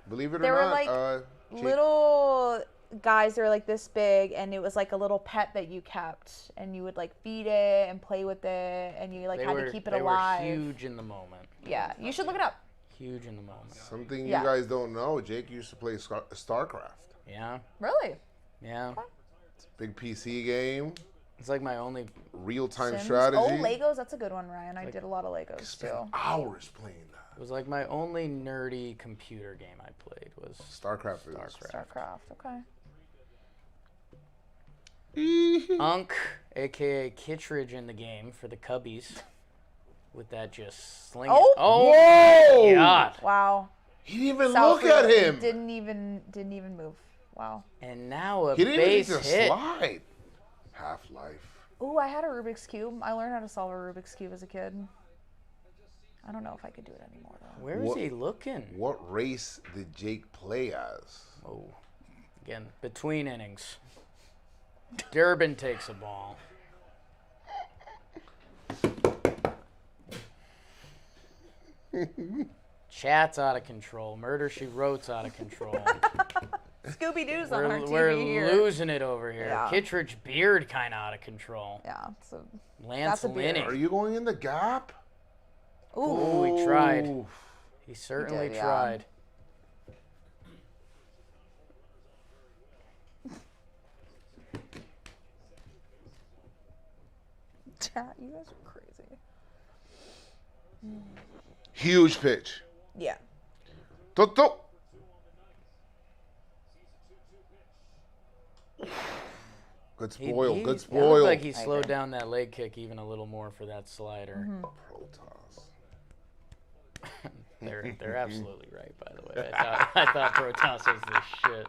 Believe it or They were not, like Jake, little guys. They were like this big, and it was like a little pet that you kept, and you would like feed it and play with it, and you like had to keep it alive. They were huge in the moment. Yeah, you should look it up. Huge in the moment. something Yeah. you guys don't know. Jake used to play StarCraft. Yeah. Really? Yeah. Big PC game, It's like my only. real-time Sims? strategy. Oh, Legos. That's a good one, Ryan. I did a lot of Legos Spent too. hours playing that. It was like my only nerdy computer game I played was StarCraft is. StarCraft. Okay. Unk, aka Kittredge, in the game for the Cubbies. With that just slinging. Oh! Whoa! God. Wow. He didn't even South look at Florida him. Didn't even move. Wow. And now a He didn't even base need to hit. slide. Half-Life. Ooh, I had a Rubik's Cube. I learned how to solve a Rubik's Cube as a kid. I don't know if I could do it anymore though. Where is he looking? What race did Jake play as? Oh, again, between innings. Durbin takes a ball. Chat's out of control. Murder She Wrote's out of control. Scooby Doo's on our TV We're here. losing it over here. Yeah. Kittredge beard kind of out of control. Yeah. So. Lance That's a beard. Linney. Are you going in the gap? Ooh, he tried. Ooh. He certainly did, yeah. tried. Chat, you guys are crazy. Huge pitch. Yeah. Toto. Good spoil. Good It spoil. looked like he I slowed agree. down that leg kick even a little more for that slider. Protoss. They're absolutely right, by the way. I thought Protoss was the shit.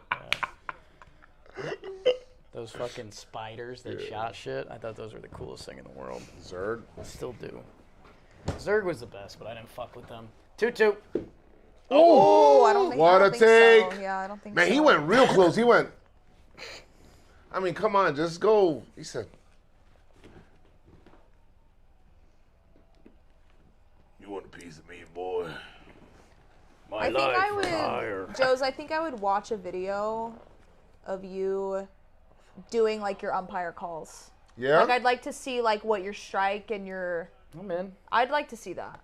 Those fucking spiders that shot shit, I thought those were the coolest thing in the world. Zerg. Still do. Zerg was the best, but I didn't fuck with them. 2-2. Oh, I don't think. What I don't a think so. take. Yeah, I don't think Man, so. he went real close. He went. I mean, come on, just go. He said. You want a piece of me, boy? I think I would, Joe's. I think I would watch a video of you doing like your umpire calls. Yeah. Like I'd like to see like what your strike and your. I'm in. I'd like to see that.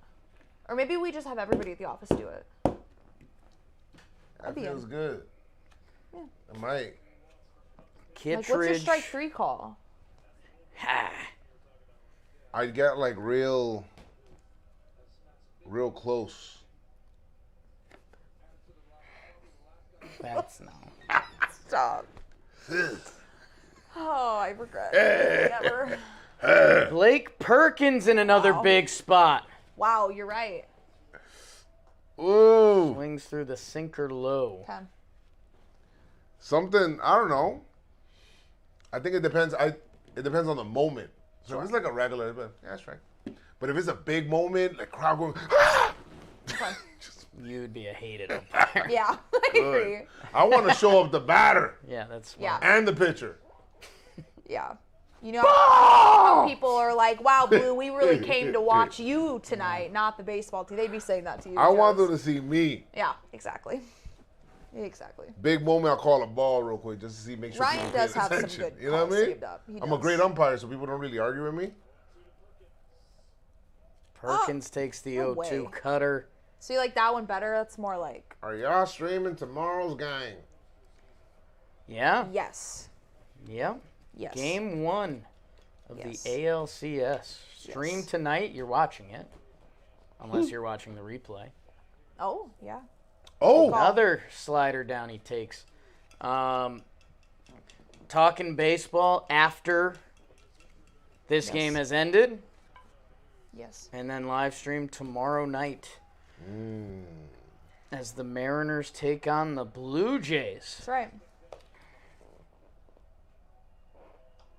Or maybe we just have everybody at the office do it. That be feels in. good. Yeah. I might. Kittredge. Like, what's your strike 3 call? Ha. I'd get like real close. That's no. Stop. Oh, I regret. Never. Blake Perkins in another big spot. Wow, you're right. Ooh. Swings through the sinker low. 10. Something, I don't know. I think it depends. It depends on the moment. So if it's like a regular, but yeah, that's right. But if it's a big moment, like crowd going, ah! You'd be a hated umpire. Yeah, I agree. I want to show up the batter Yeah, that's Yeah. smart. and the pitcher. Yeah. You know, how people are like, wow, Blue, we really came to watch you tonight, not the baseball team. They'd be saying that to you. I want Joes. them to see me. Yeah, exactly. Exactly. Big moment, I'll call a ball real quick just to see, make sure Ryan people does paying have some attention. good You know what I calls mean? saved up. He I'm a does. great umpire, so people don't really argue with me. Perkins takes the no 0-2 way. cutter. So you like that one better? That's more like, Are y'all streaming tomorrow's game? Yeah. yes. Yeah. Yes. Game 1 of Yes. the ALCS. Stream Yes. tonight. You're watching it. Unless you're watching the replay. Oh, yeah. Oh, Another slider down he takes. Talking baseball after this Yes. game has ended. Yes. And then live stream tomorrow night. As the Mariners take on the Blue Jays. That's right.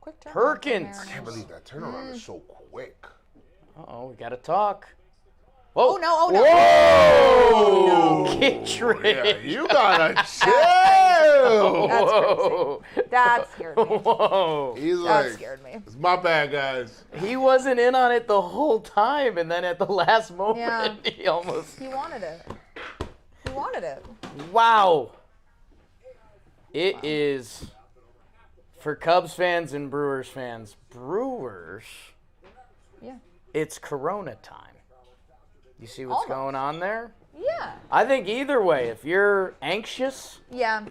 Quick turn. Perkins. I can't believe that turnaround is so quick. Uh-oh, we got to talk. Oh, Whoa. no. Oh, no. Whoa! Kittredge. Yeah, you gotta chill. Ew. That scared me. Whoa. He's That like, scared me. it's my bad, guys. He wasn't in on it the whole time, and then at the last moment, he almost... He wanted it. He wanted it. Wow. It is, for Cubs fans and Brewers fans, Yeah. it's Corona time. You see what's going on there? Yeah. I think either way, if you're anxious, Yeah.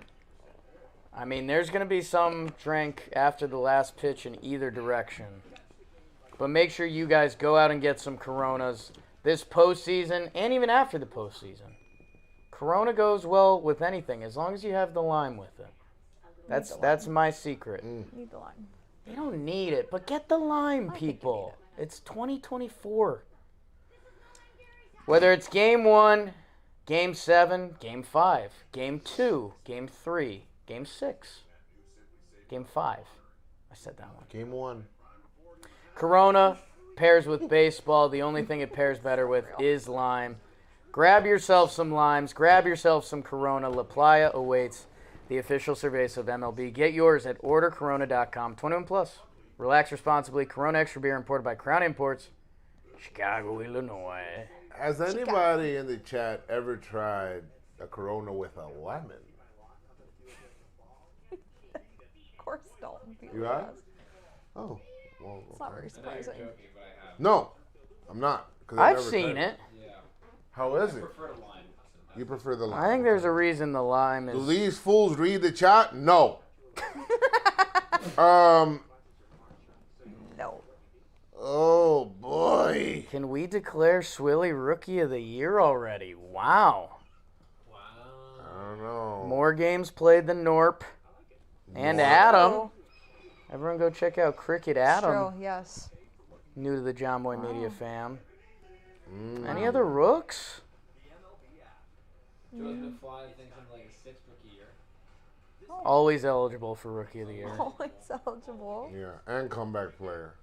I mean, there's going to be some drink after the last pitch in either direction. But make sure you guys go out and get some Coronas this postseason and even after the postseason. Corona goes well with anything as long as you have the lime with it. That's my secret. Need the lime. You don't need it, but get the lime, people. It's 2024. Whether it's game 1, game 7, game 5, game 2, game 3, game 6, game 5. I said that one. Game 1. Corona pairs with baseball. The only thing it pairs better with is lime. Grab yourself some limes. Grab yourself some Corona. La Playa awaits the official cerveza of MLB. Get yours at ordercorona.com. 21 plus. Relax responsibly. Corona Extra Beer imported by Crown Imports, Chicago, Illinois. Has anybody in the chat ever tried a Corona with a lemon? Of course, Dalton. You have? Oh. Well, It's not very surprising. No, I'm not. 'Cause I've never seen tried it. Yeah. How is I it? prefer the lime. You prefer the lime? I think there's a reason the lime Do is... these fools read the chat? No. No. Oh boy. Can we declare Swilly Rookie of the Year already? Wow. Wow. I don't know. More games played than Norp. And More. Adam. Everyone go check out Cricket Adam. True, yes. New to the John Boy Media fam. Mm. Any other rooks? Joe's McFly thinks I'm like a 6th rookie year. Always eligible for Rookie of the Year. Always eligible. Yeah, and comeback player.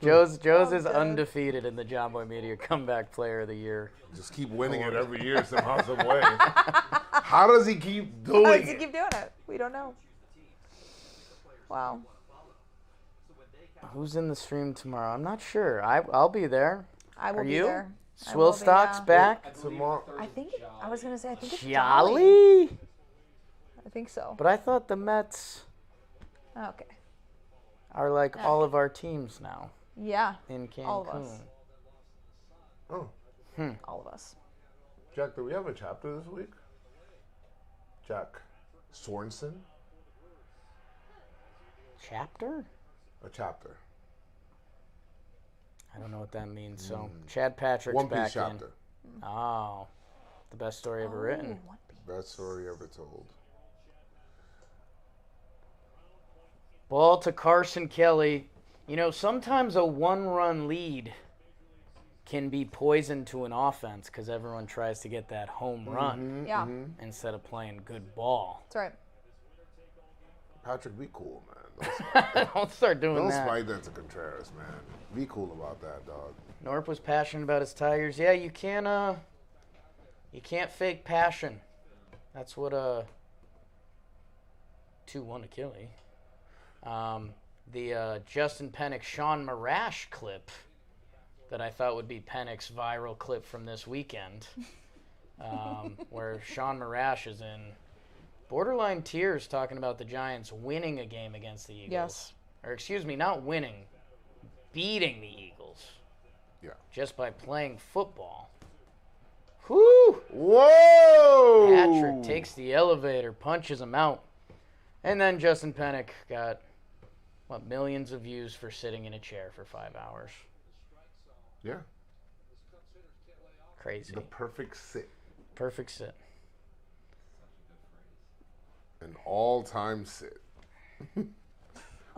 Joe's is Okay. undefeated in the John Boy Media Comeback Player of the Year. Just keep winning it every year somehow, some way. How does he keep How doing does he it? keep doing it? We don't know. Wow. Who's in the stream tomorrow? I'm not sure. I'll be there. I will Are be you? there. I Swill will be, Stock's yeah. back. I believe Tomorrow- the third I is think Jolly. I was gonna say I think it's Jolly? I think so. But I thought the Mets Okay. are like all of our teams now Yeah. in Cancun. All of us. Oh, All of us. Jack, do we have a chapter this week? Jack Sorensen? Chapter? A chapter. I don't know what that means. So Chad Patrick's One Piece back chapter. in. Oh, the best story ever written. Ooh, One Piece. Best story ever told. Ball to Carson Kelly. You know, sometimes a one-run lead can be poison to an offense because everyone tries to get that home run Yeah. instead of playing good ball. That's right. Patrick, be cool, man. Don't start doing Don't that. spike that to Contreras, man. Be cool about that, dog. Norp was passionate about his Tigers. Yeah, you can't fake passion. That's what 2-1 Achilles. The Justin Pennick Sean Marash clip that I thought would be Pennick's viral clip from this weekend, where Sean Marash is in borderline tears talking about the Giants winning a game against the Eagles. Yes. Or excuse me, not winning, beating the Eagles. Yeah. Just by playing football. Whoo! Whoa! Patrick takes the elevator, punches him out. And then Justin Pennick got, millions of views for sitting in a chair for 5 hours. Yeah. Crazy. The perfect sit. Perfect sit. An all-time sit.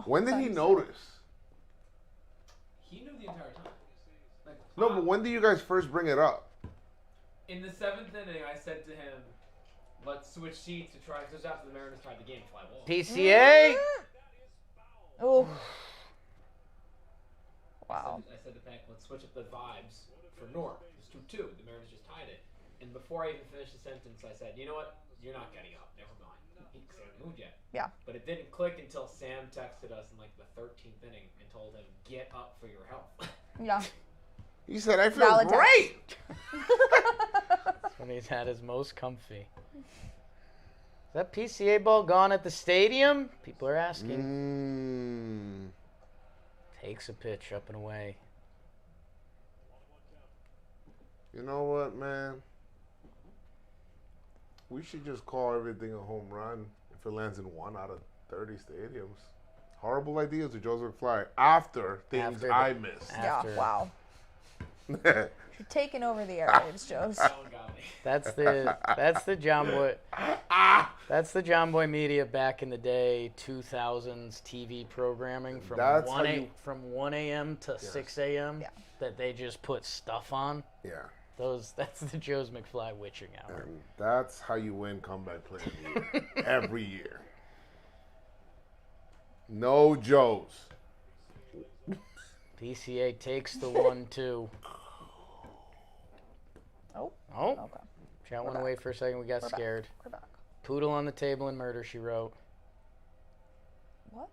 When did he notice? He knew the entire time. Like, No, but when did you guys first bring it up? in the 7th inning, I said to him, "Let's switch seats to try." Because after the Mariners tied the game, fly ball. PCA! Oh. Wow. I said to Peck, "Let's switch up the vibes for North. It's 2-2. The Mariners just tied it." And before I even finished the sentence, I said, "You know what? you're not getting up. Never mind. He hasn't moved yet. Yeah. But it didn't click until Sam texted us in like the 13th inning and told him, get up for your health. Yeah. He said, I feel Valid great. That's when he's at his most comfy. Is that PCA ball gone at the stadium? People are asking. Takes a pitch up and away. You know what, man? We should just call everything a home run if it lands in 1 out of 30 stadiums. Horrible ideas to Joseph McFly after things I missed. Yeah, wow. That's You're taking over the airwaves, Joes. That one got me. That's the John Boy. That's the John Boy Media back in the day, 2000s TV programming from 1 a.m. to 6 a.m. Yeah. that they just put stuff on. Yeah. That's the Joe's McFly witching hour. And that's how you win comeback player of the year every year. No Joes. PCA takes the 1-2. Oh. Oh. Okay. Chat went away for a second. We got scared. We're back. Poodle on the table and murder, she wrote. What?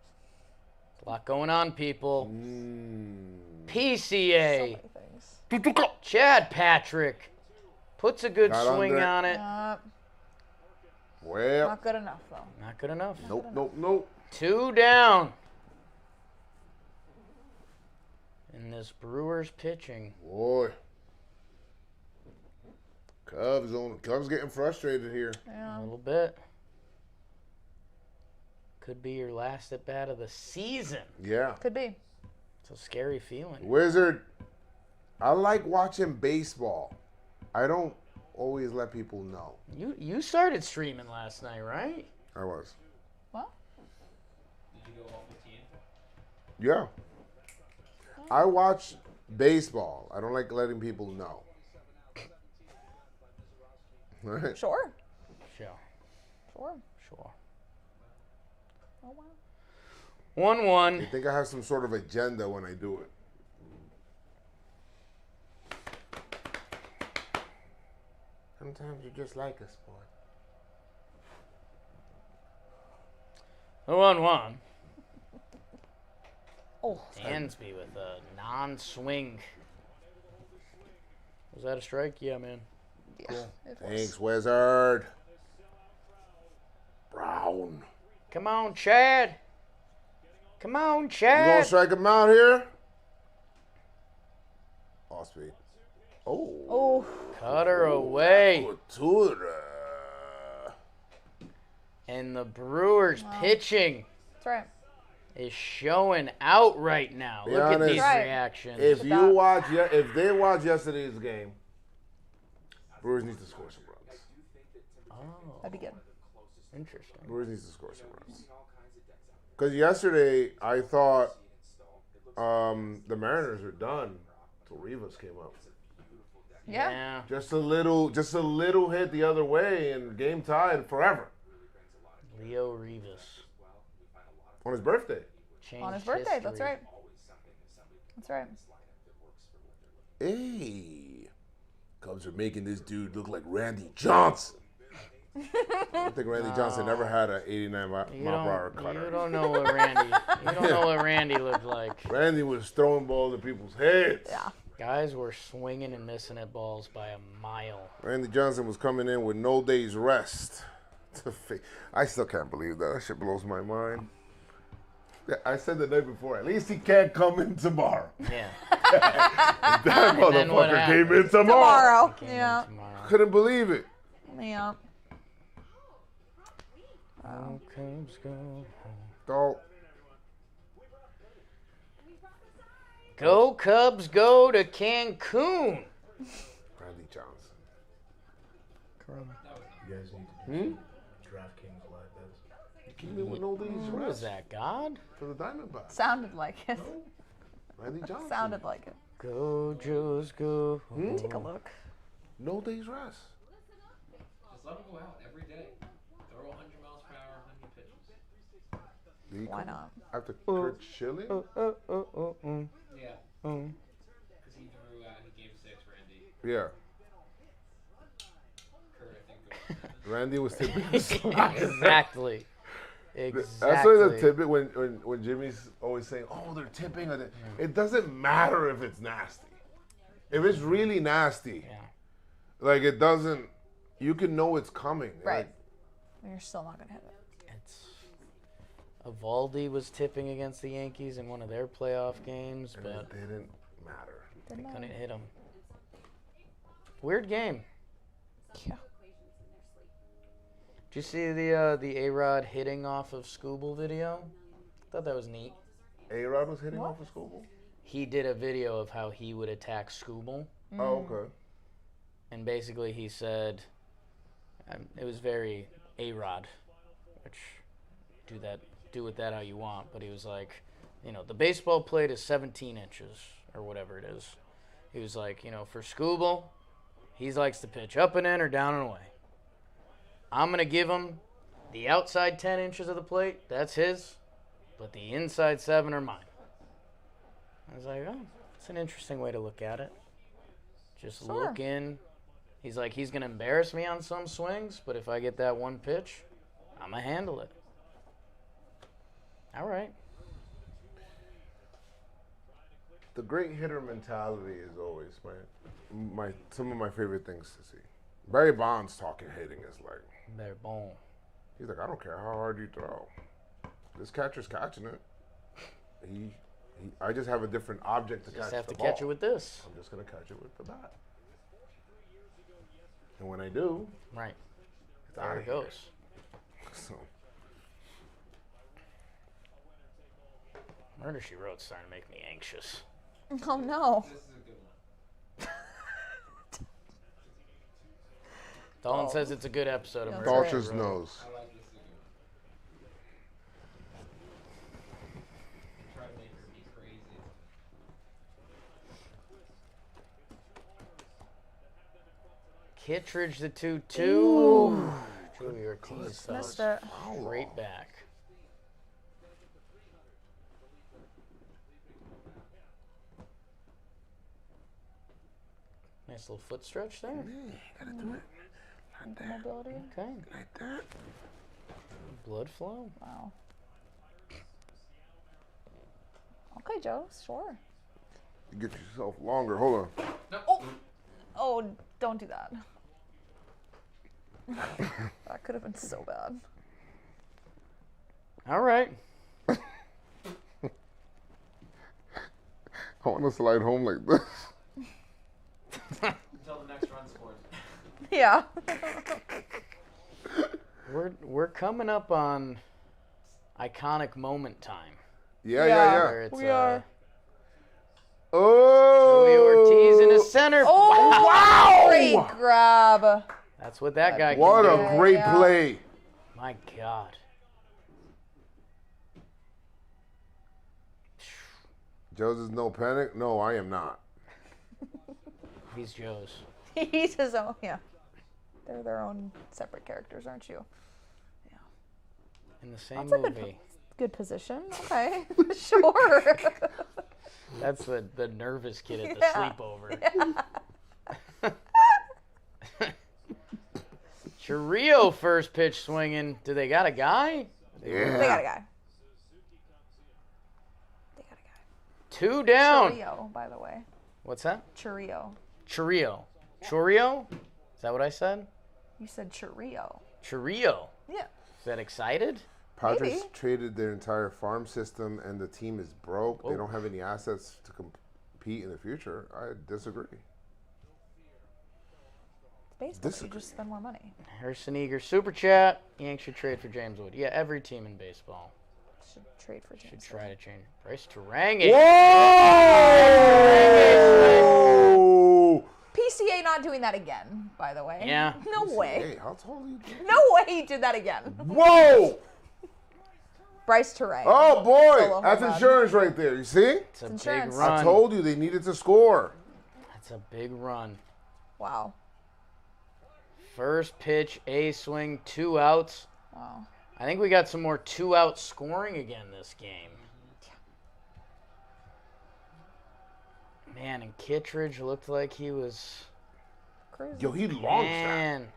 A lot going on, people. So PCA. many things. Chad Patrick puts a good Got swing under. on it. Well, Not good enough, though. Not good enough. nope. 2 down. And this Brewers pitching. Boy. Cubs getting frustrated here. Yeah. A little bit. Could be your last at bat of the season. Yeah. Could be. It's a scary feeling. Wizard, I like watching baseball. I don't always let people know. You started streaming last night, right? I was. What? Did you go all 15? Yeah. I watch baseball. I don't like letting people know. All right. Sure. Sure. Sure. Sure. Oh, wow. 1-1. I think I have some sort of agenda when I do it. Sometimes you just like us, boy. 1-1. Oh. Dansby with a non-swing. Was that a strike? Yeah, man. Yeah. Cool. It was. Thanks, Wizard. Brown. Come on, Chad. Come on, You Chad. gonna strike him out here? Off speed. Oh. Oh. Cutter away. Cultura. And the Brewers pitching That's right. is showing out right now. Be Look at honest. these Right. reactions. If they watch yesterday's game, Brewers needs to score some runs. Oh, That'd be good. interesting. Brewers needs to score some runs. Because yesterday I thought the Mariners were done until Rivas came up. Yeah. Just a little hit the other way and game tied forever. Leo Rivas. On his birthday. Changed On his birthday. That's history. right. That's right. Hey. Cubs are making this dude look like Randy Johnson. I think Randy Johnson never had an 89 mile per hour cutter. You don't know what Randy. You don't know what Randy looked like. Randy was throwing balls at people's heads. Yeah. Guys were swinging and missing at balls by a mile. Randy Johnson was coming in with no day's rest. I still can't believe that. That shit blows my mind. I said the night before, at least he can't come in tomorrow. Yeah. That then what motherfucker came happened? in tomorrow. Came in Yeah. tomorrow. Couldn't believe it. Yeah. Oh, Cubs go home. Go. Go Cubs, go to Cancun. Randy Johnson. You guys need to do DraftKings live bets. Came in with no day's Who is rest that, God? for the Diamondbacks. Sounded like it. Randy Johnson. Sounded like it. Go, Joes, go. Take a look. No day's rest. Just let them go out every day. Throw 100 miles per hour, 100 pitches. Did he Why come not? After Kurt Schilling? Yeah. Because he threw he gave 6, Randy. Yeah. Kurt, I think, goes 7. Randy was tipping the slider. Exactly. That's why the tipping, when Jimmy's always saying, oh, they're tipping. It doesn't matter if it's nasty. If it's really nasty, like it doesn't, you can know it's coming. Right. Like, You're still not going to hit it. Evaldi was tipping against the Yankees in one of their playoff games, but it didn't matter. They couldn't hit him. Weird game. Yeah. Did you see the A-Rod hitting off of Scooble video? Thought that was neat. A-Rod was hitting off of Scooble? He did a video of how he would attack Scooble. Oh, okay. And basically he said, it was very A-Rod, which do with that how you want. But he was like, the baseball plate is 17 inches or whatever it is. He was like, for Scooble, he likes to pitch up and in or down and away. I'm going to give him the outside 10 inches of the plate. That's his. But the inside 7 are mine. I was like, oh, that's an interesting way to look at it. Just look in. He's like, he's going to embarrass me on some swings, but if I get that one pitch, I'm going to handle it. All right. The great hitter mentality is always some of my favorite things to see. Barry Bonds talking hitting is like, they're bon. He's like, I don't care how hard you throw. This catcher's catching it. I just have a different object to catch the ball. Just have to catch it with this. I'm just going to catch it with the bat. And when I do, right, there it goes. So. Murder, She Wrote's starting to make me anxious. Oh, no. This is a good one. Dolan says it's a good episode of Murder, Dalch's She Wrote. knows. I like this a good one. Try to make her be crazy. Kittredge the 2-2. Joey Ortiz Missed it. straight back. Nice little foot stretch there. Gotta do it. Like that. Mobility. Okay. Like that. Blood flow. Wow. Okay, Joe. Sure. You get yourself longer. Hold on. Oh, don't do that. That could have been so bad. All right. I want to slide home like this. Until the next run scored. Yeah. We're coming up on iconic moment time. Yeah. Where it's, We are. Oh! Joey Ortiz in his center. Oh, wow! Great grab. That's what that guy What can do. a great Yeah. play. My God. Joe's is no panic? No, I am not. He's Joe's. He's his own. Yeah. They're their own separate characters, aren't you? In the same That's a movie. good position. Okay. Sure. That's the nervous kid at the Yeah. sleepover. Chirrillo first pitch swinging. Do they got a guy? Yeah. They got a guy. They got a guy. 2 down. Churrillo, by the way. What's that? Churrillo. Chirrillo. Chorrillo? Is that what I said? You said Churrillo. Chirrillo. Yeah. Is that excited? Padres Maybe. traded their entire farm system and the team is broke. They Whoa. don't have any assets to compete in the future. I disagree. It's baseball. You Disagree. just spend more money. Harrison Eager super chat. Yanks should trade for James Wood. Yeah, every team in baseball Should trade for should James. try to change. Bryce Turangi. Whoa! PCA not doing that again, by the way. Yeah. No way. Hey, how tall are you? No way he did that again. Whoa! Bryce Turangi. Oh boy, Solo that's home run. insurance right there. You see? It's a big insurance. run. I told you they needed to score. That's a big run. Wow. First pitch, a swing, 2 outs. Wow. I think we got some more 2-out scoring again this game. Man, and Kittredge looked like he was. Crazy. Yo, he launched that. Man,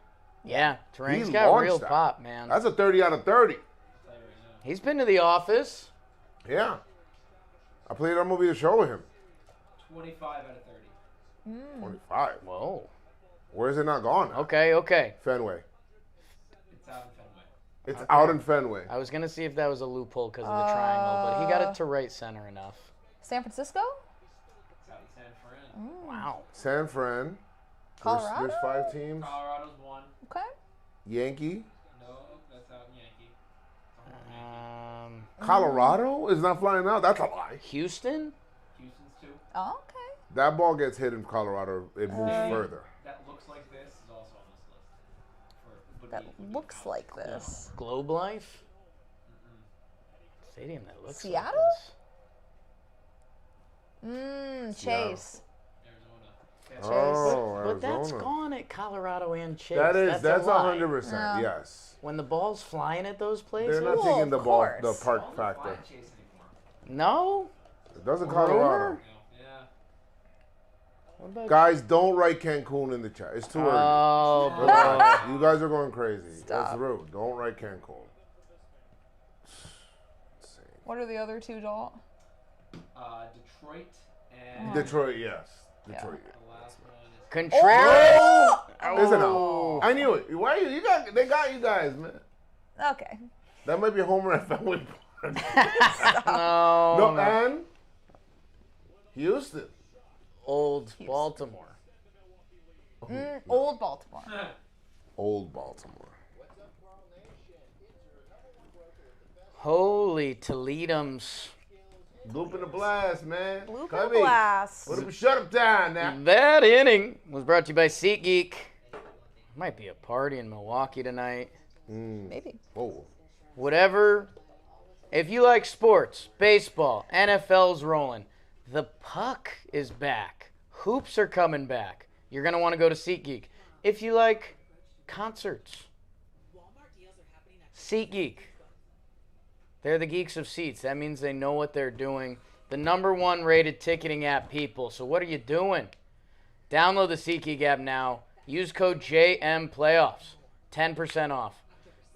Yeah, Terang's He got launched real that. pop, man. That's a 30 out of 30. He's been to the office. Yeah. I played that movie to show with him. 25 out of 30. 25. Whoa. Where's it not gone? Okay. Fenway. It's out in Fenway. It's out in Fenway. I was going to see if that was a loophole because of the triangle, but he got it to right center enough. San Francisco? It's out in San Fran. Wow. San Fran. Colorado? There's 5 teams. Colorado's 1. Okay. Yankee. No, that's out in Yankee. Colorado is not flying out. That's a lie. Houston? Houston's 2. Oh, okay. That ball gets hit in Colorado. It moves further. That looks like this is also on this list. That looks like this. Globe Life? Stadium that looks Seattle? like Chase. Arizona. Oh, this. But that's Arizona. gone at Colorado and Chase. That's a lie. 100%. Yeah. Yes. When the ball's flying at those places? They're not Well, taking the of ball, course. the park Don't factor. fly Chase anymore. No? It doesn't Colorado. Rumor? Yeah. What about Guys, don't write Cancun in the chat. It's too early. Oh, boy. Relax. You guys are going crazy. That's Stop. rude. Don't write Cancun. What are the other two, Dalt? Detroit and Detroit, yes. Detroit. the last one is Contreras? Listen out. I knew it. Why they got you guys, man. Okay. That might be a homer at Fenway Park. No. No, and Houston. Old Baltimore. Old Baltimore. Old Baltimore. Holy Toledo's. Looping the blast, man. Looping Come the in. blast. Put up a shut up time now. That inning was brought to you by SeatGeek. Might be a party in Milwaukee tonight. Maybe. Whoa. Whatever. If you like sports, baseball, NFL's rolling. The puck is back. Hoops are coming back. You're going to want to go to SeatGeek. If you like concerts, SeatGeek. They're the geeks of seats. That means they know what they're doing. The #1 rated ticketing app, people. So what are you doing? Download the SeatGeek app now. Use code JMPlayoffs. 10% off.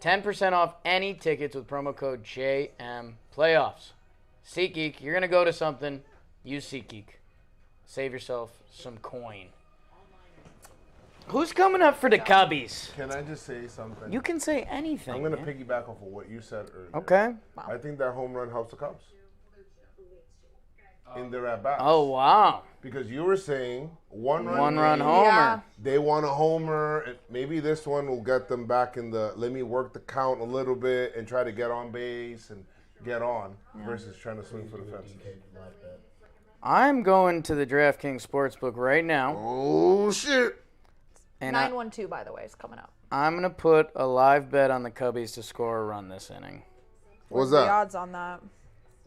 10% off any tickets with promo code JMPlayoffs. SeatGeek, you're going to go to something. Use SeatGeek. Save yourself some coin. Who's coming up for the Cubbies? Can I just say something? You can say anything. I'm going to man. piggyback off of what you said earlier. Okay. I think that home run helps the Cubs. In their at-bats. Oh, wow. Because you were saying one One-run game, homer. Yeah. They want a homer. And maybe this one will get them back in the let me work the count a little bit and try to get on base and get on versus trying to swing for the fences. I'm going to the DraftKings Sportsbook right now. Oh, shit. And 912, by the way, is coming up. I'm going to put a live bet on the Cubbies to score a run this inning. What's The that? odds on that?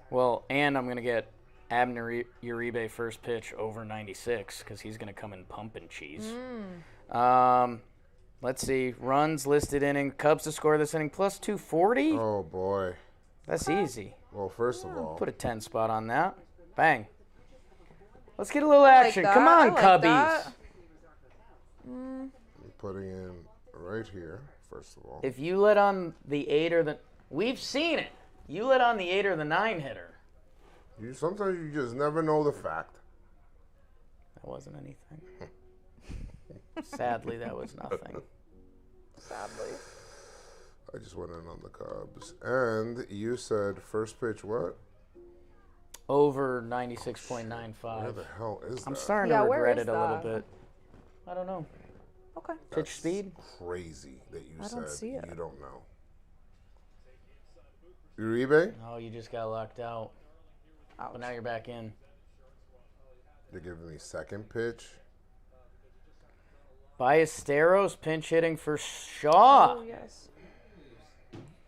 Well, and I'm going to get Abner Uribe first pitch over 96 because he's going to come in pumping cheese. Let's see. Runs, listed inning. Cubs to score this inning plus 240? Oh, boy. That's easy. Well, first of all, Put a 10 spot on that. Bang. Let's get a little action. that. Come on, I like Cubbies. that. I'm putting in right here, first of all. If you let on the 8 or the... We've seen it. You let on the 8 or the 9 hitter. Sometimes you just never know the fact. That wasn't anything. Sadly, that was nothing. Sadly. I just went in on the Cubs. And you said first pitch what? Over Where 96.95. the hell is that? I'm starting Yeah, to where regret is it a little that? bit. I don't know. Okay. Pitch speed? Crazy that you I said don't see it. you don't know. Uribe? Oh, you just got locked out. But now you're back in. They're giving me second pitch. Ballesteros pinch hitting for Shaw. Oh, yes.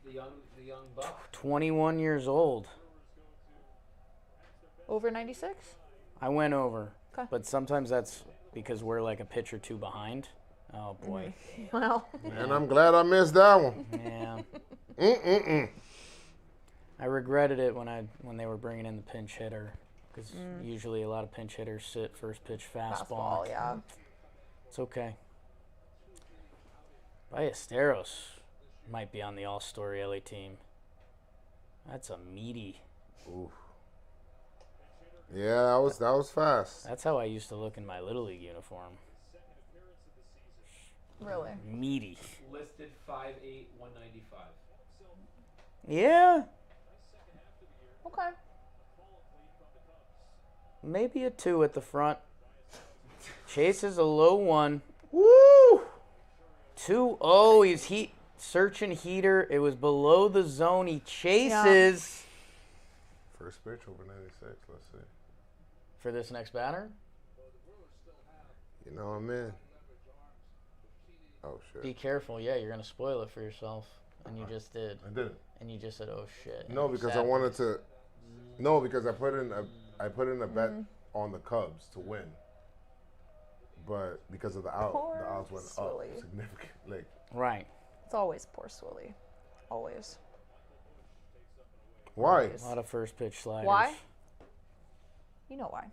the young buck. 21 years old. Over 96? I went over. Okay. But sometimes that's because we're like a pitch or two behind. Oh, boy. Well, And I'm glad I missed that one. Yeah. I regretted it when they were bringing in the pinch hitter. Because usually a lot of pinch hitters sit first pitch fastball. fastball, yeah. It's okay. Ballesteros might be on the all-story LA team. That's a meaty. Oof. Yeah, that was fast. That's how I used to look in my Little League uniform. Really? Meaty. Listed 5'8", 195. Yeah. Okay. Maybe a 2 at the front. Chase is a low 1. Woo! 2. Oh, he's searching heater. It was below the zone. He chases. First pitch over 96. Let's see. For this next batter? You know I'm in. Oh, shit. Be careful. Yeah, you're going to spoil it for yourself. And you just did. I didn't. And you just said, oh, shit. No, because I wanted to. No, because I put in a bet on the Cubs to win. But because of the odds went Swilly. up significantly. Right. It's always poor Swilly. Always. Why? A lot of first pitch sliders. Why? You know why.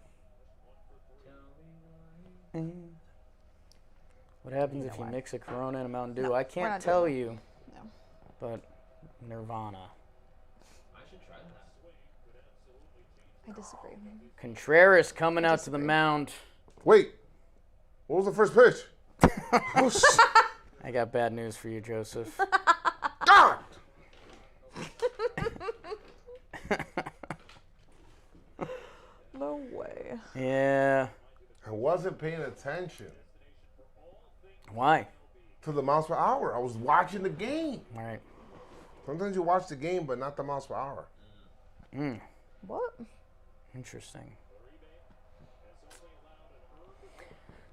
What happens if you why. mix a Corona and a Mountain Dew? No, I we're can't not tell doing you. No. But Nirvana. I should try that. I disagree. Contreras coming out to the mound. Wait. What was the first pitch? Oh, shit. I got bad news for you, Joseph. God! No way. Yeah. I wasn't paying attention Why? to the miles per hour. I was watching the game. All right. Sometimes you watch the game, but not the miles per hour. What? Interesting.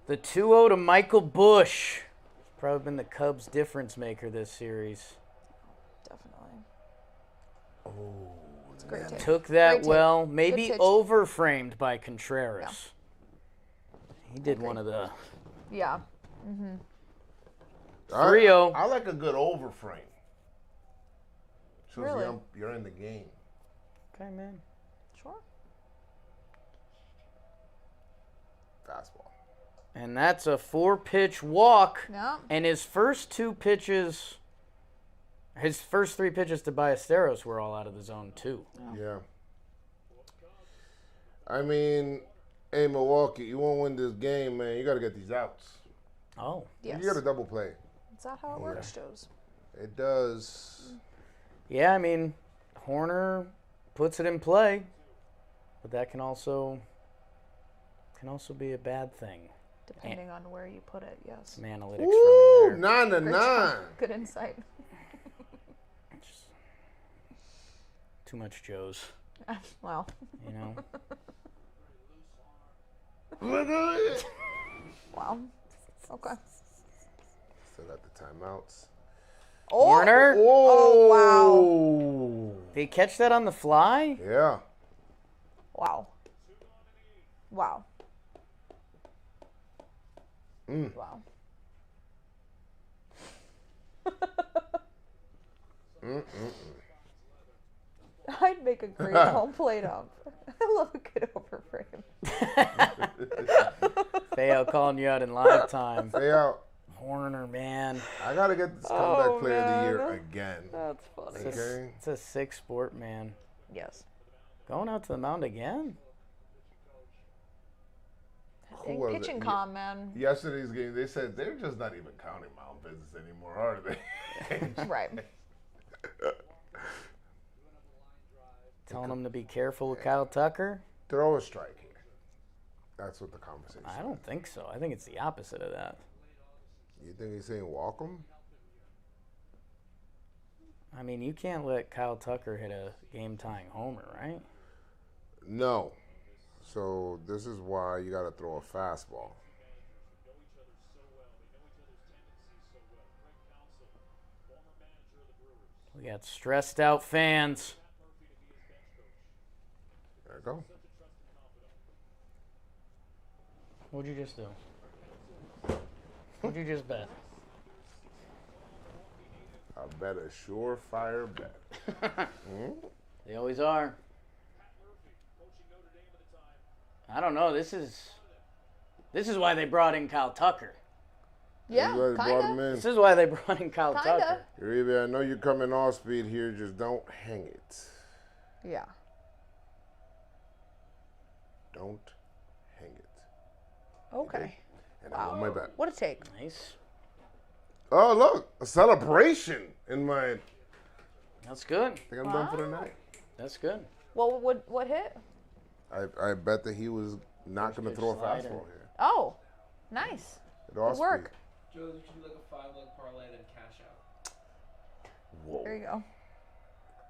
The 2-0 to Michael Bush. Probably been the Cubs' difference maker this series. Definitely. Oh, It's a great take. Took that Great take. well. Maybe Good pitch. overframed by Contreras. He did one of the Yeah. 3-0. I like a good overframe. Shows Really? you're in the game. Okay, man. Sure. Fastball. And that's a 4-pitch walk. Yeah. And his first 2 pitches, his first 3 pitches to Ballesteros were all out of the zone, too. Yeah. I mean, hey, Milwaukee, you want to win this game, man. You got to get these outs. Oh. Yes. You got to double play. Is that how it works, Joes? It does. Yeah, I mean, Horner puts it in play, but that can also be a bad thing. Depending on where you put it, yes. Some analytics Woo! from me there. 9 to Great 9. job. Good insight. Too much Joe's, Well. you know. Wow. Okay. Still got the timeouts. Oh. Horner? Oh, Did he catch that on the fly? Yeah. wow. Wow. Wow. I'd make a great home plate ump. I love a good overframe. Feo calling you out in live time. Stay out. Horner, man. I got to get this comeback Oh, player of the year man. again. That's funny. Okay. It's a sick sport, man. Yes. Going out to the mound again? Who was Pitching it? calm, man. Yesterday's game, they said they're just not even counting mound visits anymore, are they? Right. Telling him to be careful with Kyle Tucker? Throw a strike here. That's what the conversation I don't think so. I think it's the opposite of that. You think he's saying walk him? I mean, you can't let Kyle Tucker hit a game-tying homer, right? No. So this is why you got to throw a fastball. We got stressed out fans. There you go. What'd you just do? What'd you just bet? I bet a surefire bet. They always are. I don't know. This is why they brought in Kyle Tucker. Yeah, That's why they brought him kind of. in. This is why they brought in Kyle Kinda. Tucker. Uribe, I know you're coming off speed here. Just don't hang it. Yeah. Don't hang it. Okay. And I want my bet. What a take. Nice. Oh, look. A celebration in my... That's good. I think I'm done for the night. That's good. Well, what hit? I bet that he was not going to throw a slider. fastball here. Oh, nice. At all Good work. speed. Joe, you should do like a 5-leg parlay then cash out. Whoa. There you go.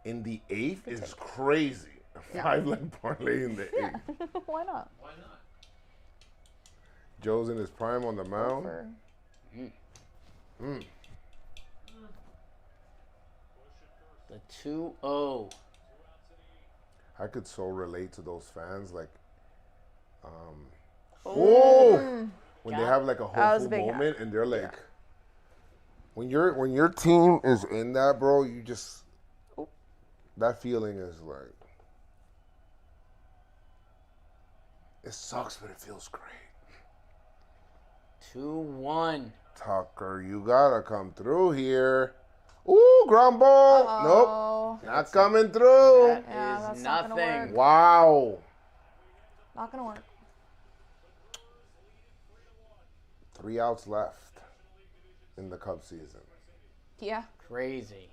In the 8th is crazy. A 5-leg parlay in the 8th. Why not? Why not? Joe's in his prime on the mound. For- The 2-0. I could so relate to those fans. Like, when they have like a was a hopeful big moment and they're like, when your team is in that, bro, you just that feeling is like, it sucks, but it feels great. 2-1. Tucker, you gotta come through here. Ooh, ground ball. Oh. Nope, not coming through. That Yeah, is that's not gonna nothing. work. Wow. Not gonna work. 3 outs left in the Cubs season. Yeah, Crazy.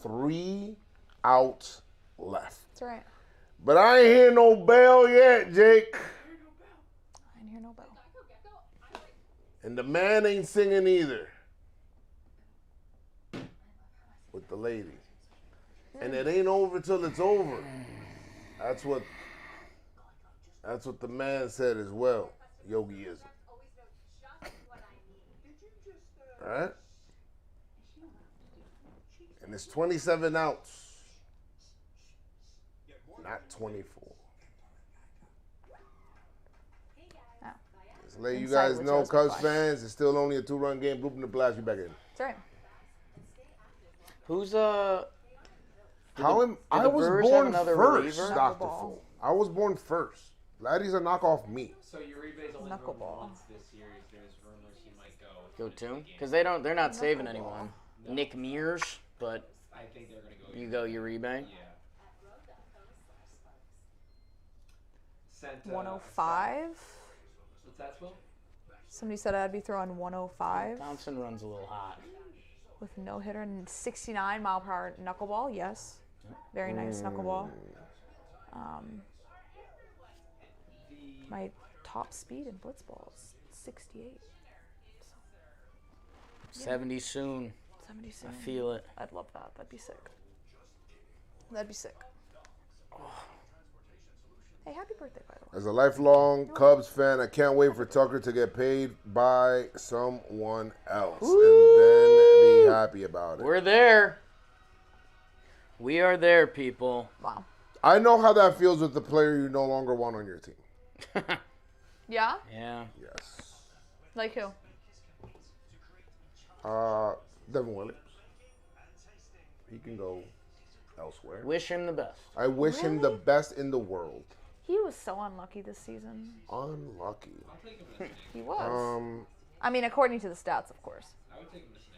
3 outs left. that's right. But I ain't hear no bell yet, Jake. I didn't hear no bell. And the man ain't singing either. With the lady. And it ain't over till it's over. That's what the man said as well. Yogiism. Alright? And it's 27 outs. Not 24. Just let you Inside guys with know, Joe's Cubs reply. fans, it's still only a 2-run game. Bloop in the blast, you back in. That's right. Who's I the was Brewers have born another first, reliever? Dr. Knuckleball. Fool. I was born first. Laddie's a knockoff me. So Uribe's only Knuckleball. run once this series. There's rumors he might go. go to? Because they're not saving anyone. Nick Mears, but I think they're gonna go. you go Uribe. Yeah. Sent, 105. What's that, Will? Somebody said I'd be throwing 105 Thompson runs a little hot. with no hitter and 69 mile per hour knuckleball. Yes, very nice knuckleball. My top speed in blitzball is 68. 70 soon. 70 soon. I feel it. I'd love that. That'd be sick. That'd be sick. Hey, happy birthday, by the way. As a lifelong Cubs fan, I can't wait for Tucker to get paid by someone else and then be happy about it. We're there. We are there, people. Wow. I know how that feels with the player you no longer want on your team. Yeah? Yeah. Yes. Like who? Devin Williams. He can go elsewhere. Wish him the best. I wish him the best in the world. He was so unlucky this season. Unlucky. I'll take him as an He was. Um, I mean, according to the stats, of course. I would take him as an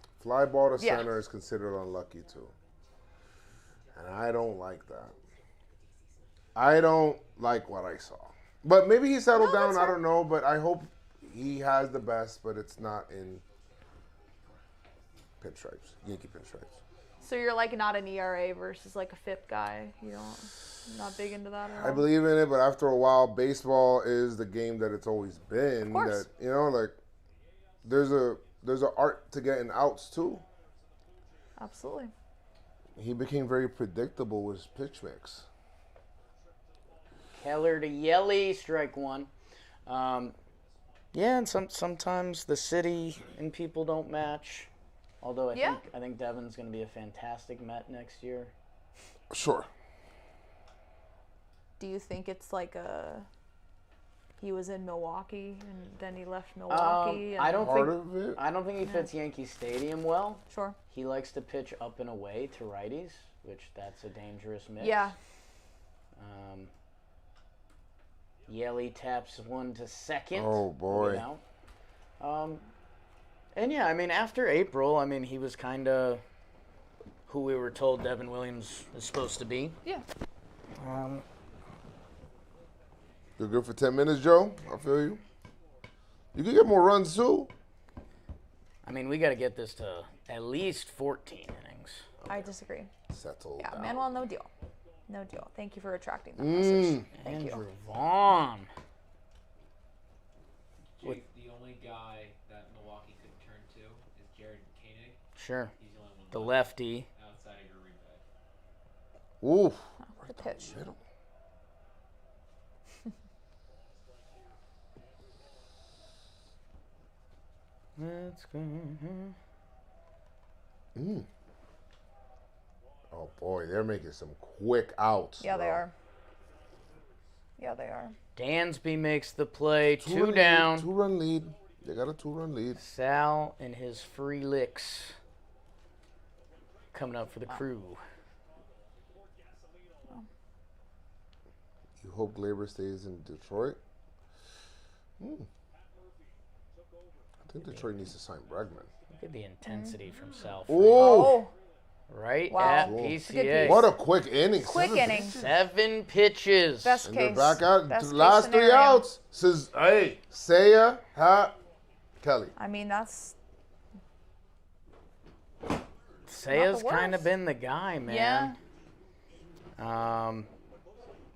too. fly ball to Yeah. center is considered unlucky too. And I don't like that. I don't like what I saw. But maybe he settled down, I don't know, but I hope he has the best, but it's not in pinstripes, Yankee pinstripes. So you're like not an ERA versus like a FIP guy. You don't, not big into that at all. I believe in it, but after a while, baseball is the game that it's always been. Of course. That, you know, like there's a art to getting outs too. Absolutely. He became very predictable with his pitch mix. Keller to Yelly, strike one. Yeah, and sometimes the city and people don't match. Although I think Devin's going to be a fantastic Met next year. Sure. Do you think it's like he was in Milwaukee and then he left Milwaukee? I don't Part think of it. I don't think he fits Yankee Stadium well. Sure. He likes to pitch up and away to righties, which that's a dangerous mix. Yeah. Yelly taps one to second. Oh, boy. Out. And yeah, I mean, after April, I mean, he was kind of who we were told Devin Williams is supposed to be. Yeah. You're good for 10 minutes, Joe. I feel you. You can get more runs too. I mean, we got to get this to at least 14 innings. I disagree. Settle Yeah, down. Manuel, no deal. No deal. Thank you for retracting that message. Thank Andrew you. Vaughn. Jake, the only guy that Milwaukee could turn to is Jared Koenig. Sure. He's the only one The left lefty. outside of Uribe. Oof. The pitch. Middle. Let's go. Oh boy, they're making some quick outs. Yeah, they bro. are. Yeah, they are. Dansby makes the play. Two Two-run down. lead, 2-run lead. They got a 2-run lead. Sal and his free licks coming up for the crew. You hope Glaber stays in Detroit? I think Detroit needs to sign Bregman. Look at the intensity from Sal. Oh, Right Wow. at Cool. PCA. what a quick inning. Quick 7 inning. pitches. 7 pitches. Best And they're case. back out. Best The case last 3 scenario. outs. Says, hey, Seiya, Kelly. I mean, that's Saya's the kind of worst. been the guy, yeah. man.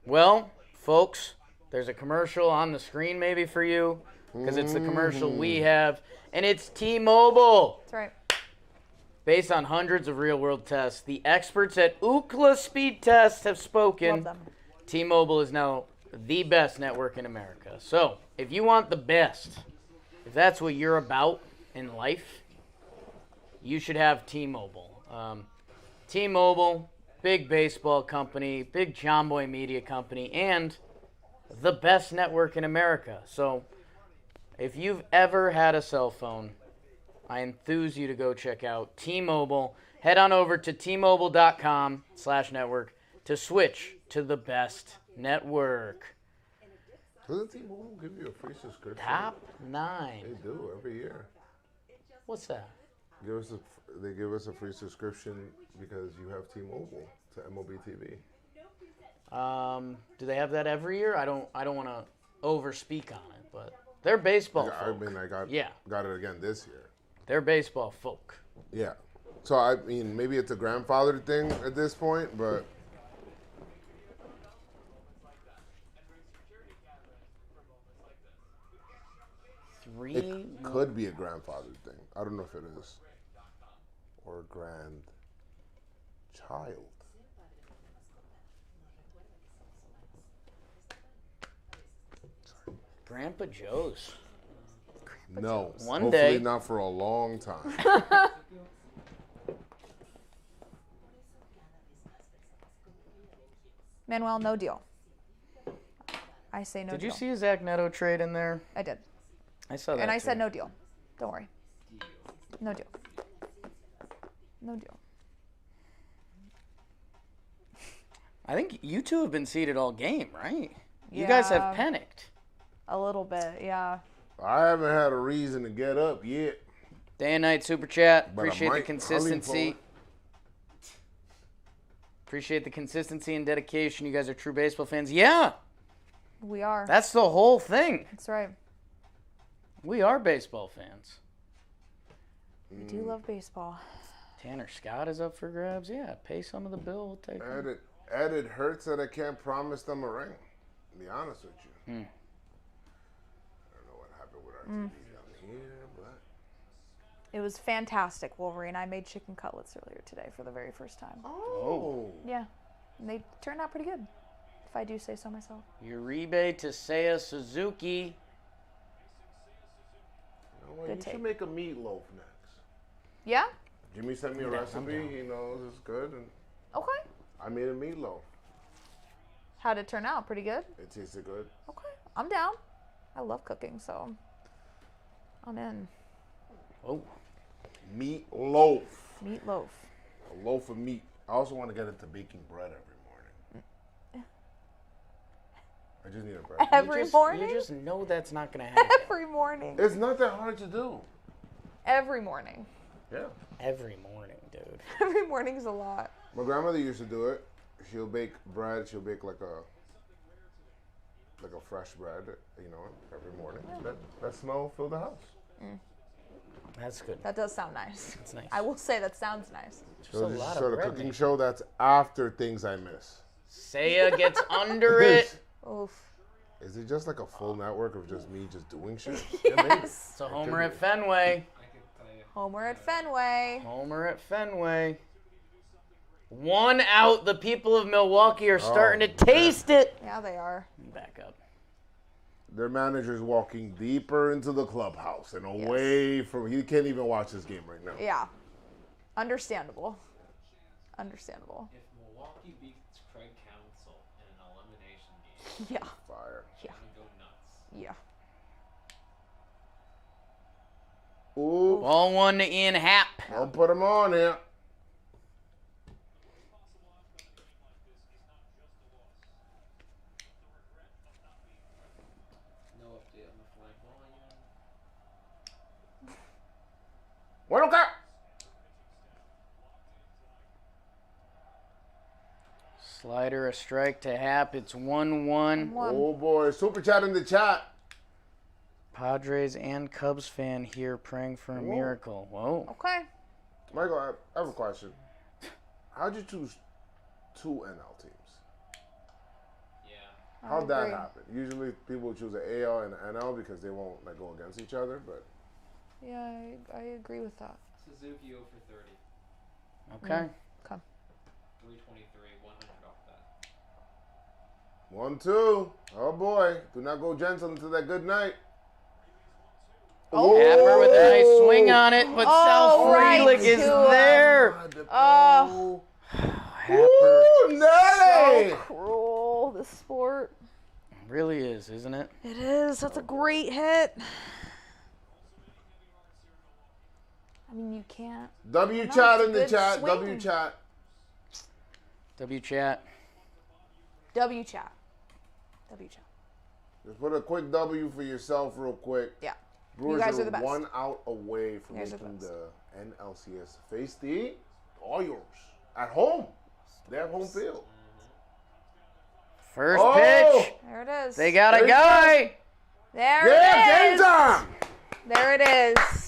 Well, folks, there's a commercial on the screen maybe for you because it's the commercial we have, and it's T-Mobile. That's right. Based on hundreds of real-world tests, the experts at Ookla Speed Test have spoken. Love them. T-Mobile is now the best network in America. So, if you want the best, if that's what you're about in life, you should have T-Mobile. T-Mobile, big baseball company, big John Boy media company, and the best network in America. So, if you've ever had a cell phone, I enthuse you to go check out T-Mobile. Head on over to T-Mobile.com/network to switch to the best network. Doesn't T-Mobile give you a free subscription? Top They 9. do every year. What's that? They give us a free subscription because you have T-Mobile to MLB TV. Do they have that every year? I don't want to overspeak on it, but they're baseball I folk. mean, I got Yeah. got it again this year. They're baseball folk. Yeah. So I mean, maybe it's a grandfather thing at this point, but it could be a grandfather thing. I don't know if it is, or a grandchild. Grandpa Joe's. No, One hopefully day. not for a long time. Manuel, no deal. I say no Did deal. you see a Zach Neto trade in there? I did. I saw that. And I too. said no deal. Don't worry. No deal. No deal. I think you two have been seated all game, right? You guys have Yeah. panicked. A little bit, yeah. I haven't had a reason to get up yet. Day and night super chat. But I Appreciate the might. consistency. Appreciate the consistency and dedication. You guys are true baseball fans. Yeah, We are. that's the whole thing. That's right. We are baseball fans. We do love baseball. Tanner Scott is up for grabs. Yeah, pay some of the bill. We'll take it. It hurts that I can't promise them a ring. To be honest with you. I don't know what happened with our TV down here, but It was fantastic, Wolverine. I made chicken cutlets earlier today for the very first time. oh, Yeah. And they turned out pretty good, if I do say so myself. Uribe to Seiya Suzuki. you know what? Good You take. should make a meatloaf next. Yeah? Jimmy sent me a recipe. He knows it's good, and Okay. I made a meatloaf. How'd it turn out? Pretty good? It tasted good. Okay. I'm down. I love cooking, so I'm in. Oh, Meatloaf. Meatloaf. A loaf of meat. I also want to get into baking bread every morning. I just need a bread. Every morning? You just know that's not going to happen. Every morning. It's not that hard to do. Every morning. Yeah. Every morning, dude. Every morning's a lot. My grandmother used to do it. She'll bake bread. She'll bake like a fresh bread, every morning. That smell filled the house. That's good. That does sound nice. That's nice. I will say that sounds nice. Just a lot So of the bread, cooking man. show that's after Things I Miss. Saya gets under it. Oof. Is it just like a full network of just me just doing shit? Yeah, maybe. Yes. It's a homer at Fenway. I can tell you. Homer at Fenway. Homer at Fenway. 1 out. The people of Milwaukee are starting to taste it. Yeah, they are. Back up. Their manager's walking deeper into the clubhouse and away from. He can't even watch this game right now. Yeah. Understandable. Understandable. If Milwaukee beats Craig Counsell in an elimination game, Yeah. Fire. Yeah. I'm gonna go nuts. Yeah. Ooh. Ball 1 to Ian Happ. Don't put him on here. No update on the flag volume. Bueno, acá. Slider, a strike to Happ. It's 1-1. Oh boy, super chat in the chat. Padres and Cubs fan here praying for a miracle. Whoa. Okay. Michael, I have a question. How'd you choose 2 NL teams? Yeah. How'd that agree. happen? Usually people choose an AL and an NL because they won't go against each other, but Yeah, I agree with that. Suzuki 0 for 30. Okay. Okay. 323, 100 off that. 1-2. Oh boy, do not go gentle into that good night. Oh. Happer with a nice swing on it, but Sal right Frelick is to him. there. Oh. Happer Ooh, Nelly! So cruel, this sport. really is, isn't it? It is. That's a great hit. I mean, you can't. W No, chat it's a in the good chat. swing. W chat. W chat. W chat. W chat. Just put a quick W for yourself real quick. Yeah. Brewers guys are the best. 1 out away from You guys are making the the NLCS. Face the Orioles at home. They have home field. First Oh! pitch. There it is. They got a There you guy. There Yeah, it game is. time! There it is.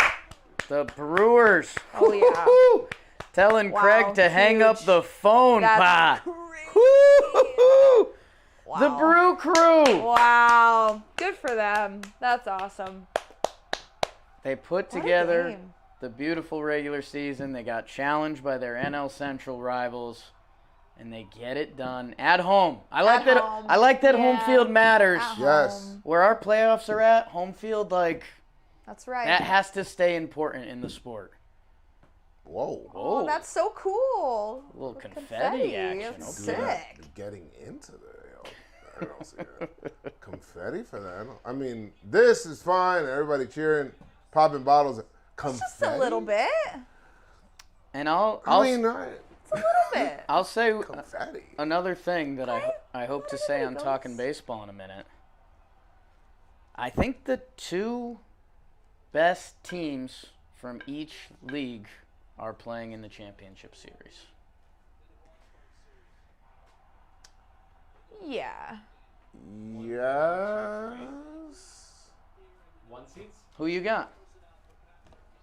The Brewers. Oh, yeah. Woo-hoo-hoo. Telling Wow, Craig to hang up huge. the phone, That's pa. great. Woo-hoo-hoo. Wow. The Brew Crew. Wow. Good for them. That's awesome. They put What a together game. the beautiful regular season. They got challenged by their NL Central rivals, and they get it done at home. I like that. home. I like that home Yeah. field matters. At Yes. home. Where our playoffs are at, home field, like That's right. that has to stay important in the sport. Whoa. Oh, that's so cool. A little With confetti action, That's okay. sick. Getting into the confetti for that. I mean, this is fine. Everybody cheering, popping bottles. Confetti. Just a little bit. And I'll I mean, A little bit. I'll say confetti. another thing that I hope to say on Those- Talking Baseball in a minute. I think the 2 best teams from each league are playing in the championship series. Yeah. Yes. 1 seats? Who you got?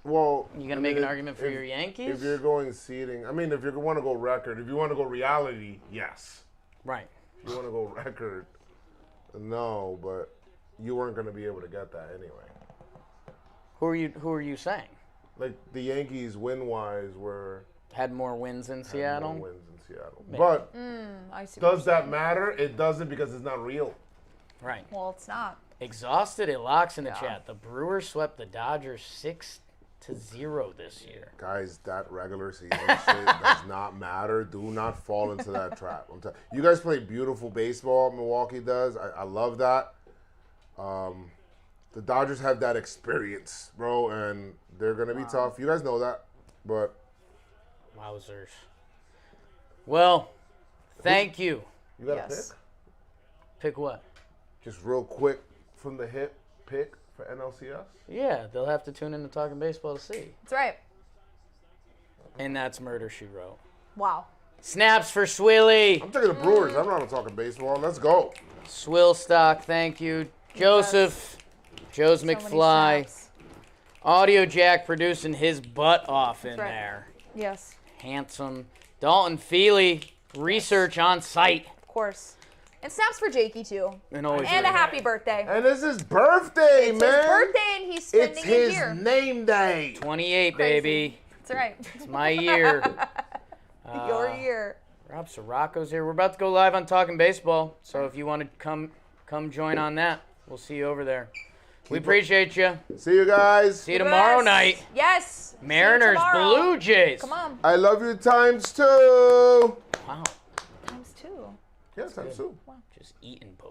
Well, You gonna make an argument for your Yankees? If you're going seeding, I mean, if you want to go record, if you want to go reality, yes. Right. If you want to go record, no. But you weren't going to be able to get that anyway. Who are you saying? Like the Yankees, win-wise, were Had more wins in had Seattle? more wins in Seattle. Maybe. But I see. what does that matter? It doesn't because it's not real. Right. Well, it's not. Exhausted, it locks in the Yeah. chat. The Brewers swept the Dodgers 6-0 this year. Guys, that regular season shit does not matter. Do not fall into that trap. You guys play beautiful baseball. Milwaukee does. I love that. The Dodgers have that experience, bro, and they're gonna be tough. You guys know that, but Wowzers. Well, thank you. you got Yes. to Pick what? pick just real quick from the hip. Pick For NLCS? Yeah, they'll have to tune in to Talking Baseball to see. That's right. And that's Murder, She Wrote. Wow. Snaps for Swilly. I'm taking the Brewers. I'm not talking baseball. Let's go. Swillstock, thank you. Joseph. Joe's So many McFly. snaps. Audio Jack producing his butt off in right. there. Yes, Handsome. Dalton Feely. Research on site. of course. And snaps for Jakey, too. And always And a happy birthday. And it's his birthday, It's man. his birthday, and he's spending It's it his here. name day. 28, Crazy. baby. That's right. It's my year. Your year. Rob Sirocco's here. We're about to go live on Talking Baseball, so if you want to come join on that, we'll see you over there. We appreciate you. See you guys. See you tomorrow Yes. night. Yes. See you Mariners, tomorrow. Blue Jays. Come on. I love you times two. Wow, Times 2. Yeah, times two. just eating.